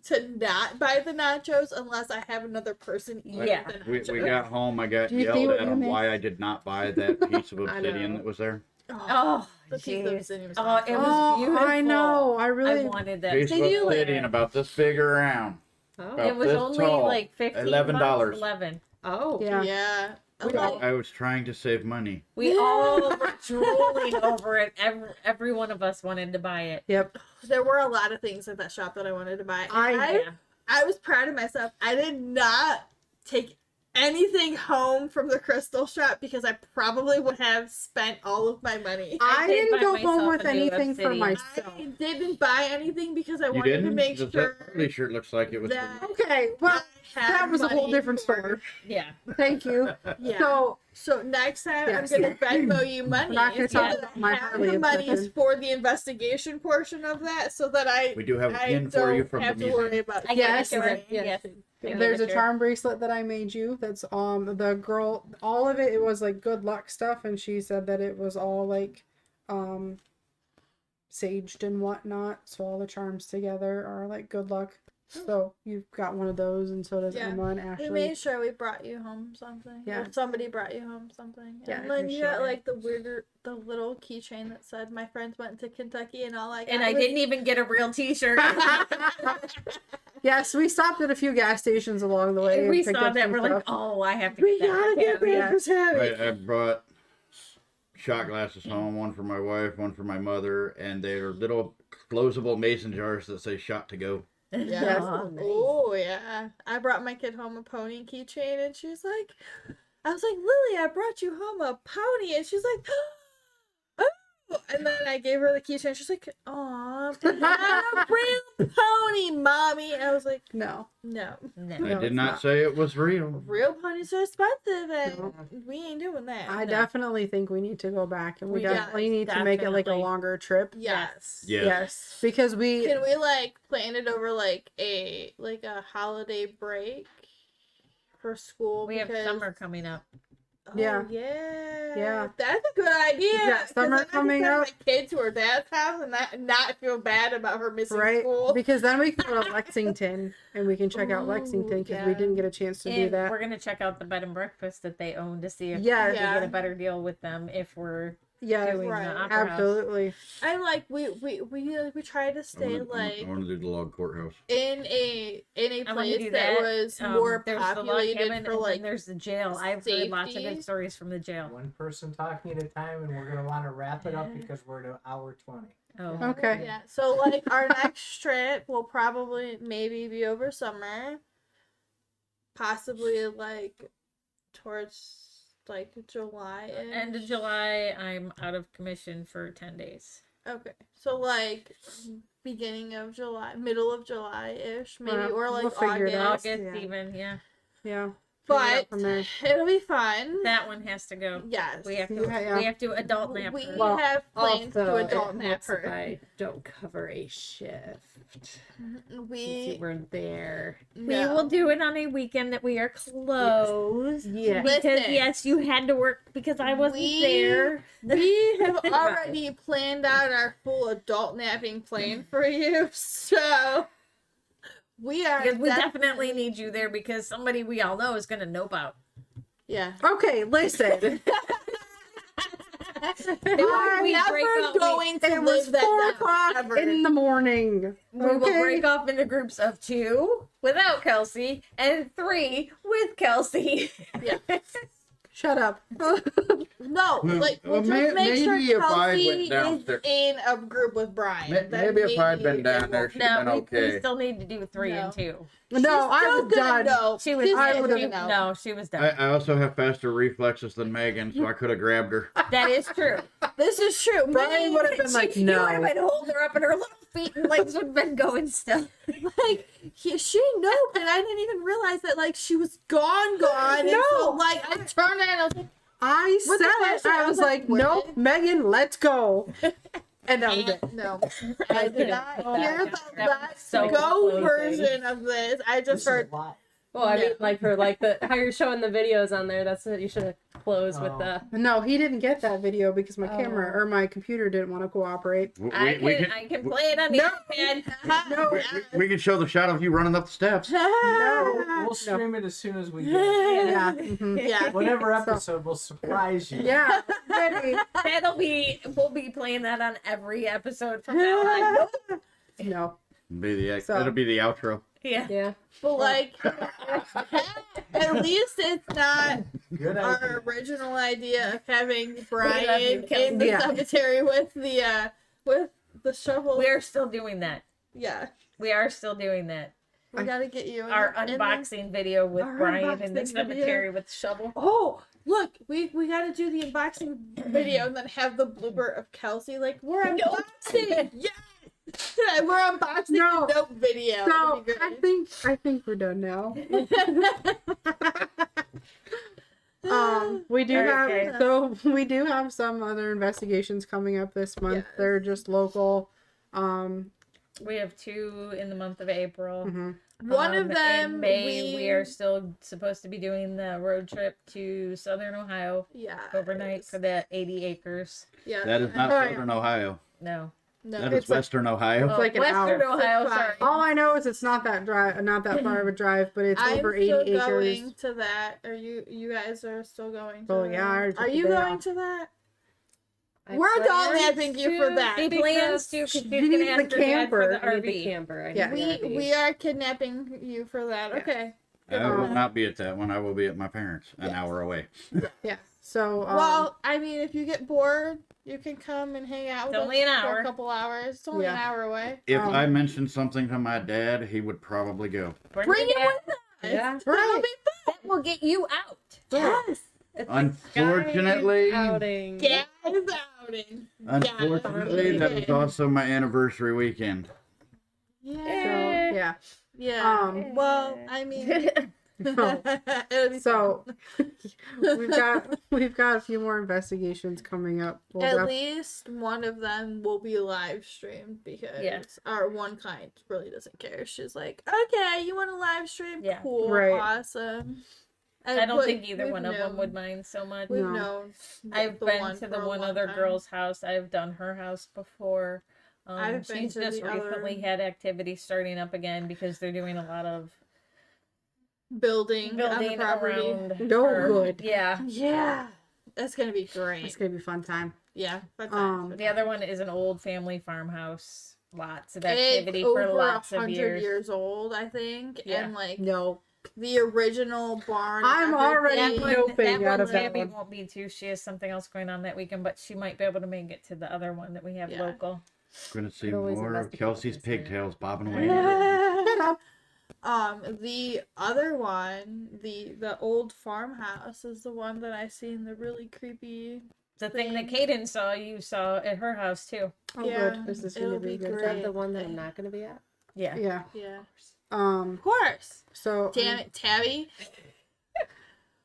Speaker 3: to not buy the nachos unless I have another person eat
Speaker 1: Yeah.
Speaker 3: the
Speaker 2: We
Speaker 3: nachos.
Speaker 2: got home. I got
Speaker 4: Do you see
Speaker 2: yelled
Speaker 4: what
Speaker 2: at
Speaker 4: you
Speaker 2: on
Speaker 4: made?
Speaker 2: why I did not buy that piece of
Speaker 5: I
Speaker 2: obsidian
Speaker 5: know.
Speaker 2: that was there.
Speaker 1: Oh,
Speaker 3: The pizza
Speaker 1: jeez.
Speaker 3: obsidian was
Speaker 1: Oh, it
Speaker 3: awesome.
Speaker 1: was
Speaker 4: Oh,
Speaker 1: beautiful.
Speaker 4: I know. I
Speaker 1: I
Speaker 4: really.
Speaker 1: wanted that.
Speaker 2: Piece of
Speaker 3: They do like-
Speaker 2: obsidian about this big around.
Speaker 5: Oh.
Speaker 2: About
Speaker 1: It was
Speaker 2: this
Speaker 1: only
Speaker 2: tall.
Speaker 1: like $15.
Speaker 2: $11.
Speaker 1: 11.
Speaker 5: Oh.
Speaker 4: Yeah.
Speaker 3: Yeah.
Speaker 4: We
Speaker 3: Like,
Speaker 2: I was trying to save money.
Speaker 1: We all were drooling over it. Every one of us wanted to buy it.
Speaker 4: Yep.
Speaker 3: there were a lot of things at that shop that I wanted to buy.
Speaker 1: Yeah.
Speaker 3: I was proud of myself. I did not take anything home from the crystal shop because I probably would have spent all of my money.
Speaker 4: I
Speaker 1: did
Speaker 4: didn't
Speaker 1: buy
Speaker 4: go
Speaker 1: myself
Speaker 4: home with
Speaker 1: a new
Speaker 4: anything for
Speaker 1: obsidian.
Speaker 4: myself.
Speaker 3: I didn't buy anything because I
Speaker 2: You
Speaker 3: wanted
Speaker 2: didn't?
Speaker 3: to make
Speaker 2: Does
Speaker 3: sure
Speaker 2: that Harley shirt looks like it was.
Speaker 3: that
Speaker 4: Okay, well,
Speaker 3: I had
Speaker 4: that was a whole
Speaker 3: money
Speaker 4: different
Speaker 3: for-
Speaker 4: story.
Speaker 1: Yeah.
Speaker 4: Thank you.
Speaker 3: Yeah. So next time
Speaker 4: Yes.
Speaker 3: I'm gonna Venmo you money.
Speaker 4: We're not gonna
Speaker 3: so
Speaker 4: talk
Speaker 3: that
Speaker 4: about
Speaker 3: I
Speaker 4: my
Speaker 3: have
Speaker 4: Harley
Speaker 3: the monies
Speaker 4: obsession.
Speaker 3: for the investigation portion of that, so that
Speaker 2: We do have a
Speaker 3: I
Speaker 2: pin for you
Speaker 3: don't
Speaker 2: from the
Speaker 3: have to
Speaker 2: museum.
Speaker 3: worry about.
Speaker 1: I
Speaker 4: Yes.
Speaker 1: gave it to her.
Speaker 3: Yes.
Speaker 1: Yes.
Speaker 4: There's a
Speaker 1: Sure.
Speaker 4: charm bracelet that I made you. That's the girl. All of it was like good luck stuff, and she said that it was all like saged and whatnot. So all the charms together are like good luck. So you've got one of those, and so does
Speaker 3: Yeah.
Speaker 4: Emma and
Speaker 3: We
Speaker 4: Ashley.
Speaker 3: made sure we brought you home something.
Speaker 4: Yeah.
Speaker 3: Or somebody brought you home something.
Speaker 4: Yeah, I
Speaker 3: And then you got
Speaker 4: appreciate
Speaker 3: like the little keychain that said my friends went to Kentucky, and all I got
Speaker 1: And I
Speaker 3: was-
Speaker 1: didn't even get a real T-shirt.
Speaker 4: Yes, we stopped at a few gas stations along the way.
Speaker 1: And we
Speaker 4: and picked
Speaker 1: saw
Speaker 4: up
Speaker 1: that.
Speaker 4: some
Speaker 1: We're like,
Speaker 4: stuff.
Speaker 1: oh, I have to
Speaker 3: We
Speaker 1: get that.
Speaker 3: gotta get
Speaker 1: Yeah.
Speaker 3: that for Tabby.
Speaker 2: I brought shot glasses home, one for my wife, one for my mother, and they're little closable mason jars that say "shot to go."
Speaker 3: Yeah.
Speaker 1: Aw, nice.
Speaker 3: Oh yeah. I brought my kid home a pony keychain, and she was like, I was like, Lily, I brought you home a pony, and she's like, oh. And then I gave her the keychain. She's like, aw, but not a real pony, mommy. I was like,
Speaker 4: No.
Speaker 3: no.
Speaker 1: No.
Speaker 2: I
Speaker 4: No,
Speaker 2: did
Speaker 4: it's
Speaker 2: not
Speaker 4: not.
Speaker 2: say it was real.
Speaker 3: Real ponies are expensive, and
Speaker 4: No.
Speaker 3: we ain't doing that.
Speaker 4: I
Speaker 3: No.
Speaker 4: definitely think we need to go back, and we
Speaker 3: Yeah,
Speaker 4: definitely need to make it like a
Speaker 1: definitely.
Speaker 4: longer trip.
Speaker 3: Yes.
Speaker 2: Yes.
Speaker 4: Yes, because we
Speaker 3: Can we like plan it over like a holiday break for school?
Speaker 1: We have
Speaker 3: because-
Speaker 1: summer coming up.
Speaker 3: Oh,
Speaker 4: Yeah.
Speaker 3: yeah.
Speaker 4: Yeah.
Speaker 3: That's a good idea.
Speaker 4: Yeah,
Speaker 3: 'cause
Speaker 4: summer
Speaker 3: then I can
Speaker 4: coming
Speaker 3: send
Speaker 4: up.
Speaker 3: my kid to her dad's house and not feel bad about her missing
Speaker 4: right
Speaker 3: school.
Speaker 4: because then we can go to Lexington and we can check out
Speaker 3: Ooh,
Speaker 4: Lexington because we
Speaker 3: yeah.
Speaker 4: didn't get a chance to do
Speaker 1: And
Speaker 4: that.
Speaker 1: we're gonna check out the bed and breakfast that they own to see if
Speaker 4: Yes.
Speaker 1: we
Speaker 3: Yeah.
Speaker 1: get a better deal with them if we're
Speaker 4: Yes,
Speaker 1: doing
Speaker 3: Right.
Speaker 1: the opera house.
Speaker 4: absolutely.
Speaker 3: And like we try to stay
Speaker 2: I
Speaker 3: like
Speaker 2: want to do the log courthouse.
Speaker 3: in a
Speaker 1: I want to
Speaker 3: place
Speaker 1: do
Speaker 3: that
Speaker 1: that.
Speaker 3: was more
Speaker 1: there's the log
Speaker 3: populated
Speaker 1: cabin,
Speaker 3: for
Speaker 1: and
Speaker 3: like
Speaker 1: then there's the jail. I've heard lots of
Speaker 3: safety.
Speaker 1: good stories from the jail.
Speaker 6: One person talking at a time, and we're gonna want to wrap it up because we're at hour 20.
Speaker 1: Oh,
Speaker 4: Okay.
Speaker 3: Yeah. So like our next trip will probably maybe be over summer. Possibly like towards like July.
Speaker 1: End of July, I'm out of commission for 10 days.
Speaker 3: Okay. So like beginning of July, middle of July ish, maybe,
Speaker 4: Well,
Speaker 3: or like
Speaker 4: we'll figure it out.
Speaker 3: August.
Speaker 1: August
Speaker 4: yeah.
Speaker 1: even, yeah.
Speaker 4: Yeah.
Speaker 3: But
Speaker 4: from there.
Speaker 3: it'll be fun.
Speaker 1: That one has to go.
Speaker 3: Yes.
Speaker 1: We have to.
Speaker 4: Yeah.
Speaker 1: We have to adult nap.
Speaker 3: We
Speaker 1: her.
Speaker 4: Well,
Speaker 3: have plans to
Speaker 5: Also,
Speaker 3: adult
Speaker 5: it
Speaker 3: nap
Speaker 5: helps if
Speaker 3: her.
Speaker 5: I don't cover a shift. Since you
Speaker 3: We
Speaker 5: weren't there.
Speaker 1: We will do it on a weekend that we are closed.
Speaker 5: Yeah.
Speaker 1: Because
Speaker 3: Listen.
Speaker 1: yes, you had to work because I wasn't there.
Speaker 3: We have already planned out our full adult napping plan for you, so we are.
Speaker 1: Because we definitely need you there because somebody we all know is going to know about.
Speaker 3: Yeah.
Speaker 4: Okay, listen.
Speaker 3: We're
Speaker 1: we
Speaker 3: never
Speaker 1: break up,
Speaker 3: going to
Speaker 4: It was
Speaker 3: live that
Speaker 4: 4
Speaker 3: down,
Speaker 4: o'clock
Speaker 3: ever.
Speaker 4: in the morning.
Speaker 1: We will
Speaker 4: Okay?
Speaker 1: break off into groups of 2 without Kelsey and 3 with Kelsey.
Speaker 3: Yeah.
Speaker 4: Shut up.
Speaker 3: No, like we'll just
Speaker 2: Well,
Speaker 3: make sure
Speaker 2: maybe if I
Speaker 3: Kelsey
Speaker 2: went
Speaker 3: is
Speaker 2: downstairs-
Speaker 3: in a group with Brian. Then
Speaker 2: Maybe if I'd been
Speaker 3: maybe
Speaker 2: down
Speaker 3: it
Speaker 2: there,
Speaker 3: won't-
Speaker 2: she'd
Speaker 1: No,
Speaker 2: been
Speaker 1: we
Speaker 2: okay.
Speaker 1: still need to do 3 and 2.
Speaker 4: No, I was done.
Speaker 1: She was.
Speaker 4: I
Speaker 1: she,
Speaker 4: would've-
Speaker 1: no, she was done.
Speaker 2: I also have faster reflexes than Megan, so I could have grabbed her.
Speaker 1: That is true.
Speaker 3: This is true.
Speaker 4: Brian would have been like,
Speaker 1: You would have
Speaker 4: no.
Speaker 1: been holding her up, and her little feet and legs would have been going still.
Speaker 3: Like she noped, and I didn't even realize that like she was gone. And
Speaker 4: No.
Speaker 3: so, like I turned and I was like,
Speaker 4: I
Speaker 3: With the
Speaker 4: said it.
Speaker 3: question,
Speaker 4: I was like,
Speaker 3: where
Speaker 4: nope,
Speaker 3: did-
Speaker 4: Megan, let's go. And that was it.
Speaker 3: no, I did not hear the
Speaker 1: That was
Speaker 3: let's
Speaker 1: so
Speaker 3: go
Speaker 5: closing.
Speaker 3: version of this. I
Speaker 6: This
Speaker 3: just
Speaker 6: is
Speaker 3: heard.
Speaker 6: live.
Speaker 5: Well, I mean,
Speaker 3: Yeah.
Speaker 5: like for like the how you're showing the videos on there. That's what you should have closed with the.
Speaker 4: No, he didn't get that video because my camera
Speaker 5: Oh.
Speaker 4: or my computer didn't want to cooperate.
Speaker 1: I can play it on the iPad.
Speaker 4: No,
Speaker 2: we can show the shot of you running up the steps.
Speaker 6: We'll stream it as soon as we get it.
Speaker 4: yeah, mhm.
Speaker 3: Yeah.
Speaker 6: Whatever episode will surprise you.
Speaker 4: Yeah, ready.
Speaker 1: We'll be playing that on every episode from now on.
Speaker 4: No, So-
Speaker 2: That'll be the outro.
Speaker 1: Yeah.
Speaker 5: Yeah.
Speaker 3: But like, at least it's not
Speaker 6: Good
Speaker 3: our
Speaker 6: idea.
Speaker 3: original idea of having Brian
Speaker 1: love you,
Speaker 3: in the
Speaker 4: Yeah.
Speaker 3: cemetery with the shovel.
Speaker 1: We're still doing that.
Speaker 3: Yeah,
Speaker 1: We are still doing that.
Speaker 3: we gotta get you in
Speaker 1: Our
Speaker 3: in the-
Speaker 1: unboxing video with
Speaker 3: Our
Speaker 1: Brian in the
Speaker 3: unboxing video.
Speaker 1: cemetery with the shovel.
Speaker 3: Oh, look, we gotta do the unboxing video and then have the blooper of Kelsey. Like we're unboxing. Yes, we're unboxing
Speaker 4: No.
Speaker 3: the note video.
Speaker 4: so
Speaker 3: It'd be
Speaker 4: I
Speaker 3: great.
Speaker 4: think we're done now. We do
Speaker 1: Okay.
Speaker 4: have we do have some other investigations coming up this month.
Speaker 3: Yes.
Speaker 4: They're just local.
Speaker 1: We have 2 in the month of April.
Speaker 4: Mhm.
Speaker 3: One of them
Speaker 1: in May. We are still supposed to be doing the road trip to Southern Ohio
Speaker 3: yeah
Speaker 1: overnight for the 80 acres.
Speaker 3: Yeah,
Speaker 2: That is not
Speaker 4: Oh, yeah.
Speaker 2: Southern Ohio.
Speaker 1: No.
Speaker 3: no.
Speaker 2: That is
Speaker 4: It's like-
Speaker 2: Western Ohio.
Speaker 4: like an
Speaker 1: Western
Speaker 4: hour.
Speaker 1: Ohio.
Speaker 3: It's
Speaker 1: Sorry.
Speaker 4: All I know is it's not that far of a drive, but it's
Speaker 3: I'm
Speaker 4: over
Speaker 3: still
Speaker 4: 80
Speaker 3: going
Speaker 4: acres.
Speaker 3: to that. Are you guys are still going to
Speaker 4: Oh,
Speaker 3: that?
Speaker 4: yeah, I already took
Speaker 3: Are
Speaker 4: the
Speaker 3: you
Speaker 4: day
Speaker 3: going
Speaker 4: off.
Speaker 3: to that?
Speaker 5: I
Speaker 3: We're
Speaker 5: plan
Speaker 3: adult-napping you for
Speaker 5: to
Speaker 3: that.
Speaker 1: He plans to. 'cause
Speaker 4: She
Speaker 1: he's
Speaker 4: needs
Speaker 1: gonna
Speaker 4: the
Speaker 1: ask her dad for
Speaker 4: camper.
Speaker 1: the
Speaker 5: I need the
Speaker 1: RV.
Speaker 5: camper. I need
Speaker 4: Yeah.
Speaker 5: the
Speaker 3: We
Speaker 5: RV.
Speaker 3: are kidnapping you for that. Okay.
Speaker 2: I will not be at that one. I will be at my parents, an hour away.
Speaker 4: Yeah. So
Speaker 3: Well, I mean, if you get bored, you can come and hang out with
Speaker 1: It's
Speaker 3: us
Speaker 1: only an
Speaker 3: for
Speaker 1: hour.
Speaker 3: a couple hours. It's only an
Speaker 4: Yeah.
Speaker 3: hour away.
Speaker 2: If
Speaker 4: Um,
Speaker 2: I mentioned something to my dad, he would probably go.
Speaker 3: Bring it with us.
Speaker 5: Yeah.
Speaker 3: That'll be fun.
Speaker 1: That will get you out.
Speaker 3: Yes.
Speaker 2: Unfortunately,
Speaker 5: Outing.
Speaker 3: Guys outing.
Speaker 2: unfortunately, that is also my anniversary weekend.
Speaker 4: so
Speaker 3: Yeah.
Speaker 4: yeah.
Speaker 3: Yeah. Well, I mean,
Speaker 4: No.
Speaker 3: it'll be
Speaker 4: So we've got a few more investigations coming up. We'll
Speaker 3: at
Speaker 4: def-
Speaker 3: least one of them will be live streamed because
Speaker 1: Yeah.
Speaker 3: our one client really doesn't care. She's like, okay, you want to live stream?
Speaker 1: Yeah.
Speaker 3: Cool,
Speaker 4: Right.
Speaker 3: awesome. And
Speaker 1: I don't
Speaker 3: but
Speaker 1: think either
Speaker 3: we've
Speaker 1: one of them
Speaker 3: known-
Speaker 1: would mind so much.
Speaker 3: We've
Speaker 4: No.
Speaker 3: known.
Speaker 1: I've
Speaker 3: the
Speaker 1: been
Speaker 3: one
Speaker 1: to
Speaker 3: for
Speaker 1: the
Speaker 3: a
Speaker 1: one
Speaker 3: long
Speaker 1: other
Speaker 3: time.
Speaker 1: girl's house. I've done her house before.
Speaker 3: I've been
Speaker 1: She's
Speaker 3: to
Speaker 1: just
Speaker 3: the other-
Speaker 1: recently had activity starting up again because they're doing a lot of
Speaker 3: building on the
Speaker 1: building
Speaker 3: property.
Speaker 1: around.
Speaker 4: No
Speaker 1: her.
Speaker 4: good.
Speaker 1: Yeah.
Speaker 3: Yeah, that's gonna be
Speaker 4: It's
Speaker 3: great.
Speaker 4: gonna be a fun time.
Speaker 3: Yeah, fun
Speaker 4: Um,
Speaker 3: times.
Speaker 1: The other one is an old family farmhouse. Lots of
Speaker 3: It's
Speaker 1: activity
Speaker 3: over
Speaker 1: for lots of
Speaker 3: 100
Speaker 1: years.
Speaker 3: old, I think,
Speaker 1: Yeah.
Speaker 3: and like
Speaker 4: No.
Speaker 3: the original barn.
Speaker 4: I'm already
Speaker 3: everything.
Speaker 1: That one,
Speaker 4: Noping out of that
Speaker 1: Gabby
Speaker 4: one.
Speaker 1: won't be too. She has something else going on that weekend, but she might be able to make it to the other one that we have
Speaker 3: Yeah.
Speaker 1: local.
Speaker 2: Going to see
Speaker 5: Could always
Speaker 2: more of
Speaker 5: investigate
Speaker 2: Kelsey's
Speaker 5: this, yeah.
Speaker 2: pigtails bobbing away.
Speaker 4: Shut up.
Speaker 3: The other one, the old farmhouse, is the one that I seen the really creepy.
Speaker 1: The thing that
Speaker 3: Thing.
Speaker 1: Kaden saw, you saw at her house too.
Speaker 4: Oh,
Speaker 3: Yeah,
Speaker 4: good. This is
Speaker 3: it'll
Speaker 4: gonna be
Speaker 3: be
Speaker 4: good.
Speaker 5: Is
Speaker 3: great.
Speaker 5: that the one that I'm not going to be at?
Speaker 1: Yeah.
Speaker 4: Yeah.
Speaker 3: Yeah,
Speaker 4: Of
Speaker 3: of course.
Speaker 4: So
Speaker 3: Damn it, Tabby.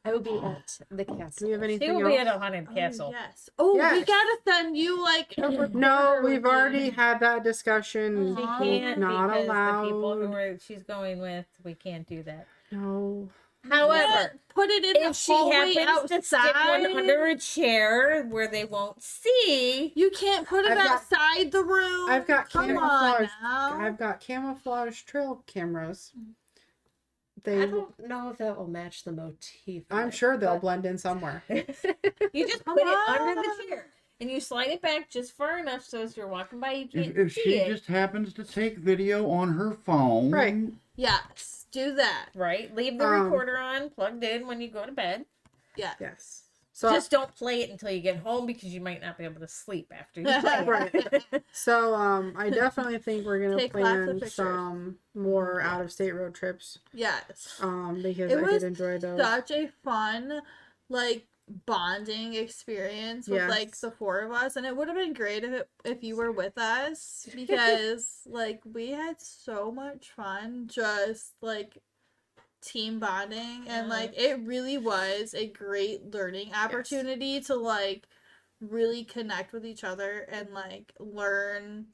Speaker 5: I will be at the castle.
Speaker 4: Do we have
Speaker 1: She
Speaker 4: anything
Speaker 1: will be at
Speaker 4: else?
Speaker 1: a haunted castle.
Speaker 3: Yes. Oh, we
Speaker 4: Yes.
Speaker 3: gotta send you like a recorder
Speaker 4: No,
Speaker 3: with
Speaker 4: we've
Speaker 3: you.
Speaker 4: already had that discussion.
Speaker 1: She
Speaker 3: Aw.
Speaker 1: can't
Speaker 4: Not
Speaker 1: because
Speaker 4: allowed.
Speaker 1: the people who are, she's going with, we can't do that.
Speaker 4: No.
Speaker 1: However,
Speaker 3: Put it in the
Speaker 1: if she
Speaker 3: hallway
Speaker 1: happens to stick one
Speaker 3: outside.
Speaker 1: under a chair where they won't see,
Speaker 3: You can't put it
Speaker 4: I've got-
Speaker 3: outside the room.
Speaker 4: I've got
Speaker 3: Come
Speaker 4: camouflage.
Speaker 3: on now.
Speaker 4: I've got camouflage trail cameras.
Speaker 5: I
Speaker 4: They.
Speaker 5: don't know if that will match the motif. of
Speaker 4: I'm
Speaker 5: it,
Speaker 4: sure they'll
Speaker 5: but-
Speaker 4: blend in somewhere.
Speaker 1: you just
Speaker 3: Come
Speaker 1: put it under
Speaker 3: on.
Speaker 1: the chair and you slide it back just far enough so as you're walking by, you can't
Speaker 2: If
Speaker 1: see
Speaker 2: she
Speaker 1: it.
Speaker 2: just happens to take video on her phone,
Speaker 4: Right.
Speaker 3: Yes, do that.
Speaker 1: Right? Leave the recorder on, plugged in when you go to bed.
Speaker 3: Yeah.
Speaker 4: Yes. So
Speaker 1: Just don't play it until you get home because you might not be able to sleep after you play it.
Speaker 4: Right. So I definitely think we're gonna
Speaker 3: Take lots of
Speaker 4: plan
Speaker 3: pictures.
Speaker 4: some more out of state road trips.
Speaker 3: Yes.
Speaker 4: Because
Speaker 3: It
Speaker 4: I
Speaker 3: was
Speaker 4: did enjoy those.
Speaker 3: Such a fun, like, bonding experience with
Speaker 4: Yes.
Speaker 3: like the four of us, and it would have been great if you were with us because like we had so much fun just like team bonding, and like it really was a great learning opportunity to like really connect with each other and like learn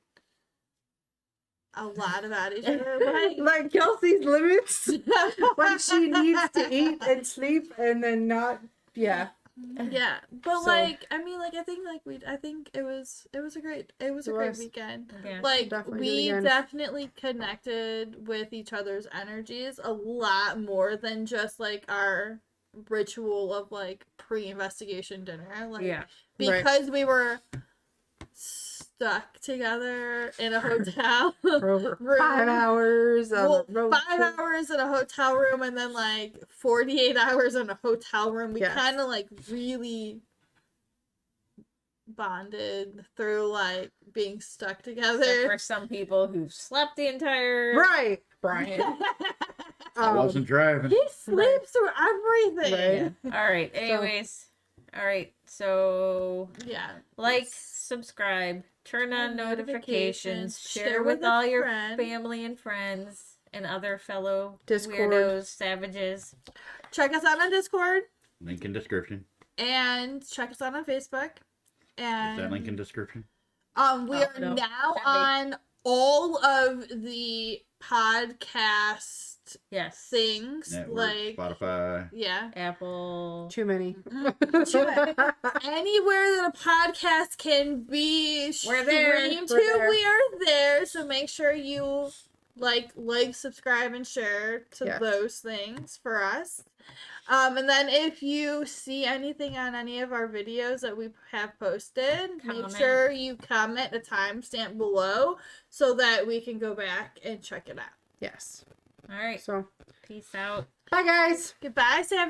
Speaker 3: a lot about each other.
Speaker 4: Like Kelsey's limits when she needs to eat and sleep and then not. Yeah.
Speaker 3: Yeah, but
Speaker 4: So-
Speaker 3: like I mean, like I think it was a great weekend.
Speaker 1: Yeah.
Speaker 3: Like
Speaker 4: Definitely do it
Speaker 3: we
Speaker 4: again.
Speaker 3: definitely connected with each other's energies a lot more than just like our ritual of like pre-investigation dinner. Like
Speaker 1: Yeah.
Speaker 3: because we were stuck together in a hotel
Speaker 4: For over
Speaker 3: room.
Speaker 4: 5 hours. On
Speaker 3: Well,
Speaker 4: a road
Speaker 3: 5
Speaker 4: trip.
Speaker 3: hours in a hotel room and then like 48 hours in a hotel room. We
Speaker 4: Yes.
Speaker 3: kind of like really bonded through like being stuck
Speaker 1: Except
Speaker 3: together.
Speaker 1: for some people who've slept the entire
Speaker 4: Right, Brian.
Speaker 2: I wasn't driving.
Speaker 3: He sleeps through everything.
Speaker 4: Right.
Speaker 1: All right. Anyways, all right. So
Speaker 3: Yeah.
Speaker 1: like, subscribe, turn on notifications, share with
Speaker 3: a
Speaker 1: all your
Speaker 3: friend.
Speaker 1: family and friends and other fellow
Speaker 4: Discord.
Speaker 1: weirdos, savages.
Speaker 3: Check us out on Discord
Speaker 9: Link in description.
Speaker 3: and check us out on Facebook.
Speaker 9: Is
Speaker 3: And
Speaker 9: that link in description?
Speaker 3: we
Speaker 1: Oh,
Speaker 3: are
Speaker 1: no.
Speaker 3: now
Speaker 1: Can be.
Speaker 3: on all of the podcast
Speaker 1: Yes.
Speaker 3: things
Speaker 9: Network,
Speaker 3: like
Speaker 9: Spotify.
Speaker 3: yeah.
Speaker 1: Apple.
Speaker 4: Too many.
Speaker 3: Anywhere that a podcast can be
Speaker 1: We're there.
Speaker 3: streamed
Speaker 4: We're
Speaker 3: to,
Speaker 4: there.
Speaker 3: we are there. So make sure you like, subscribe, and share to
Speaker 4: Yes.
Speaker 3: those things for us. And then if you see anything on any of our videos that we have posted, make
Speaker 1: Comment.
Speaker 3: sure you comment a timestamp below so that we can go back and check it out.
Speaker 4: Yes.
Speaker 1: All right.
Speaker 4: So,
Speaker 1: Peace out.
Speaker 4: bye guys.
Speaker 3: Goodbye, Savage